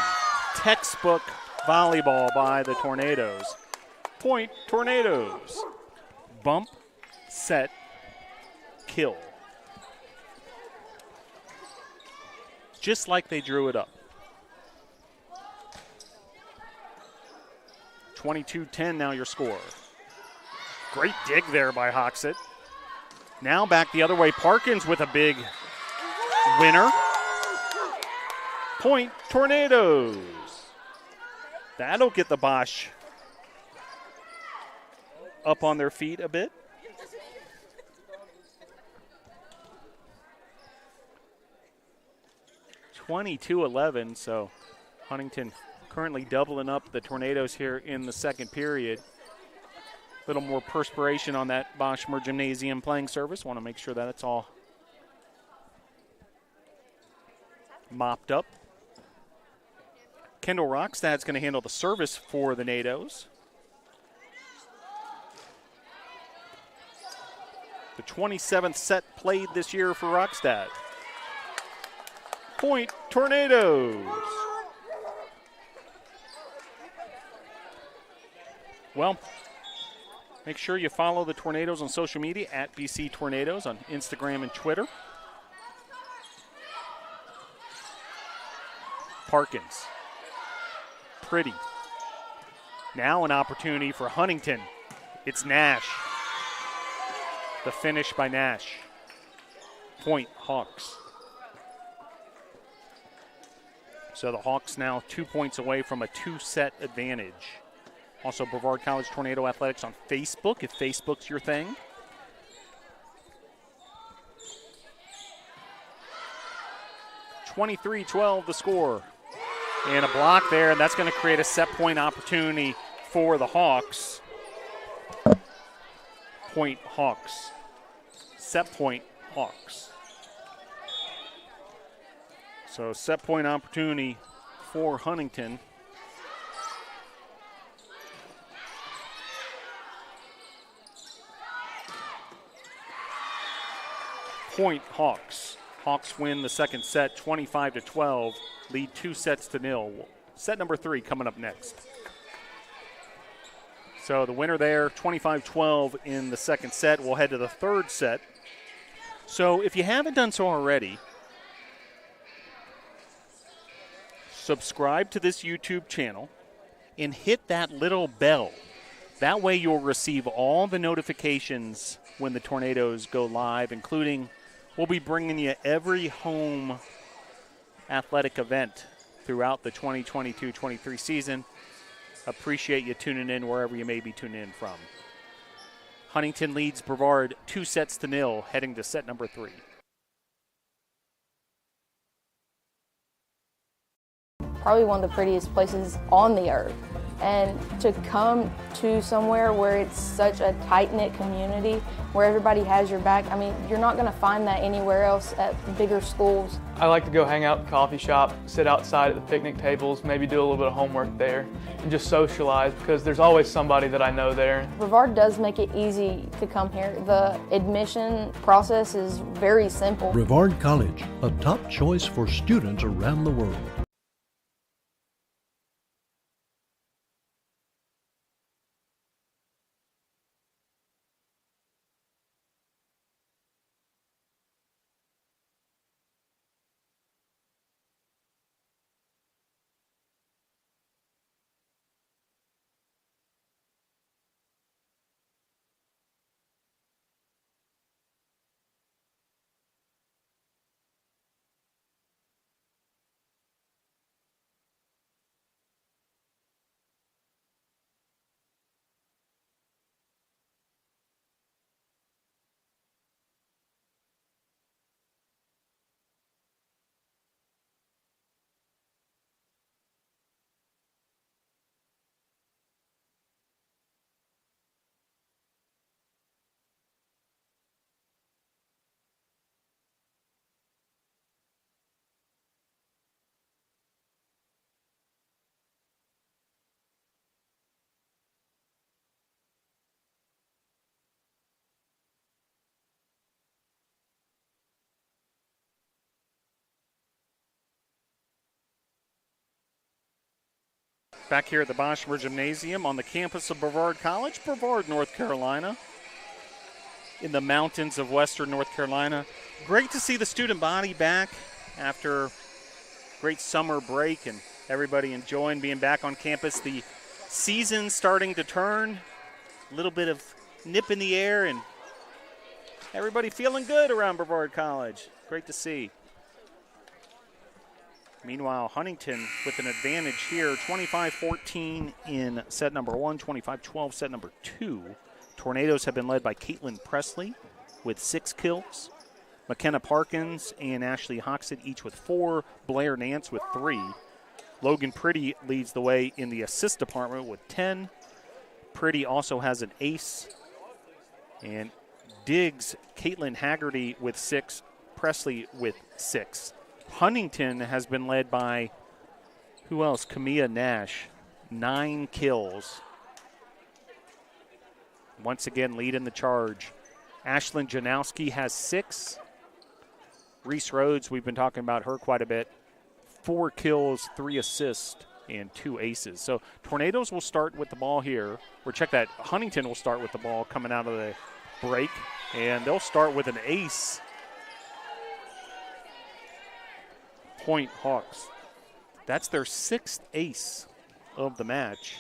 textbook volleyball by the Tornadoes. Point Tornadoes. Bump, set, kill. Just like they drew it up. 22-10 now your score. Great dig there by Hoxett. Now back the other way. Parkins with a big winner. Point Tornadoes. That'll get the Bosch up on their feet a bit. (22-11), so Huntington currently doubling up the Tornadoes here in the second period. A little more perspiration on that Boshamer Gymnasium playing service. Want to make sure that it's all mopped up. Kendall Rockstad's going to handle the service for the Nados. The 27th set played this year for Rockstad. Point Tornadoes. Well, make sure you follow the Tornadoes on social media at BC Tornadoes on Instagram and Twitter. Parkins. Pretty. Now an opportunity for Huntington. It's Nash. The finish by Nash. Point Hawks. So the Hawks now 2 points away from a 2-set advantage. Also, Brevard College Tornado Athletics on Facebook, if Facebook's your thing. (23-12) the score. And a block there, and that's going to create a set point opportunity for the Hawks. Point Hawks. Set point Hawks. So set point opportunity for Huntington. Point Hawks. Hawks win the second set 25-12, lead 2-0. Set number 3 coming up next. So the winner there, 25-12 in the second set. We'll head to the third set. So if you haven't done so already, subscribe to this YouTube channel and hit that little bell. That way you'll receive all the notifications when the Tornadoes go live, including we'll be bringing you every home athletic event throughout the 2022-23 season. Appreciate you tuning in wherever you may be tuning in from. Huntington leads Brevard 2-0 heading to set number 3. Probably one of the prettiest places on the earth. And to come to somewhere where it's such a tight-knit community, where everybody has your back, I mean, you're not going to find that anywhere else at bigger schools. I like to go hang out at the coffee shop, sit outside at the picnic tables, maybe do a little bit of homework there, and just socialize because there's always somebody that I know there. Brevard does make it easy to come here. The admission process is very simple. Brevard College, a top choice for students around the world. Back here at the Boschmer Gymnasium on the campus of Brevard College, Brevard, North Carolina, in the mountains of western North Carolina. Great to see the student body back after great summer break and everybody enjoying being back on campus. The season starting to turn, a little bit of nip in the air, and everybody feeling good around Brevard College. Great to see. Meanwhile, Huntington with an advantage here, 25-14 in set number 1, 25-12 set number 2. Tornadoes have been led by Caitlin Presley with 6 kills. McKenna Parkins and Ashley Hoxton each with 4. Blair Nance with 3. Logan Pretty leads the way in the assist department with 10. Pretty also has an ace. And Diggs, Caitlin Haggerty with 6. Presley with 6. Huntington has been led by, who else? Kamia Nash, 9 kills. Once again, leading the charge. Ashlyn Janowski has 6. Reese Rhodes, we've been talking about her quite a bit. 4 kills, 3 assists, and 2 aces. So Tornadoes will start with the ball here. Or check that, Huntington will start with the ball coming out of the break. And they'll start with an ace. Point Hawks. That's their 6th ace of the match.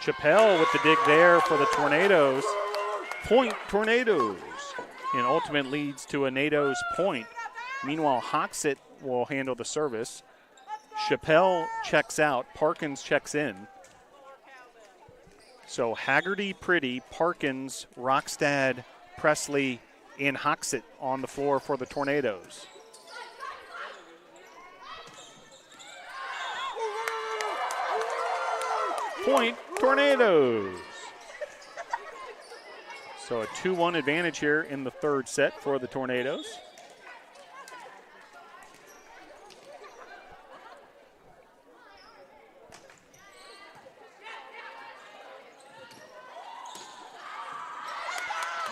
Chappelle with the dig there for the Tornadoes. Point Tornadoes. And ultimate leads to a Nados point. Meanwhile, Hoxett will handle the service. Chappelle checks out. Parkins checks in. So Haggerty, Pretty, Parkins, Rockstad, Presley, and Hoxett on the floor for the Tornadoes. Point Tornadoes. So a 2-1 advantage here in the third set for the Tornadoes.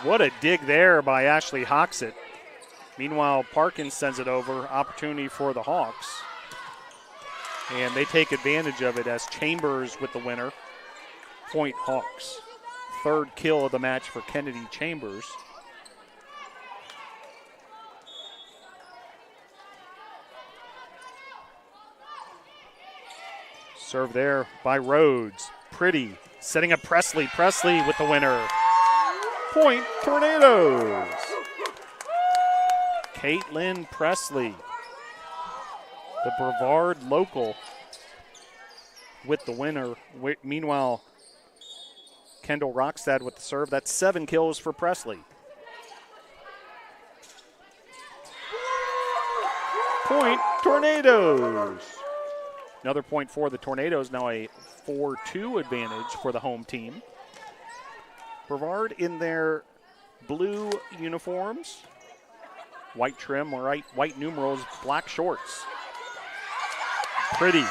What a dig there by Ashley Hoxett. Meanwhile, Parkins sends it over. Opportunity for the Hawks. And they take advantage of it as Chambers with the winner. Point Hawks. 3rd kill of the match for Kennedy Chambers. Serve there by Rhodes. Pretty setting up Presley. Presley with the winner. Point Tornadoes. Caitlin Presley, the Brevard local, with the winner. Meanwhile, Kendall Rockstad with the serve. That's 7 kills for Presley. Point Tornadoes. Another point for the Tornadoes. Now a 4-2 advantage for the home team. Brevard in their blue uniforms. White trim, or white numerals, black shorts. Pretty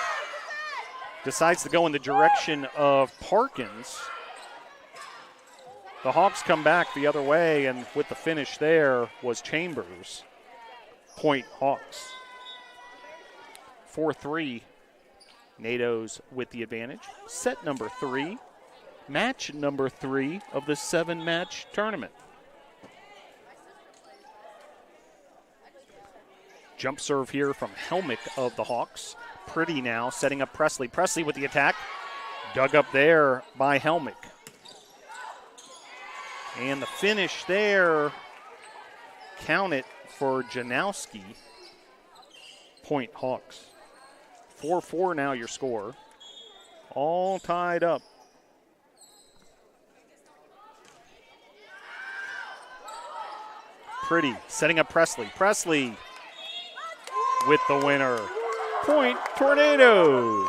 decides to go in the direction of Parkins. The Hawks come back the other way, and with the finish there was Chambers. Point Hawks. 4-3, Nados with the advantage. Set number 3, match number 3 of the 7-match tournament. Jump serve here from Helmick of the Hawks. Pretty now setting up Presley. Presley with the attack. Dug up there by Helmick. And the finish there, count it for Janowski. Point Hawks. 4-4 now your score. All tied up. Pretty setting up Presley. Presley with the winner. Point Tornadoes.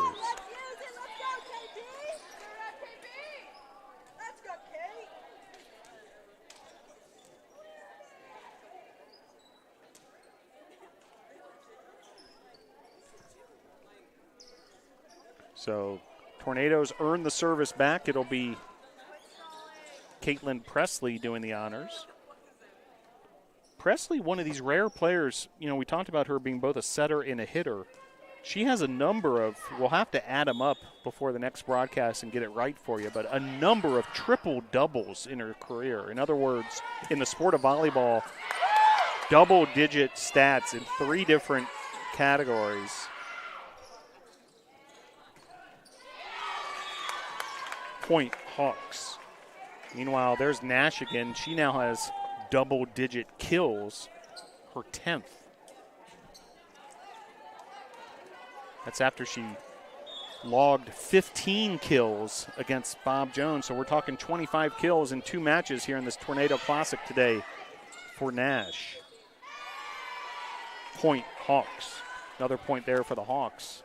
So Tornadoes earn the service back. It'll be Caitlin Presley doing the honors. Presley, one of these rare players, you know, we talked about her being both a setter and a hitter. She has a number of, we'll have to add them up before the next broadcast and get it right for you, but a number of triple doubles in her career. In other words, in the sport of volleyball, double-digit stats in 3 different categories. Point Hawks. Meanwhile, there's Nash again. She now has double-digit kills, her 10th. That's after she logged 15 kills against Bob Jones. So we're talking 25 kills in 2 matches here in this Tornado Classic today for Nash. Point Hawks. Another point there for the Hawks.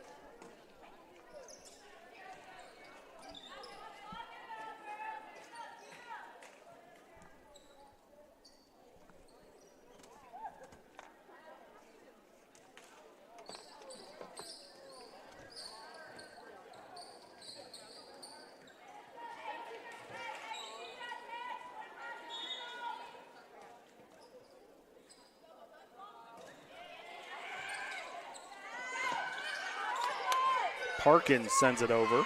Parkins sends it over.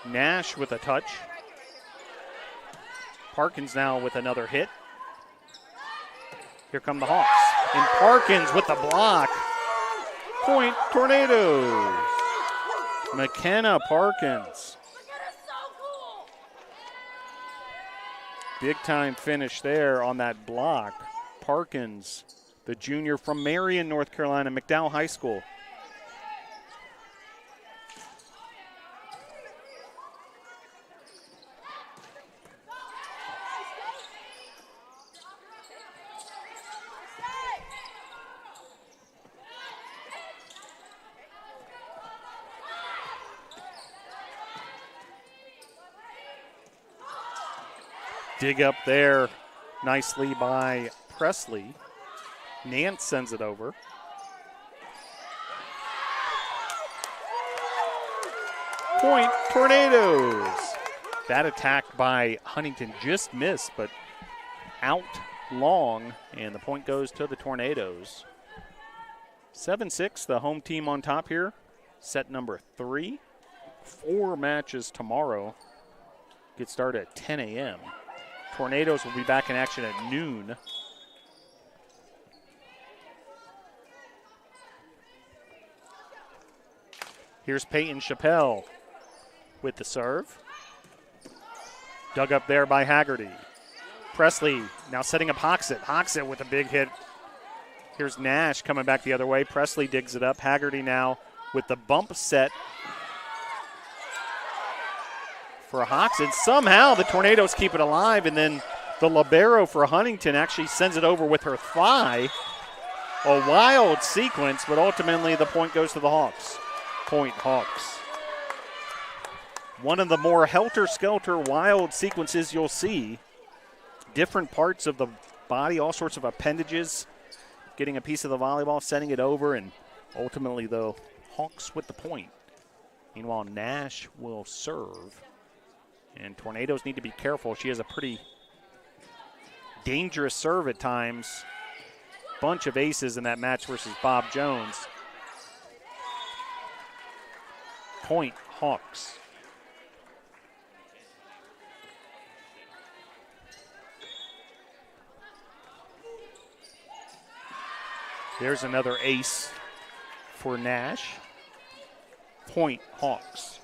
Nash with a touch. Parkins now with another hit. Here come the Hawks. And Parkins with the block. Point Tornadoes. McKenna Parkins. Big time finish there on that block. Parkins, the junior from Marion, North Carolina, McDowell High School. Dig up there nicely by Presley. Nance sends it over. Point Tornadoes. That attack by Huntington just missed, but out long, and the point goes to the Tornadoes. 7-6, the home team on top here. Set number 3. 4 matches tomorrow. Get started at 10 a.m. Tornadoes will be back in action at noon. Here's Peyton Chappelle with the serve. Dug up there by Haggerty. Presley now setting up Hoxett. Hoxett with a big hit. Here's Nash coming back the other way. Presley digs it up. Haggerty now with the bump set for Hoxett. Somehow the Tornadoes keep it alive, and then the libero for Huntington actually sends it over with her thigh. A wild sequence, but ultimately the point goes to the Hawks. Point Hawks. One of the more helter-skelter wild sequences you'll see. Different parts of the body, all sorts of appendages, getting a piece of the volleyball, sending it over, and ultimately the Hawks with the point. Meanwhile, Nash will serve. And Tornadoes need to be careful. She has a pretty dangerous serve at times. Bunch of aces in that match versus Bob Jones. Point Hawks. There's another ace for Nash. Point Hawks.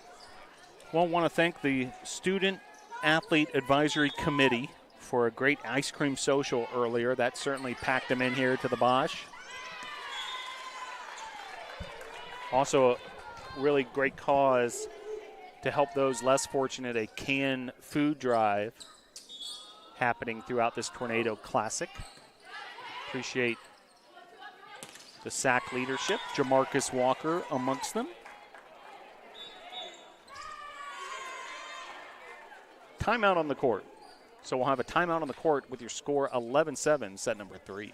Well, I want to thank the Student Athlete Advisory Committee for a great ice cream social earlier. That certainly packed them in here to the Bosch. Also, a really great cause to help those less fortunate, a canned food drive happening throughout this Tornado Classic. Appreciate the SAC leadership. Jamarcus Walker amongst them. Timeout on the court. So we'll have a timeout on the court with your score 11-7, set number 3.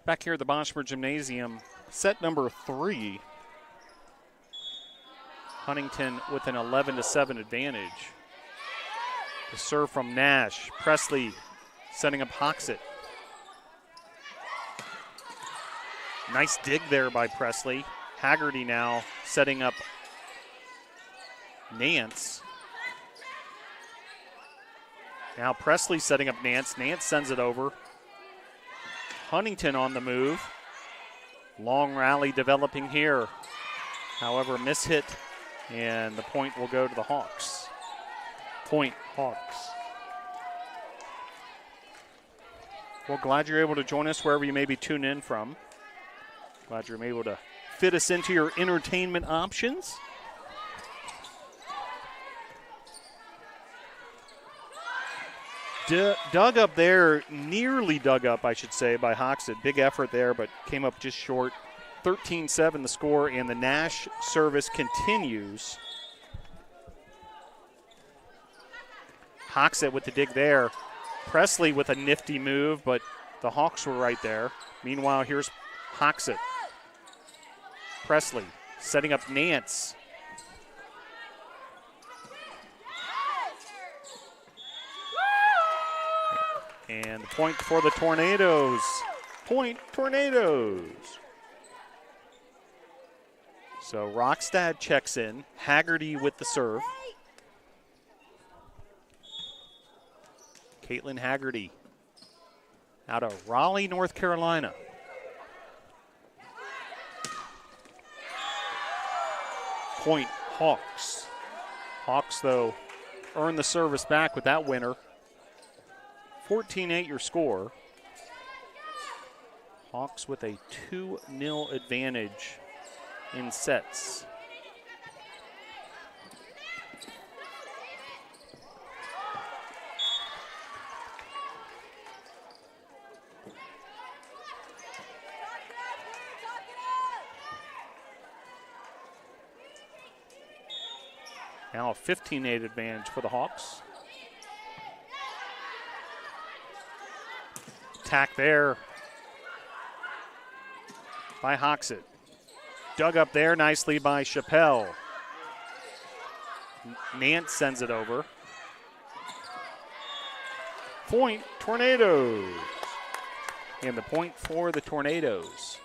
Back here at the Boschmer Gymnasium, set number 3. Huntington with an 11-7 advantage. The serve from Nash. Presley setting up Hoxett. Nice dig there by Presley. Haggerty now setting up Nance. Now Presley setting up Nance. Nance sends it over. Huntington on the move. Long rally developing here. However, mishit, and the point will go to the Hawks. Point Hawks. Well, glad you're able to join us wherever you may be tuning in from. Glad you're able to fit us into your entertainment options. Dug up there, nearly dug up, I should say, by Hoxton. Big effort there, but came up just short. 13-7 the score, and the Nash service continues. Hoxton with the dig there. Presley with a nifty move, but the Hawks were right there. Meanwhile, here's Hoxton. Presley setting up Nance. And the point for the Tornadoes. Point Tornadoes. So Rockstad checks in. Haggerty with the serve. Caitlin Haggerty out of Raleigh, North Carolina. Point Hawks. Hawks, though, earn the service back with that winner. 14-8 your score. Hawks with a 2-0 advantage in sets. Now a 15-8 advantage for the Hawks. Attack there by Hoxton. Dug up there nicely by Chappelle. Nance sends it over. Point Tornadoes. And the point for the Tornadoes.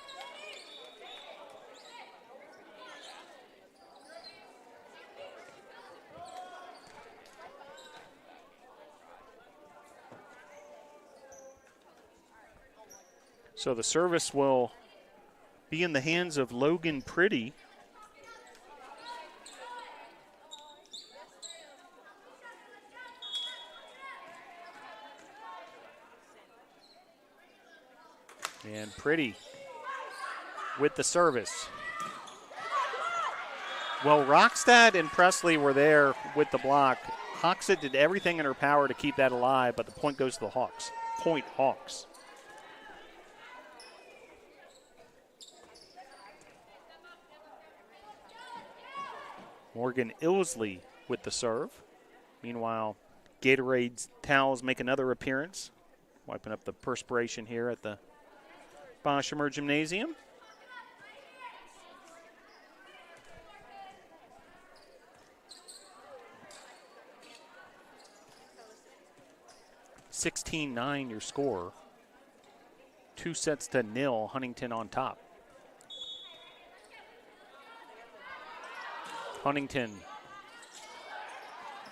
So the service will be in the hands of Logan Pretty. And Pretty with the service. Well, Rockstad and Presley were there with the block. Hoxton did everything in her power to keep that alive, but the point goes to the Hawks. Point Hawks. Morgan Ilsley with the serve. Meanwhile, Gatorade's towels make another appearance. Wiping up the perspiration here at the Boshemer Gymnasium. (16-9) your score. 2-0. Huntington on top. Huntington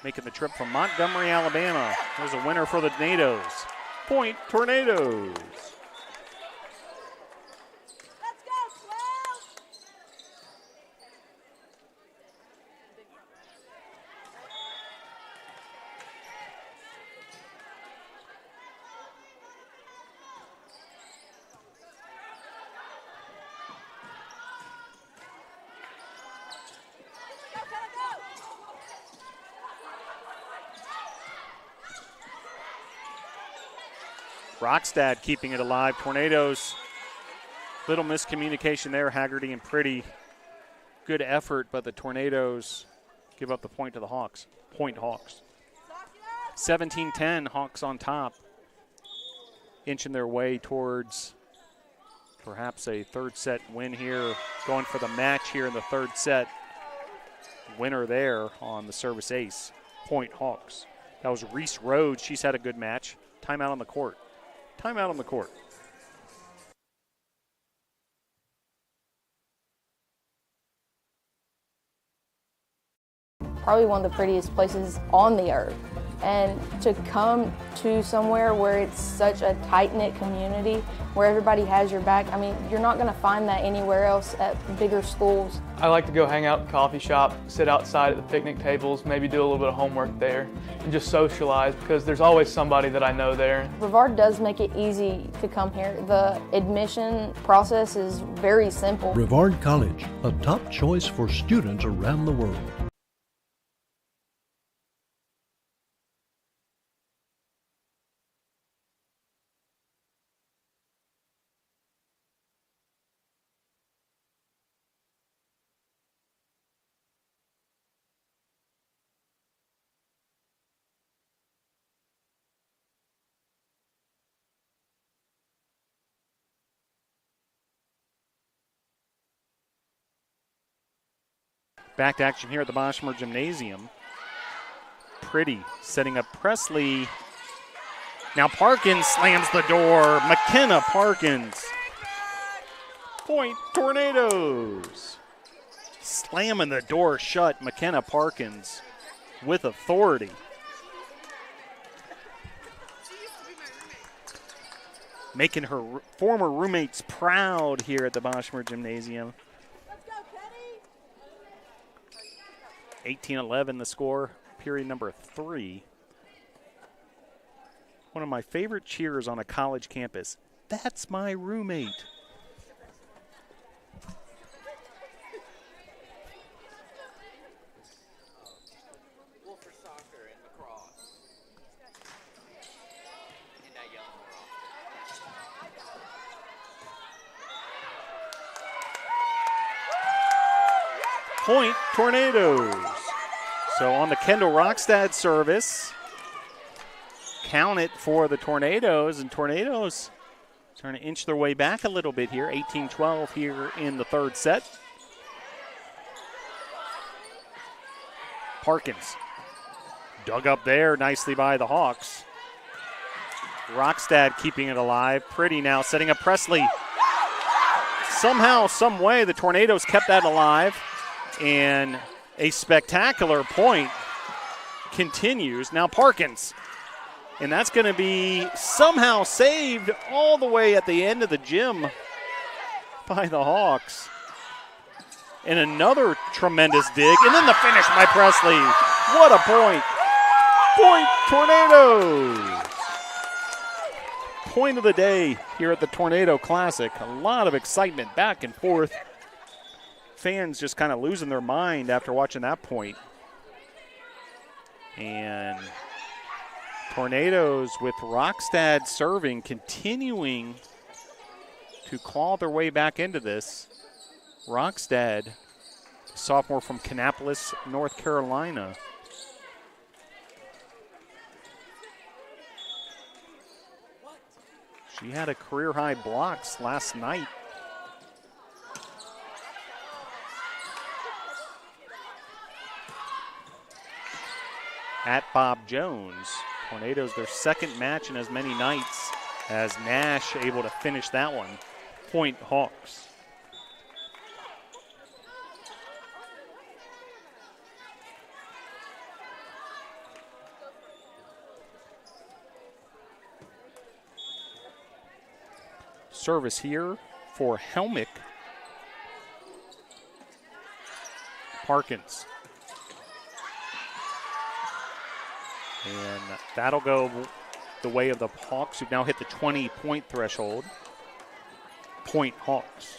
making the trip from Montgomery, Alabama. There's a winner for the Tornadoes. Point Tornadoes. Rockstad keeping it alive. Tornadoes, little miscommunication there. Haggerty and Pretty. Good effort, but the Tornadoes give up the point to the Hawks. Point Hawks. 17-10, Hawks on top. Inching their way towards perhaps a third set win here. Going for the match here in the third set. Winner there on the service ace. Point Hawks. That was Reese Rhodes. She's had a good match. Timeout on the court. Timeout on the court. Probably one of the prettiest places on the earth. And to come to somewhere where it's such a tight-knit community, where everybody has your back, I mean, you're not going to find that anywhere else at bigger schools. I like to go hang out in the coffee shop, sit outside at the picnic tables, maybe do a little bit of homework there, and just socialize because there's always somebody that I know there. Brevard does make it easy to come here. The admission process is very simple. Brevard College, a top choice for students around the world. Back to action here at the Boschmer Gymnasium. Pretty setting up Presley. Now Parkins slams the door. McKenna Parkins. Point Tornadoes. Slamming the door shut. McKenna Parkins with authority. Making her former roommates proud here at the Boschmer Gymnasium. 18-11 the score, period number 3. One of my favorite cheers on a college campus. That's my roommate. Point Tornadoes. So on the Kendall Rockstad service, count it for the Tornadoes, and Tornadoes trying to inch their way back a little bit here. 18-12 here in the third set. Parkins dug up there nicely by the Hawks. Rockstad keeping it alive. Pretty now setting up Presley. Somehow, some way, the Tornadoes kept that alive. And a spectacular point continues. Now Parkins. And that's going to be somehow saved all the way at the end of the gym by the Hawks. And another tremendous dig. And then the finish by Presley. What a point. Point Tornadoes. Point of the day here at the Tornado Classic. A lot of excitement back and forth. Fans just kind of losing their mind after watching that point. And Tornadoes with Rockstad serving, continuing to claw their way back into this. Rockstad, sophomore from Kannapolis, North Carolina. She had a career-high blocks last night. At Bob Jones. Tornadoes, their second match in as many nights as Nash able to finish that one. Point Hawks. Service here for Helmick. Parkins. And that'll go the way of the Hawks, who've now hit the 20-point threshold. Point Hawks.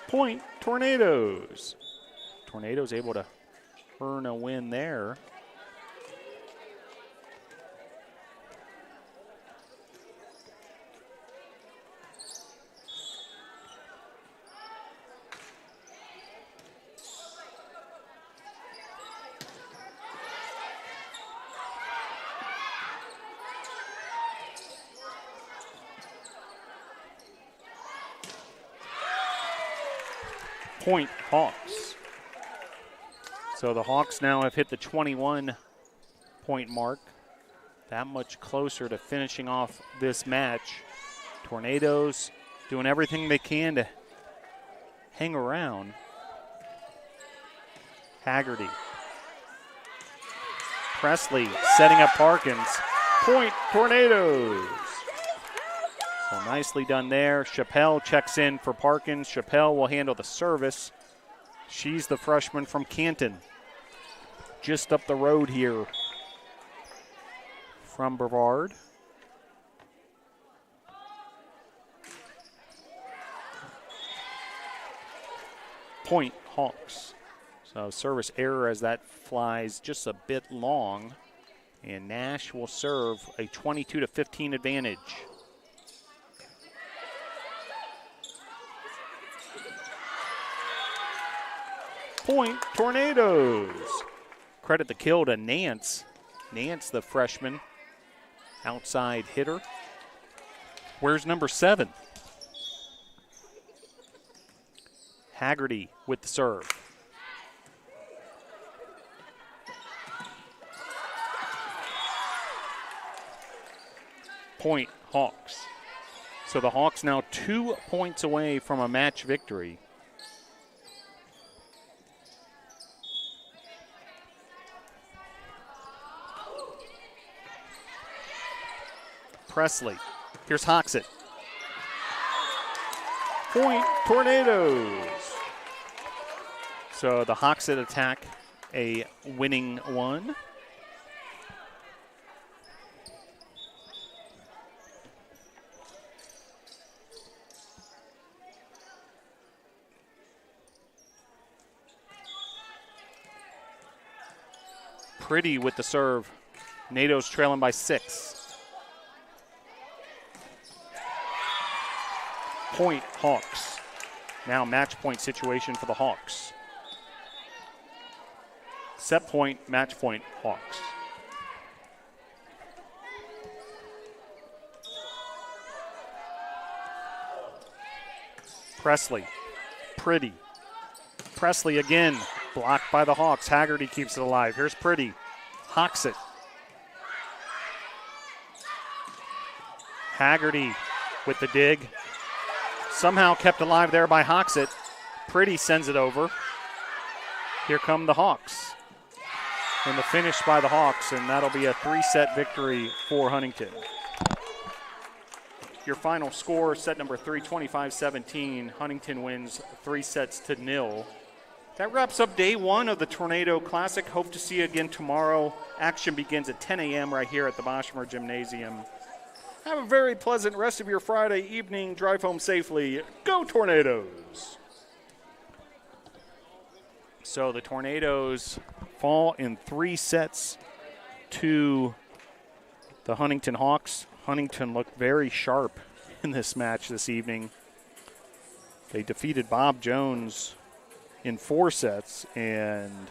Point Tornadoes. Tornadoes able to earn a win there. Point Hawks. So the Hawks now have hit the 21-point mark. That much closer to finishing off this match. Tornadoes doing everything they can to hang around. Haggerty. Presley setting up Parkins. Point Tornadoes. So nicely done there. Chappelle checks in for Parkins. Chappelle will handle the service. She's the freshman from Canton. Just up the road here from Brevard. Point Hawks. So service error as that flies just a bit long. And Nash will serve a 22-15 advantage. Point Tornadoes. Credit the kill to Nance. Nance, the freshman, outside hitter. Where's number 7? Haggerty with the serve. Point Hawks. So the Hawks now 2 points away from a match victory. Presley. Here's Hoxett. Point Tornadoes. So the Hoxett attack, a winning one. Pretty with the serve. NATO's trailing by 6. Point Hawks. Now match point situation for the Hawks. Set point, match point, Hawks. Presley. Pretty. Presley again. Blocked by the Hawks. Haggerty keeps it alive. Here's Pretty. Hoxett. Haggerty with the dig. Somehow kept alive there by Hoxett. Pretty sends it over. Here come the Hawks. And the finish by the Hawks, and that'll be a 3-set victory for Huntington. Your final score, set number 3, 25-17. Huntington wins 3-0. That wraps up day 1 of the Tornado Classic. Hope to see you again tomorrow. Action begins at 10 a.m. right here at the Boschmer Gymnasium. Have a very pleasant rest of your Friday evening. Drive home safely. Go Tornadoes! So the Tornadoes fall in 3 sets to the Huntington Hawks. Huntington looked very sharp in this match this evening. They defeated Bob Jones in 4 sets, and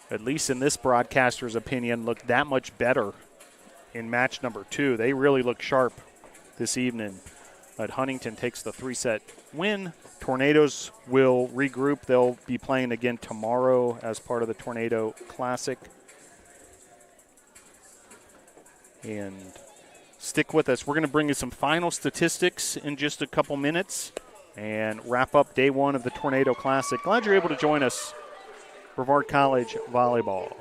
at least in this broadcaster's opinion, looked that much better in match number 2. They really looked sharp this evening. But Huntington takes the 3-set win. Tornadoes will regroup. They'll be playing again tomorrow as part of the Tornado Classic. And stick with us. We're going to bring you some final statistics in just a couple minutes and wrap up day 1 of the Tornado Classic. Glad you're able to join us. Brevard College Volleyball.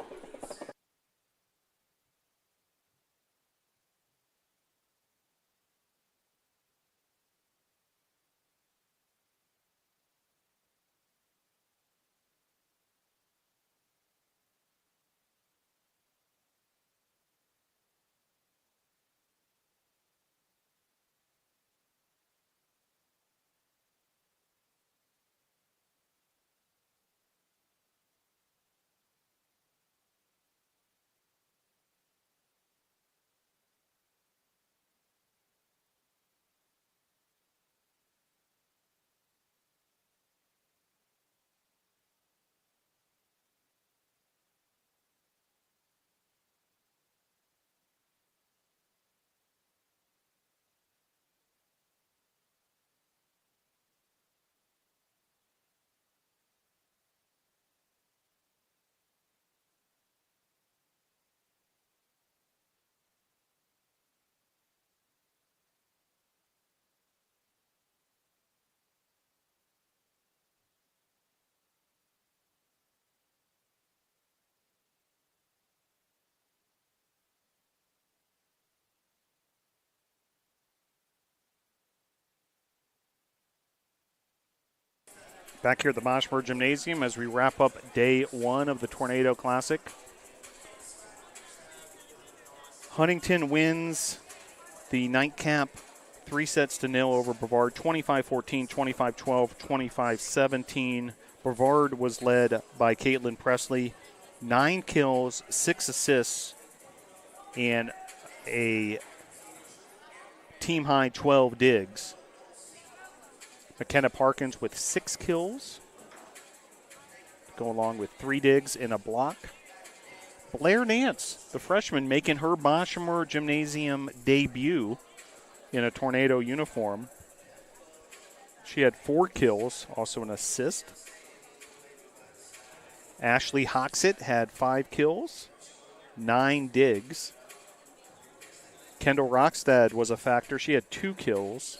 Back here at the Boschmer Gymnasium as we wrap up day one of the Tornado Classic. Huntington wins the nightcap 3-0 over Brevard, 25-14, 25-12, 25-17. Brevard was led by Caitlin Presley, 9 kills, 6 assists, and a team-high 12 digs. McKenna Parkins with 6 kills, go along with 3 digs and a block. Blair Nance, the freshman, making her Boschmer Gymnasium debut in a Tornado uniform. She had 4 kills, also an assist. Ashley Hoxett had 5 kills, 9 digs. Kendall Rockstad was a factor. She had 2 kills,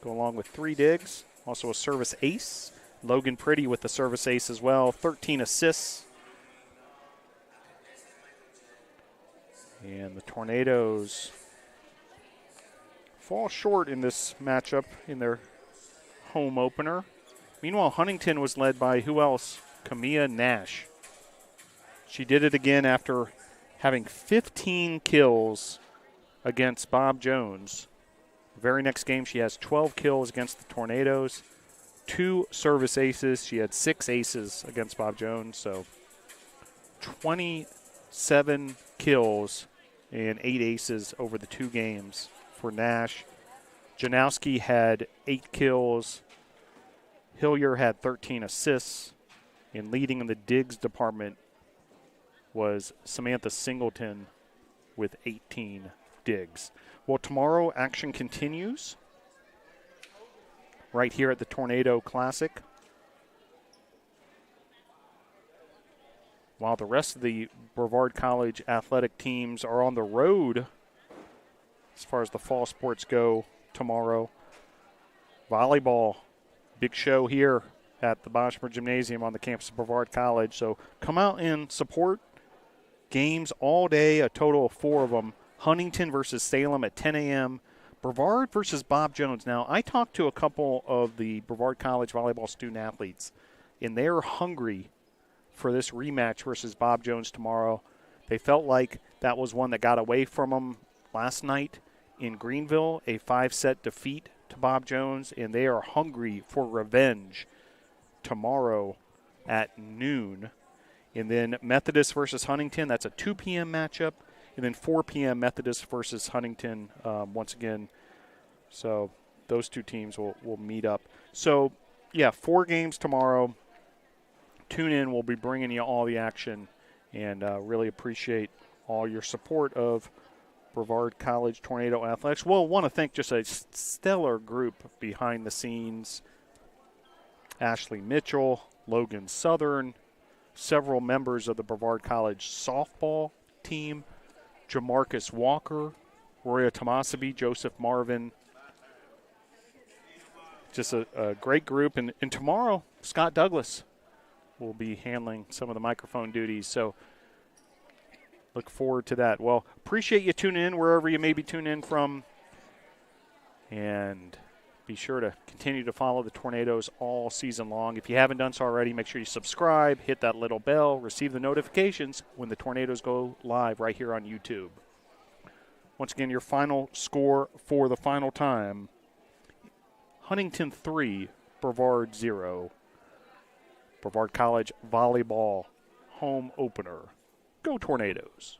go along with 3 digs, also a service ace. Logan Pretty with the service ace as well, 13 assists. And the Tornadoes fall short in this matchup in their home opener. Meanwhile, Huntington was led by who else? Camilla Nash. She did it again after having 15 kills against Bob Jones. The very next game, she has 12 kills against the Tornadoes, 2 service aces. She had 6 aces against Bob Jones, so 27 kills and 8 aces over the 2 games for Nash. Janowski had 8 kills. Hillier had 13 assists. And leading in the digs department was Samantha Singleton with 18 digs. Well, tomorrow action continues right here at the Tornado Classic. While the rest of the Brevard College athletic teams are on the road as far as the fall sports go tomorrow. Volleyball, big show here at the Boschmer Gymnasium on the campus of Brevard College. So come out and support games all day, a total of 4 of them. Huntington versus Salem at 10 a.m. Brevard versus Bob Jones. Now, I talked to a couple of the Brevard College volleyball student athletes, and they're hungry for this rematch versus Bob Jones tomorrow. They felt like that was one that got away from them last night in Greenville, a 5-set defeat to Bob Jones, and they are hungry for revenge tomorrow at noon. And then Methodist versus Huntington, that's a 2 p.m. matchup. And then 4 p.m. Methodist versus Huntington once again. So those 2 teams will meet up. So, yeah, 4 games tomorrow. Tune in. We'll be bringing you all the action, and really appreciate all your support of Brevard College Tornado Athletics. Well, want to thank just a stellar group behind the scenes. Ashley Mitchell, Logan Southern, several members of the Brevard College softball team, Jamarcus Walker, Roya Tomasabi, Joseph Marvin. Just a great group. And tomorrow, Scott Douglas will be handling some of the microphone duties. So look forward to that. Well, appreciate you tuning in wherever you may be tuning in from. And be sure to continue to follow the Tornadoes all season long. If you haven't done so already, make sure you subscribe, hit that little bell, receive the notifications when the Tornadoes go live right here on YouTube. Once again, your final score for the final time, Huntington 3, Brevard 0. Brevard College volleyball home opener. Go Tornadoes.